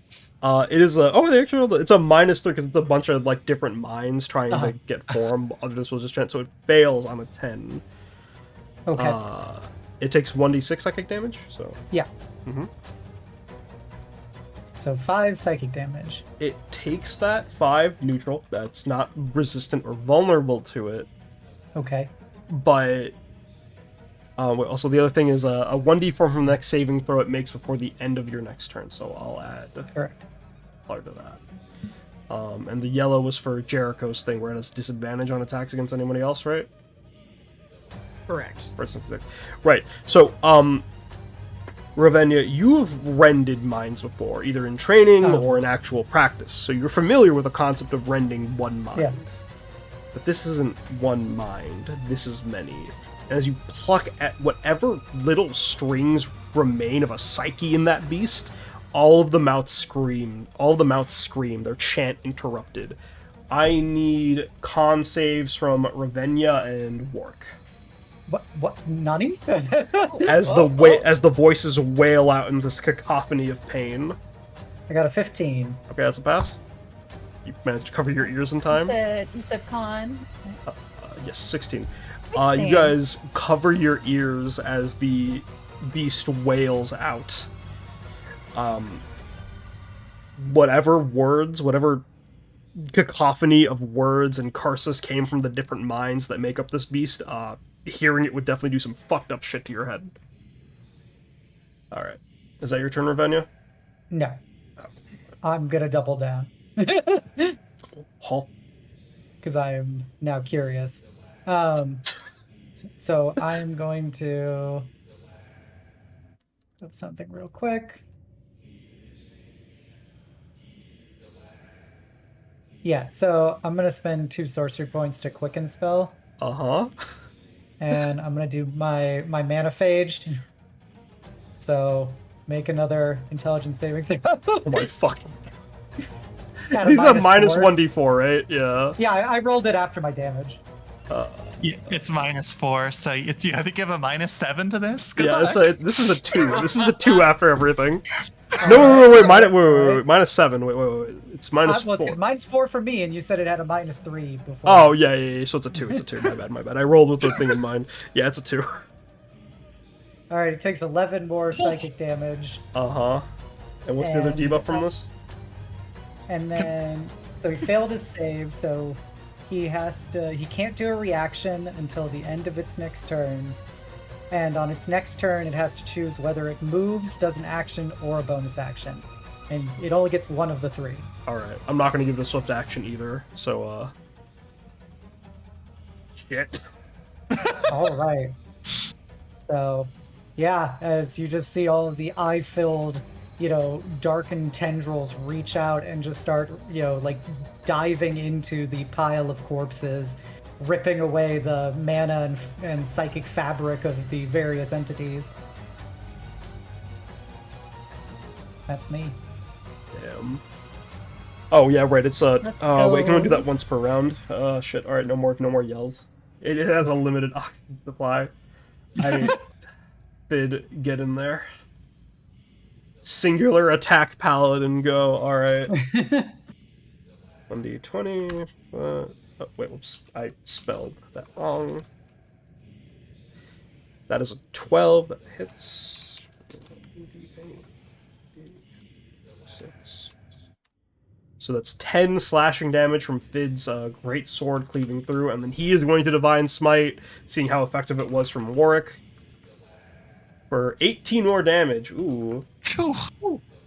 is a... Oh, it's a -3 because it's a bunch of, like, different mines trying to get form. This was just trying... So it fails on a 10. Okay. It takes 1d6 psychic damage, so... Yeah. Mm-hmm. So 5 psychic damage. It takes that 5 neutral. That's not resistant or vulnerable to it. Okay. But... also, the other thing is a 1d4 from the next saving throw it makes before the end of your next turn, so I'll add Correct. part of that. And the yellow was for Jericho's thing, where it has disadvantage on attacks against anybody else, right? Correct. Right. So, Ravenna, you've rended mines before, either in training or in actual practice, so you're familiar with the concept of rending one mind. Yeah. But this isn't one mind, this is many. And as you pluck at whatever little strings remain of a psyche in that beast, all of the mouths scream, their chant interrupted. I need con saves from Ravenna and Wark. What? Nani? As the voices wail out in this cacophony of pain. I got a 15. Okay, that's a pass. You managed to cover your ears in time. You said con. Yes, 16. 16. You guys cover your ears as the beast wails out. Whatever cacophony of words and curses came from the different minds that make up this beast, hearing it would definitely do some fucked up shit to your head. Alright. Is that your turn, Ravenna? No. I'm gonna double down. Hall? Because I am now curious. So I'm going to put something real quick. Yeah, so I'm gonna spend 2 sorcery points to quicken spell, Uh-huh. and I'm gonna do my mana phage. So make another intelligence saving throw. Oh my fucking... Got He's a minus -4. 1d4, right? Yeah. Yeah, I rolled it after my damage. Yeah, it's -4, so it's, you have to give a -7 to this. Good Yeah, luck. this is a 2. This is a 2 after everything. No, wait, -7. Wait. It's -4. Well, it's -4 for me, and you said it had a -3 before. Oh, yeah, so it's a 2. It's a 2. My bad. I rolled with the thing in mind. Yeah, it's a 2. All right, it takes 11 more psychic damage. Uh-huh. And what's the other And- debuff from this? And then, so he failed his save, so he can't do a reaction until the end of its next turn. And on its next turn, it has to choose whether it moves, does an action, or a bonus action. And it only gets one of the 3. Alright, I'm not gonna give the swift action either, so, Shit. All right. So, yeah, as you just see all of the eye-filled, darkened tendrils reach out and just start, like diving into the pile of corpses, ripping away the mana and psychic fabric of the various entities. That's me. Damn. Oh, yeah, right, it's Let's wait, can we go. do that once per round? Shit, alright, no more yells. It has a limited oxygen supply. Fid, get in there. Singular attack paladin go, alright. 1d20. Oh, wait, whoops. I spelled that wrong. That is a 12. That hits. 6. So that's 10 slashing damage from Fid's great sword cleaving through, and then he is going to Divine Smite, seeing how effective it was from Warwick. For 18 more damage. Ooh.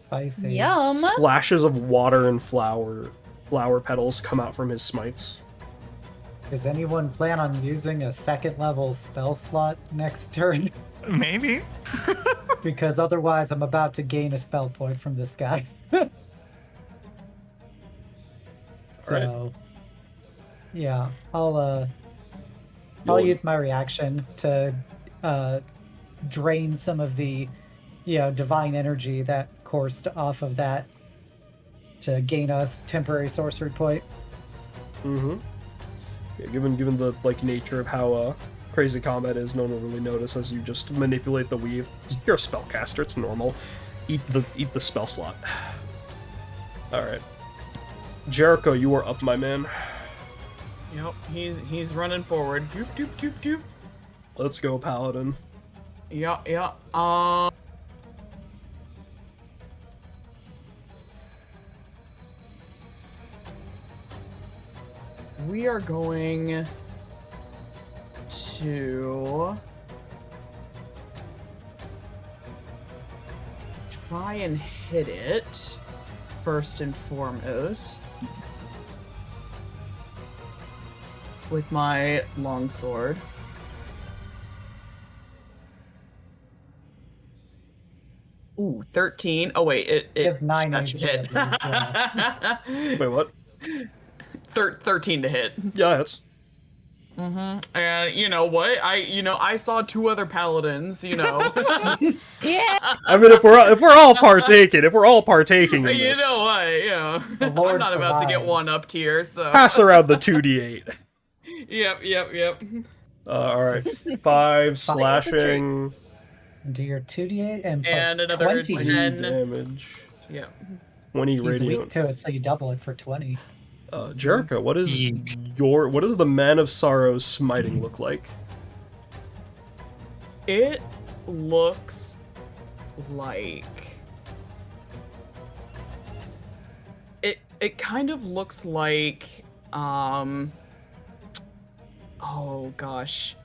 Spicy. Yum. Splashes of water and flower petals come out from his smites. Does anyone plan on using a 2nd level spell slot next turn? Maybe. Because otherwise I'm about to gain a spell point from this guy. So, yeah, I'll use my reaction to drain some of the divine energy that coursed off of that to gain us temporary sorcery point. Mm-hmm. Yeah, given the nature of how crazy combat is, no one will really notice as you just manipulate the weave. You're a spellcaster, it's normal. Eat the spell slot. Alright. Jericho, you are up, my man. Yep, he's running forward. Doop, doop, doop, doop. Let's go, Paladin. Yeah. We are going to try and hit it first and foremost with my longsword. Ooh, 13. Oh wait, it It's 9 that should hit. Wait, what? 13 to hit. Yeah, it's... And you know what? I saw 2 other paladins, Yeah. I mean, if we're all partaking in you this, know what? The I'm Lord not about to get provides. one up tier, so. pass around the 2d8. Yep. Alright, 5 slashing, Do your 2d8 and plus And another 20. 10. damage, Yep. 20 He's weak radiant. to it, so you double it for 20. Jericho, what does Eek. the Man of Sorrows smiting look like? It looks like it kind of looks like oh gosh.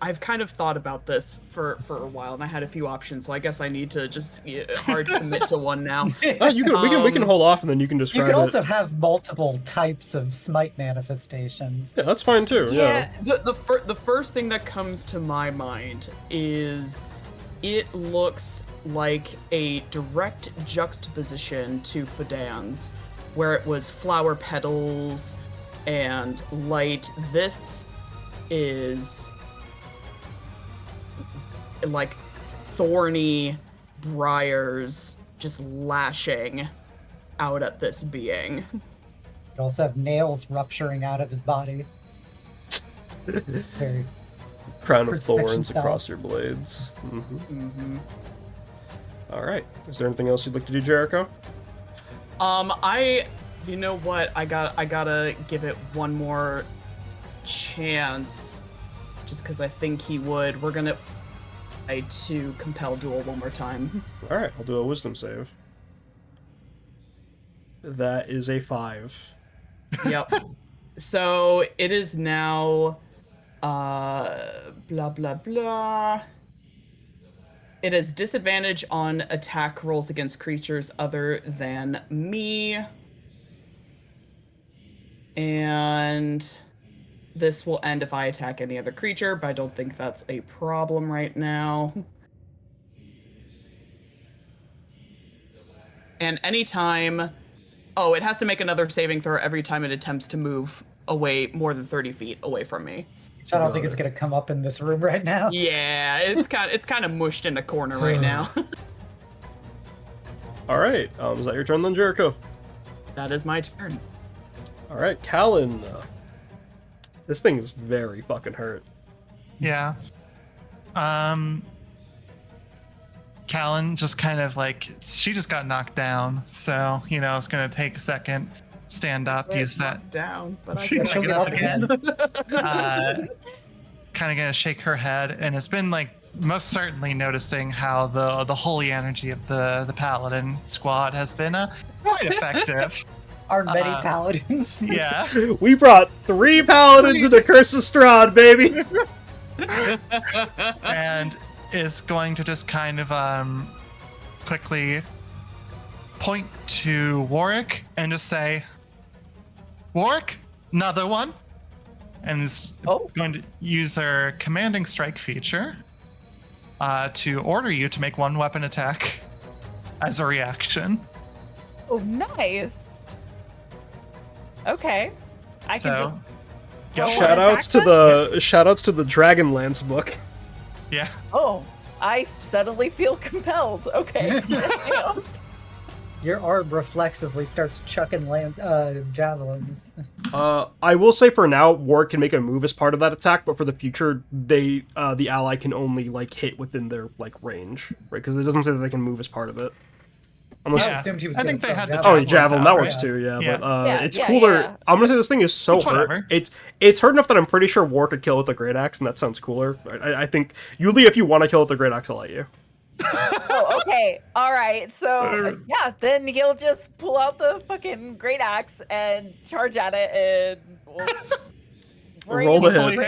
I've kind of thought about this for a while, and I had a few options, so I guess I need to just hard commit to one now. We can hold off and then you can You describe could it. also have multiple types of smite manifestations. Yeah, that's fine too. Yeah. The first thing that comes to my mind is it looks like a direct juxtaposition to Fadan's, where it was flower petals and light. This is like thorny briars just lashing out at this being. You could also have nails rupturing out of his body. Very Crown of crucifixion thorns style. across your blades. All right. Is there anything else you'd like to do, Jericho? You know what? I gotta give it one more chance, just because I think he would. We're gonna try to compel duel one more time. All right. I'll do a wisdom save. That is a 5. Yep. So it is now, blah blah blah. It has disadvantage on attack rolls against creatures other than me. And this will end if I attack any other creature, but I don't think that's a problem right now. And anytime... Oh, it has to make another saving throw every time it attempts to move away more than 30 feet away from me. Which I don't think is going to come up in this room right now. Yeah, it's kind of mushed in a corner right now. All right. Is that your turn then, Jericho? That is my turn. All right, Callan. This thing is very fucking hurt. Yeah. Callan just kind of like, she just got knocked down, so it's gonna take a second, stand up, use that, down, but I She'll can get up again. again. Kind of gonna shake her head, and it's been like most certainly noticing how the holy energy of the paladin squad has been quite effective. Our many paladins. Yeah. We brought 3 paladins into Curse of Strahd, baby. And is going to just kind of quickly point to Warwick and just say, Warwick, another one. And is going to use her commanding strike feature to order you to make one weapon attack as a reaction. Oh, nice. Okay. I can So, just. roll an Shoutouts to attack the shoutouts to the Dragonlance book. Yeah. Oh, I suddenly feel compelled. Okay. Yes, ma'am. Your arm reflexively starts chucking javelins. I will say for now, Warwick can make a move as part of that attack, but for the future, the ally can only like hit within their like range, right? Because it doesn't say that they can move as part of it. Unless I assumed he was I gonna think they throw had the oh, yeah, javelins javelin that out, works right? too, yeah. Yeah. But Yeah, it's yeah, cooler. yeah. I'm gonna say this thing is so It's hurt. whatever. It's hurt enough that I'm pretty sure Warwick could kill with the great axe, and that sounds cooler. I think Yulia, if you want to kill with the great axe, I'll let you. Oh, okay. All right. So, yeah, then he'll just pull out the fucking great axe and charge at it and Roll the Hopefully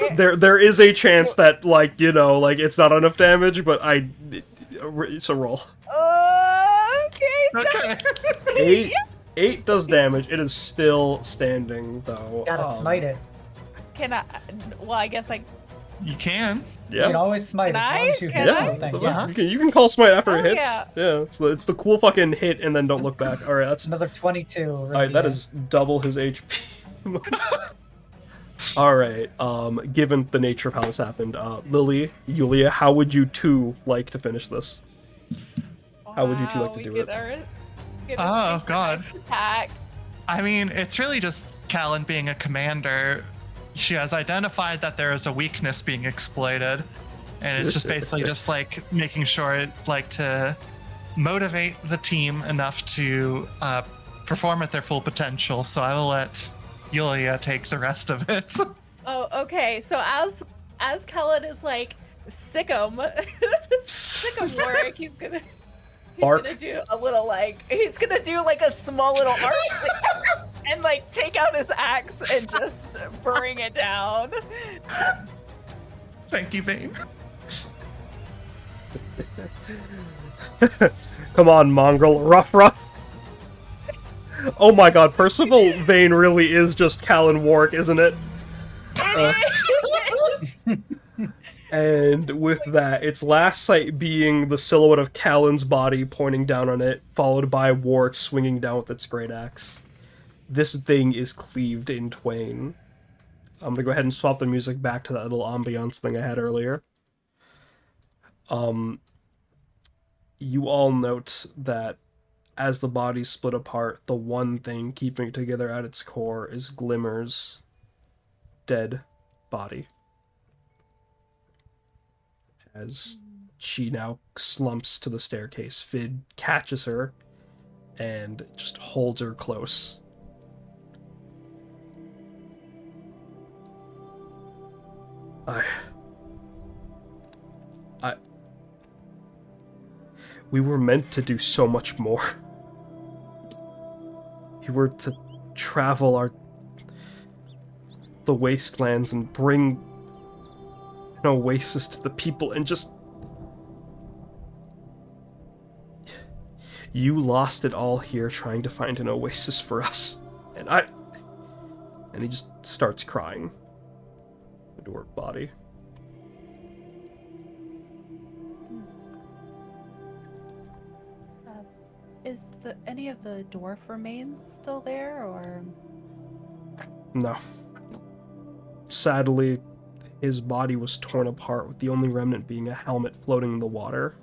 hit. There is a chance that like it's not enough damage, but so roll. Okay, so Okay. Eight does damage. It is still standing though. Gotta smite it. can I? Well, I guess I. You can. You can Yeah. always smite as Can long as you I? hit Can Yeah, something. Uh-huh. you can call smite after it Oh, hits. yeah. Yeah, it's the cool fucking hit and then don't look back. All right, that's Another 22. all right. That is double his HP. All right. Given the nature of how this happened, Lily, Yulia, how would you two like to finish this? How would you two like to Wow, do we it? get a Oh, God. synchronized attack. I mean, it's really just Callan being a commander. She has identified that there is a weakness being exploited, and it's just basically just like making sure like to motivate the team enough to perform at their full potential. So I will let Yulia take the rest of it. Oh, okay. So as Kellen is like sick him Warwick, he's gonna Bark. do a little like he's gonna do like a small little arc and like take out his axe and just bring it down. Thank you, Vane. Come on, mongrel, rough. Oh my God, Percival Vane really is just Callan Warwick, isn't it? And with that, its last sight being the silhouette of Callan's body pointing down on it, followed by Warwick swinging down with its great axe. This thing is cleaved in twain. I'm gonna go ahead and swap the music back to that little ambiance thing I had earlier. You all note that as the bodies split apart, the one thing keeping it together at its core is Glimmer's dead body. As she now slumps to the staircase, Fid catches her and just holds her close. We were meant to do so much more. We were to travel the wastelands and bring an oasis to the people and just... You lost it all here trying to find an oasis for us. And he just starts crying into her body. Is any of the dwarf remains still there, or? No. Sadly, his body was torn apart, with the only remnant being a helmet floating in the water.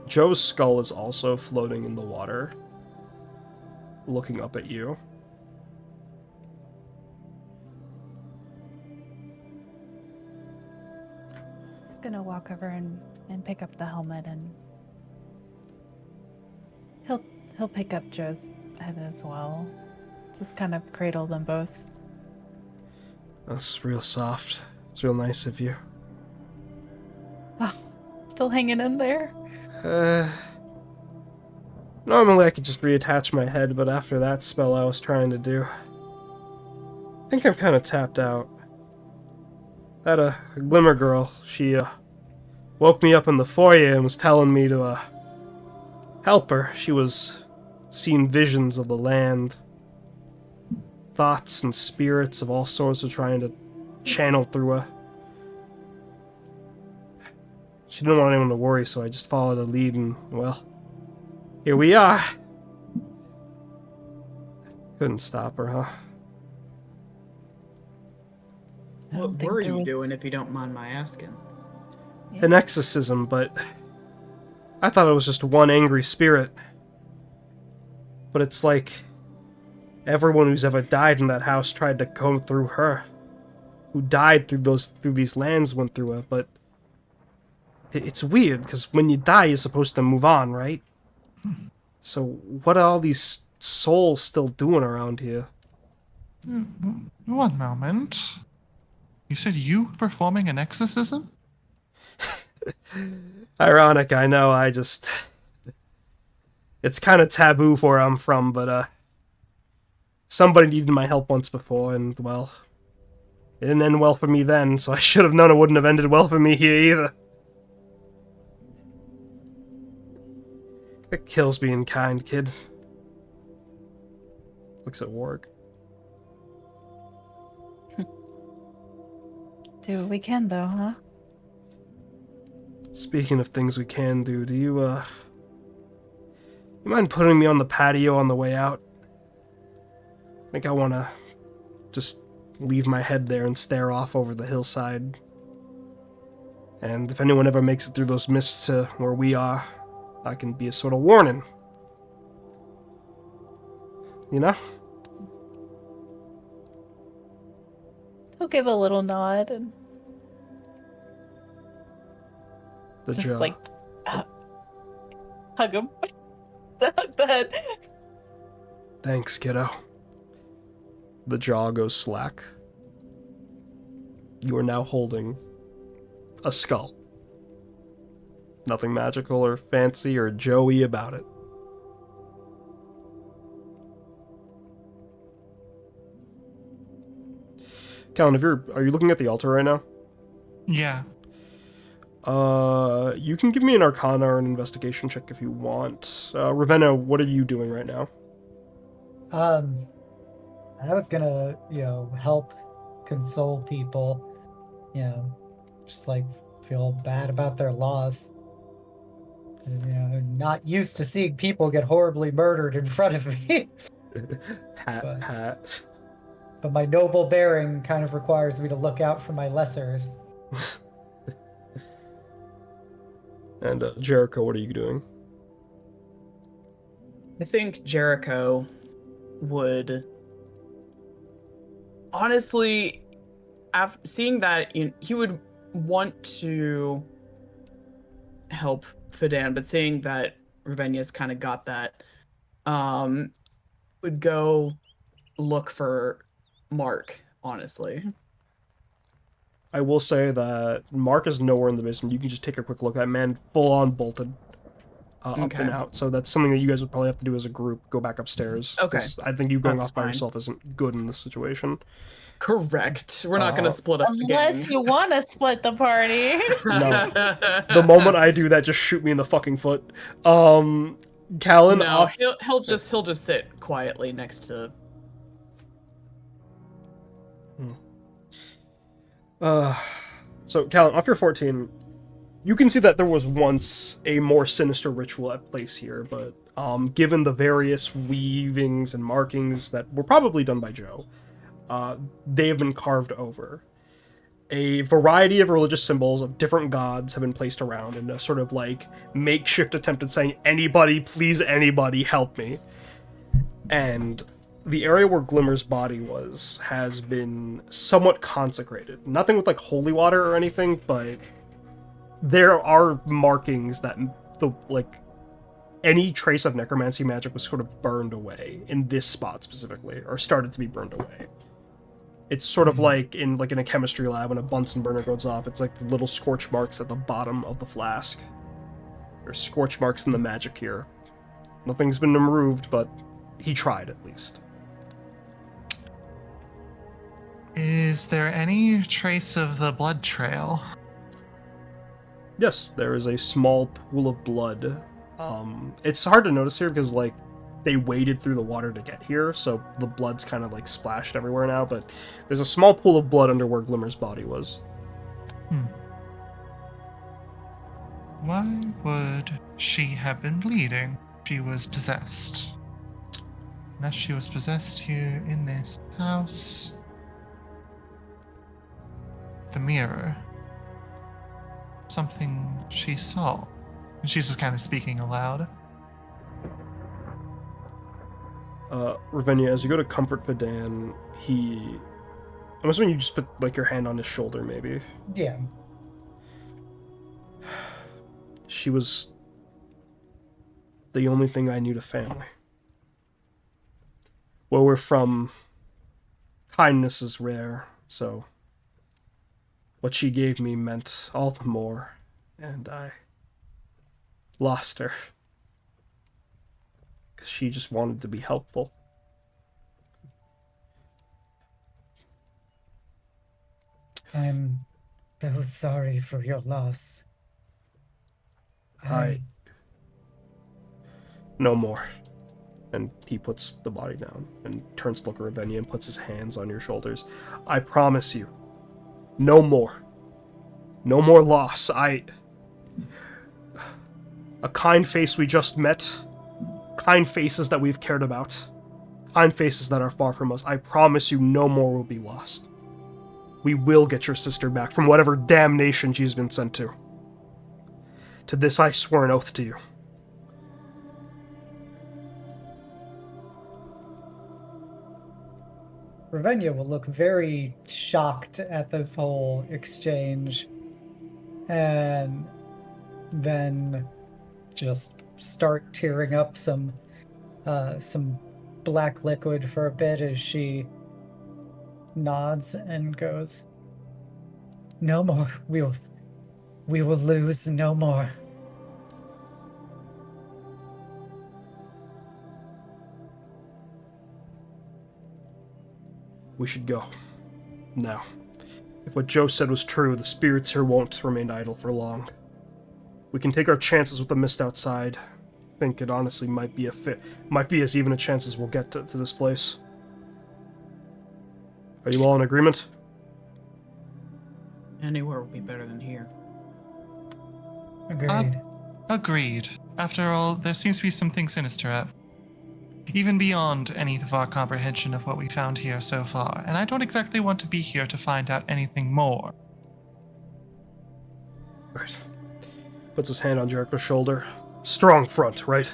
Joe's skull is also floating in the water, looking up at you. He's gonna walk over and pick up the helmet, and he'll pick up Joe's head as well. Just kind of cradle them both. That's real soft. It's real nice of you. Oh, still hanging in there? Normally I could just reattach my head, but after that spell I was trying to do, I think I'm kind of tapped out. That Glimmer girl, she woke me up in the foyer and was telling me to help her. She was seeing visions of the land. Thoughts and spirits of all sorts were trying to channel through her. She didn't want anyone to worry, so I just followed the lead, and, well, here we are. Couldn't stop her, huh? I don't What think were there you was- doing, if you don't mind my asking? An exorcism, but I thought it was just one angry spirit. But it's like everyone who's ever died in that house tried to go through her. Who died through these lands went through her, but it's weird, because when you die, you're supposed to move on, right? So what are all these souls still doing around here? One moment. You said you were performing an exorcism? Ironic, I know, it's kind of taboo for where I'm from, but, somebody needed my help once before, and, well, it didn't end well for me then, so I should have known it wouldn't have ended well for me here either. It kills being kind, kid. Looks at Warg. Do what we can, though, huh? Speaking of things we can do, do you mind putting me on the patio on the way out? I think I want to just leave my head there and stare off over the hillside. And if anyone ever makes it through those mists to where we are, that can be a sort of warning. You know? He'll give a little nod and The just jaw. like hug him. Hug the head. Thanks, kiddo. The jaw goes slack. You are now holding a skull. Nothing magical or fancy or Joey about it. Callan, are you looking at the altar right now? Yeah. You can give me an Arcana or an Investigation check if you want. Ravenna, what are you doing right now? I was gonna, help console people, just like feel bad about their loss. Not used to seeing people get horribly murdered in front of me. Pat. But my noble bearing kind of requires me to look out for my lessers. And Jericho, what are you doing? I think Jericho would honestly, seeing that he would want to help Fidan, but seeing that Ravenna's kind of got that, would go look for Mark, honestly. I will say that Mark is nowhere in the basement. You can just take a quick look. That man full on bolted up Okay. and out. So that's something that you guys would probably have to do as a group. Go back upstairs. Okay. 'Cause I think you going That's off by fine. yourself isn't good in this situation. Correct. We're not going to split up the Unless gang. you want to split the party. No. The moment I do that, just shoot me in the fucking foot. Callan, No, he'll just sit quietly next to. So Callan, off your 14, you can see that there was once a more sinister ritual at place here, but given the various weavings and markings that were probably done by Joe, they have been carved over. A variety of religious symbols of different gods have been placed around in a sort of like makeshift attempt at saying, anybody, please anybody, help me. And the area where Glimmer's body has been somewhat consecrated. Nothing with like holy water or anything, but there are markings that any trace of necromancy magic was sort of burned away in this spot specifically, or started to be burned away. It's sort of like in a chemistry lab when a Bunsen burner goes off. It's like the little scorch marks at the bottom of the flask. There's scorch marks in the magic here. Nothing's been removed, but he tried at least. Is there any trace of the blood trail? Yes, there is a small pool of blood. It's hard to notice here because they waded through the water to get here, so the blood's kind of splashed everywhere now, but there's a small pool of blood under where Glimmer's body was. Why would she have been bleeding? She was possessed. Unless she was possessed here in this house. The mirror. Something she saw. And she's just kind of speaking aloud. Ravinia, as you go to comfort Vidan, I'm assuming you just put, like, your hand on his shoulder, maybe. Yeah. She was the only thing I knew to family. Where we're from, kindness is rare, so what she gave me meant all the more, and I lost her. Because she just wanted to be helpful. I'm so sorry for your loss. No more. And he puts the body down and turns to look at Ravinia and puts his hands on your shoulders. I promise you, no more. No more loss. A kind face we just met. Kind faces that we've cared about. Kind faces that are far from us. I promise you no more will be lost. We will get your sister back from whatever damnation she's been sent to. To this I swear an oath to you. Ravinia will look very shocked at this whole exchange, and then just start tearing up some black liquid for a bit as she nods and goes, "No more. We will lose no more." We should go. Now. If what Joe said was true, the spirits here won't remain idle for long. We can take our chances with the mist outside. I think it honestly might be as even a chance as we'll get to this place. Are you all in agreement? Anywhere would be better than here. Agreed. Agreed. After all, there seems to be something sinister at even beyond any of our comprehension of what we found here so far, and I don't exactly want to be here to find out anything more. Right. Puts his hand on Jericho's shoulder. Strong front, right?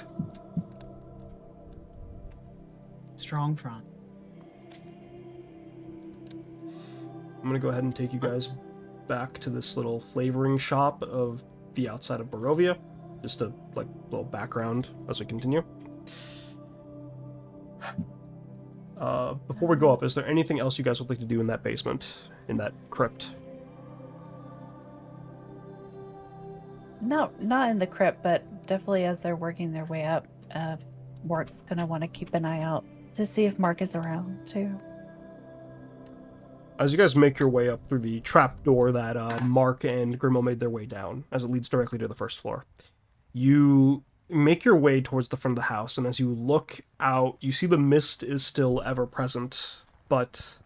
Strong front. I'm gonna go ahead and take you guys back to this little flavoring shop of the outside of Barovia. Just a little background as we continue. Before we go up, is there anything else you guys would like to do in that basement, in that crypt? No, not in the crypt, but definitely as they're working their way up, Mark's gonna want to keep an eye out to see if Mark is around too. As you guys make your way up through the trapdoor that Mark and Grimo made their way down, as it leads directly to the first floor, you make your way towards the front of the house, and as you look out, you see the mist is still ever present, but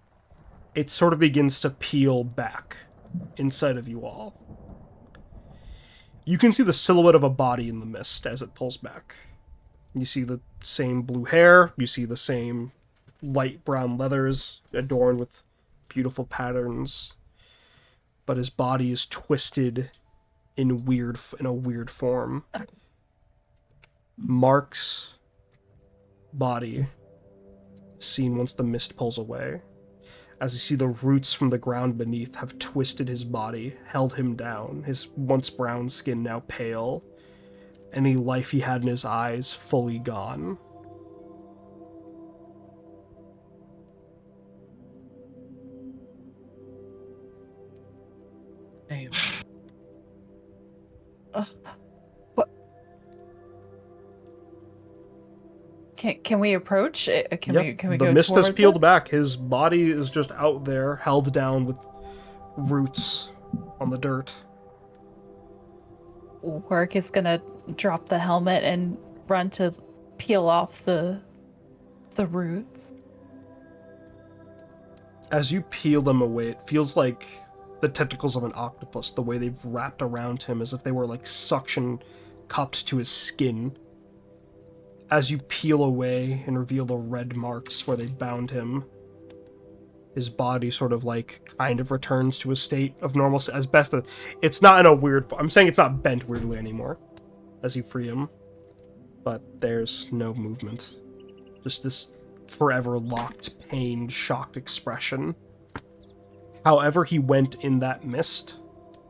it sort of begins to peel back inside of you all. You can see the silhouette of a body in the mist as it pulls back. You see the same blue hair, you see the same light brown leathers adorned with beautiful patterns, but his body is twisted in a weird form. Mark's body, seen once the mist pulls away, as you see the roots from the ground beneath have twisted his body, held him down, his once brown skin now pale, any life he had in his eyes fully gone. Damn. What? Can we approach? Can we the go mist has towards peeled it? back. His body is just out there, held down with roots on the dirt. Work is gonna drop the helmet and run to peel off the roots. As you peel them away, it feels like the tentacles of an octopus, the way they've wrapped around him as if they were like suction cupped to his skin. As you peel away and reveal the red marks where they bound him, his body sort of like kind of returns to a state of normalcy as best as it's not in a weird. I'm saying it's not bent weirdly anymore as you free him, but there's no movement. Just this forever locked, pained, shocked expression. However he went in that mist,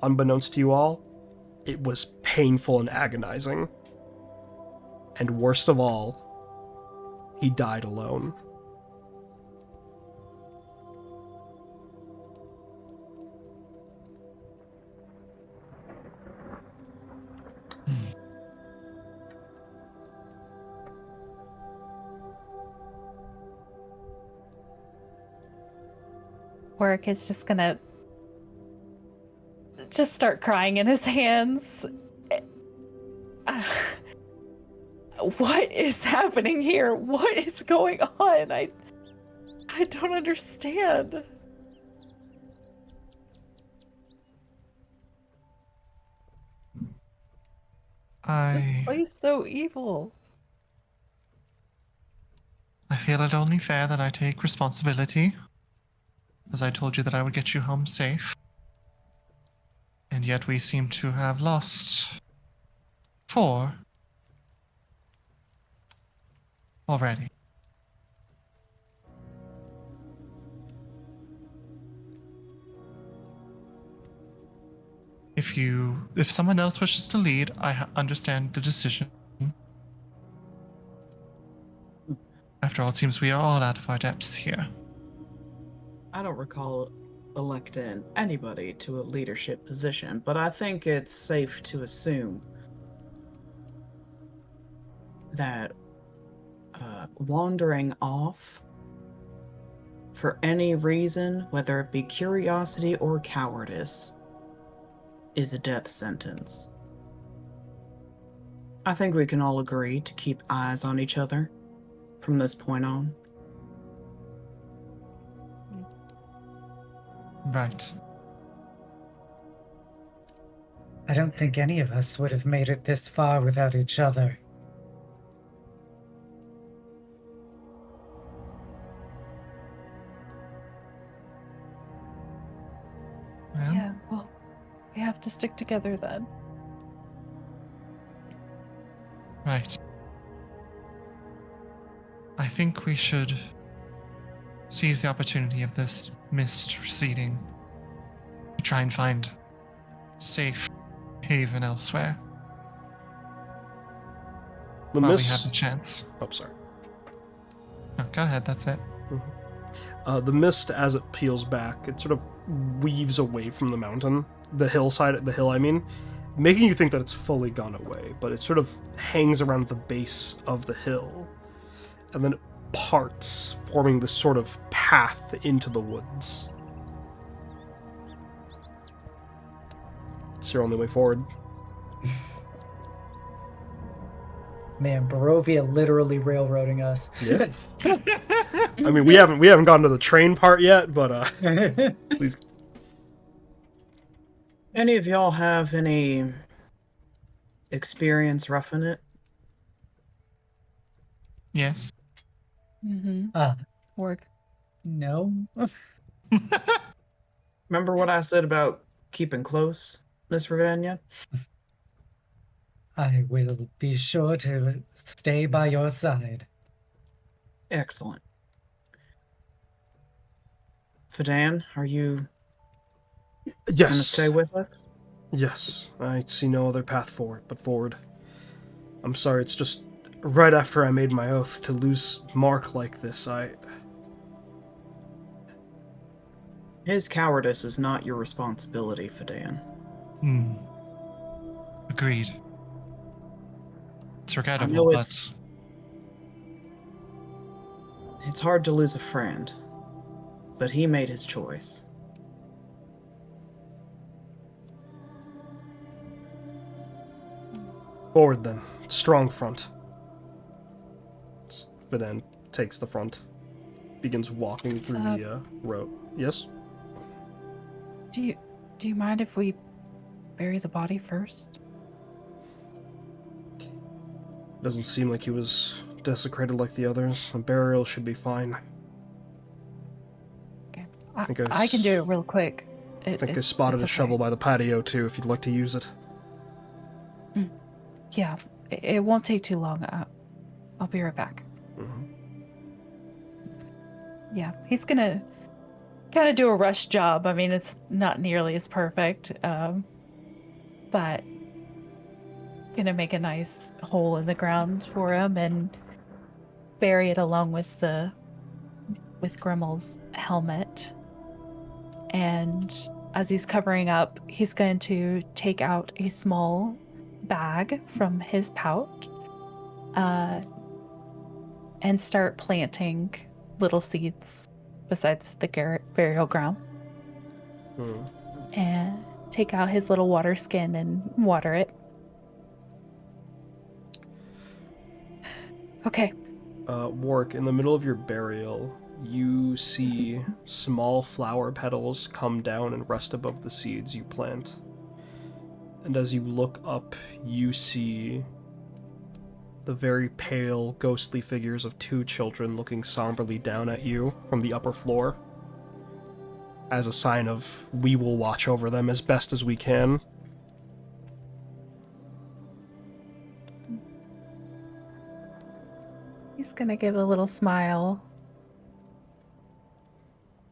unbeknownst to you all, it was painful and agonizing. And worst of all, he died alone. Warwick is just gonna start crying in his hands. What is happening here? What is going on? I don't understand. This place so evil. I feel it only fair that I take responsibility, as I told you that I would get you home safe. And yet we seem to have lost 4 already. If someone else wishes to lead, I understand the decision. After all, it seems we are all out of our depths here. I don't recall electing anybody to a leadership position, but I think it's safe to assume that wandering off for any reason, whether it be curiosity or cowardice, is a death sentence. I think we can all agree to keep eyes on each other from this point on. Right. I don't think any of us would have made it this far without each other. Well, Yeah, well, we have to stick together then. right. I think we should seize the opportunity of this mist receding to try and find safe haven elsewhere The while we mist. have the chance. Oh, sorry. No, go ahead, that's it. The mist, as it peels back, it sort of weaves away from the mountain, the hill, I mean, making you think that it's fully gone away, but it sort of hangs around the base of the hill, and then it parts, forming this sort of path into the woods. It's your only way forward. Man, Barovia literally railroading us. Yeah. I mean, we haven't gotten to the train part yet, but please. Any of y'all have any experience roughing it? Yes. Mm-hmm. Work. No. Remember what I said about keeping close, Miss Ravania? I will be sure to stay by your side. Excellent. Fadan, are you Yes. gonna stay with us? Yes, I see no other path forward but forward. I'm sorry, it's just right after I made my oath to lose Mark like this, His cowardice is not your responsibility, Fadan. Agreed. It's regrettable, know but It's hard to lose a friend, but he made his choice. forward then. Strong front. Vidan takes the front, begins walking through the road. Yes? Do you mind if we bury the body first? Doesn't seem like he was desecrated like the others. A burial should be fine. Okay. think I can do it real quick. I think I spotted a shovel by the patio too, if you'd like to use it. Yeah, it won't take too long. I'll be right back. Yeah, he's gonna kind of do a rush job. I mean, it's not nearly as perfect, but gonna make a nice hole in the ground for him and bury it along with Grimmel's helmet. And as he's covering up, he's going to take out a small bag from his pouch, and start planting little seeds besides the burial ground. And take out his little water skin and water it. Okay. Warwick, in the middle of your burial, you see small flower petals come down and rest above the seeds you plant. And as you look up, you see the very pale, ghostly figures of two children looking somberly down at you from the upper floor, as a sign of, we will watch over them as best as we can. He's gonna give a little smile.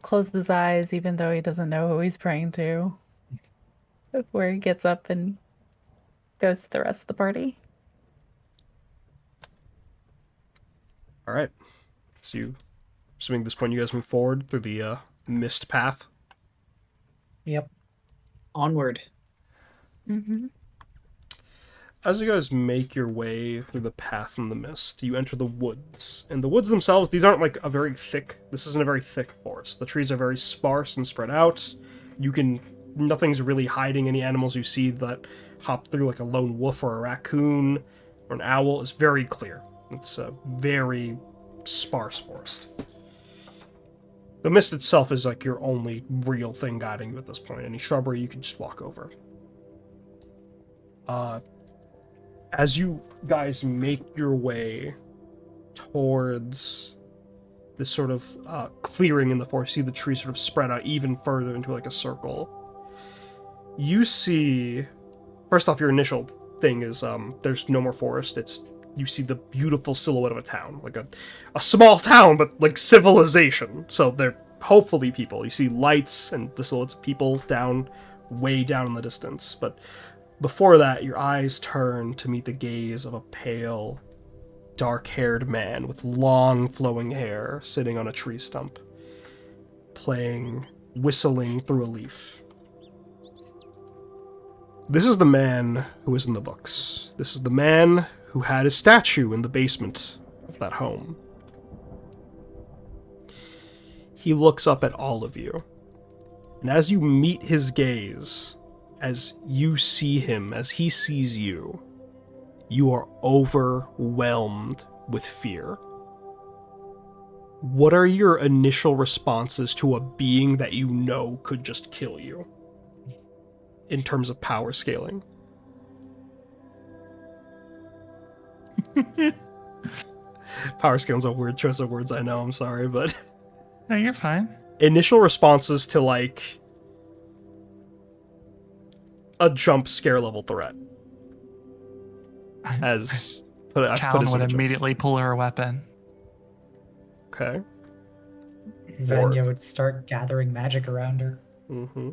Close his eyes even though he doesn't know who he's praying to. Before he gets up and goes to the rest of the party. Alright. So assuming at this point you guys move forward through the mist path. Yep. Onward. Mm-hmm. As you guys make your way through the path in the mist, you enter the woods. And the woods themselves, these aren't like a very thick, this isn't a very thick forest. The trees are very sparse and spread out. Nothing's really hiding any animals you see that hop through, like a lone wolf or a raccoon or an owl. It's very clear. It's a very sparse forest. The mist itself is like your only real thing guiding you at this point. Any shrubbery you can just walk over. As you guys make your way towards this sort of clearing in the forest, see the trees sort of spread out even further into like a circle. You see, first off, your initial thing is there's no more forest. You see the beautiful silhouette of a town, like a small town, but like civilization. So they're hopefully people. You see lights and the silhouettes of people way down in the distance, but before that, your eyes turn to meet the gaze of a pale, dark-haired man with long, flowing hair sitting on a tree stump, whistling through a leaf. This is the man who is in the books. This is the man who had his statue in the basement of that home. He looks up at all of you, and as you meet his gaze, as you see him, as he sees you, you are overwhelmed with fear. What are your initial responses to a being that you know could just kill you? In terms of power scaling. Power scaling's a weird choice of words, I know, I'm sorry, but... No, you're fine. Initial responses to, like, a jump scare level threat. As Callan would immediately pull her weapon. Okay. Vanya would start gathering magic around her. Mm-hmm.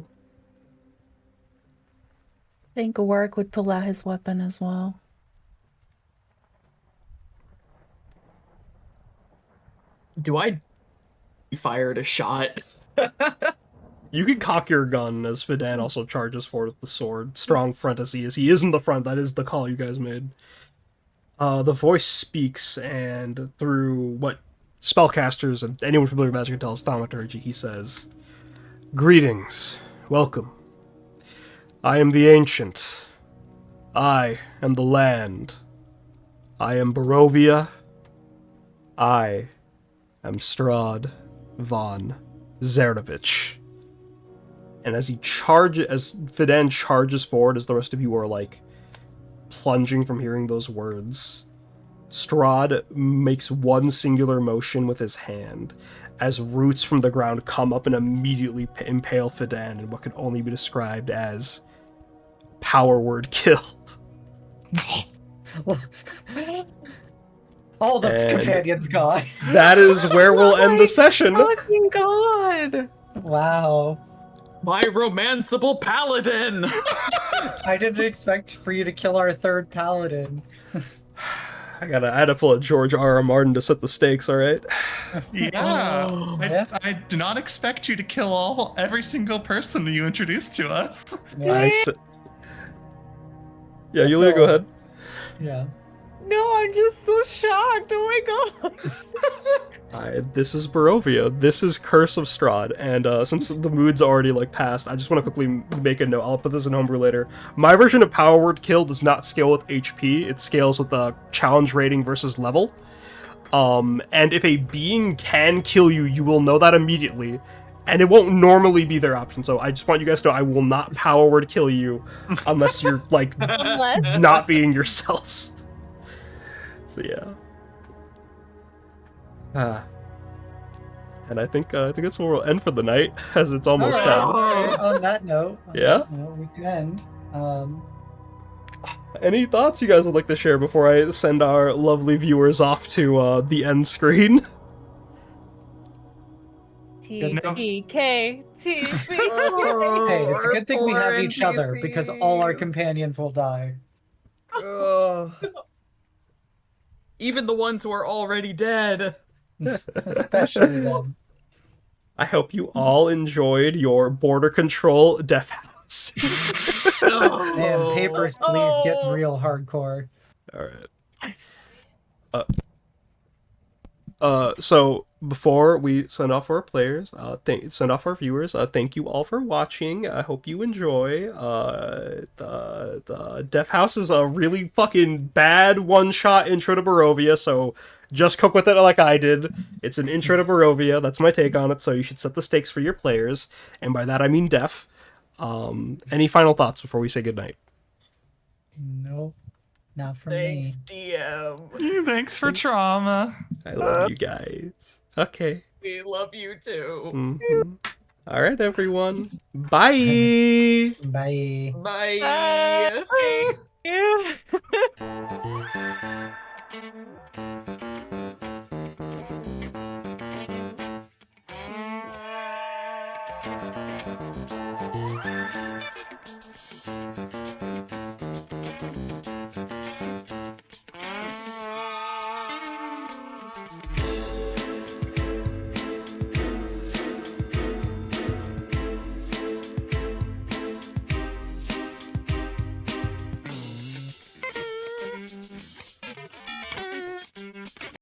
I think Warwick would pull out his weapon as well. Do I fired a shot? You can cock your gun as Fidan also charges forward with the sword. Strong front as he is. He is in the front. That is the call you guys made. The voice speaks, and through what spellcasters and anyone familiar with magic can tell is thaumaturgy, he says, "Greetings. Welcome. I am the Ancient. I am the land. I am Barovia. I am Strahd von Zerdovich." And as Fidan charges forward, as the rest of you are like plunging from hearing those words, Strahd makes one singular motion with his hand as roots from the ground come up and immediately impale Fidan in what can only be described as power word kill. All the And- companions gone. That is where we'll end the session. Fucking god! Wow. My romanceable paladin! I didn't expect for you to kill our third paladin. I had to pull a George R. R. Martin to set the stakes. All right. Yeah. Yeah. I do not expect you to kill every single person you introduce to us. Yeah. Yeah, Yulia, go ahead. Yeah. No, I'm just so shocked. Oh my god. This is Barovia. This is Curse of Strahd. And since the mood's already like passed, I just want to quickly make a note. I'll put this in homebrew later. My version of Power Word Kill does not scale with HP. It scales with the challenge rating versus level. And if a being can kill you, you will know that immediately. And it won't normally be their option. So I just want you guys to know I will not Power Word Kill you unless you're like Unless not being yourselves. So yeah. And I think that's where we'll end for the night, as it's almost All right. time. Okay, on that note, we can end. Any thoughts you guys would like to share before I send our lovely viewers off to the end screen? TPK. Hey, it's a good thing we Poor have each other because all our NPCs. companions will die. Even the ones who are already dead. Especially them. I hope you all enjoyed your border control death house. Man, papers, please get Oh. real hardcore. All right. So before we send off our players, send off our viewers, thank you all for watching. I hope you enjoy. The Death House is a really fucking bad one-shot intro to Barovia, so just cook with it like I did. It's an intro to Barovia. That's my take on it. So you should set the stakes for your players, and by that I mean Def. Any final thoughts before we say goodnight? Nope, not from Thanks, me. DM. Thanks for trauma. I love you guys. Okay. We love you too. Mhm. All right, everyone. Bye. Bye. Bye. Yeah.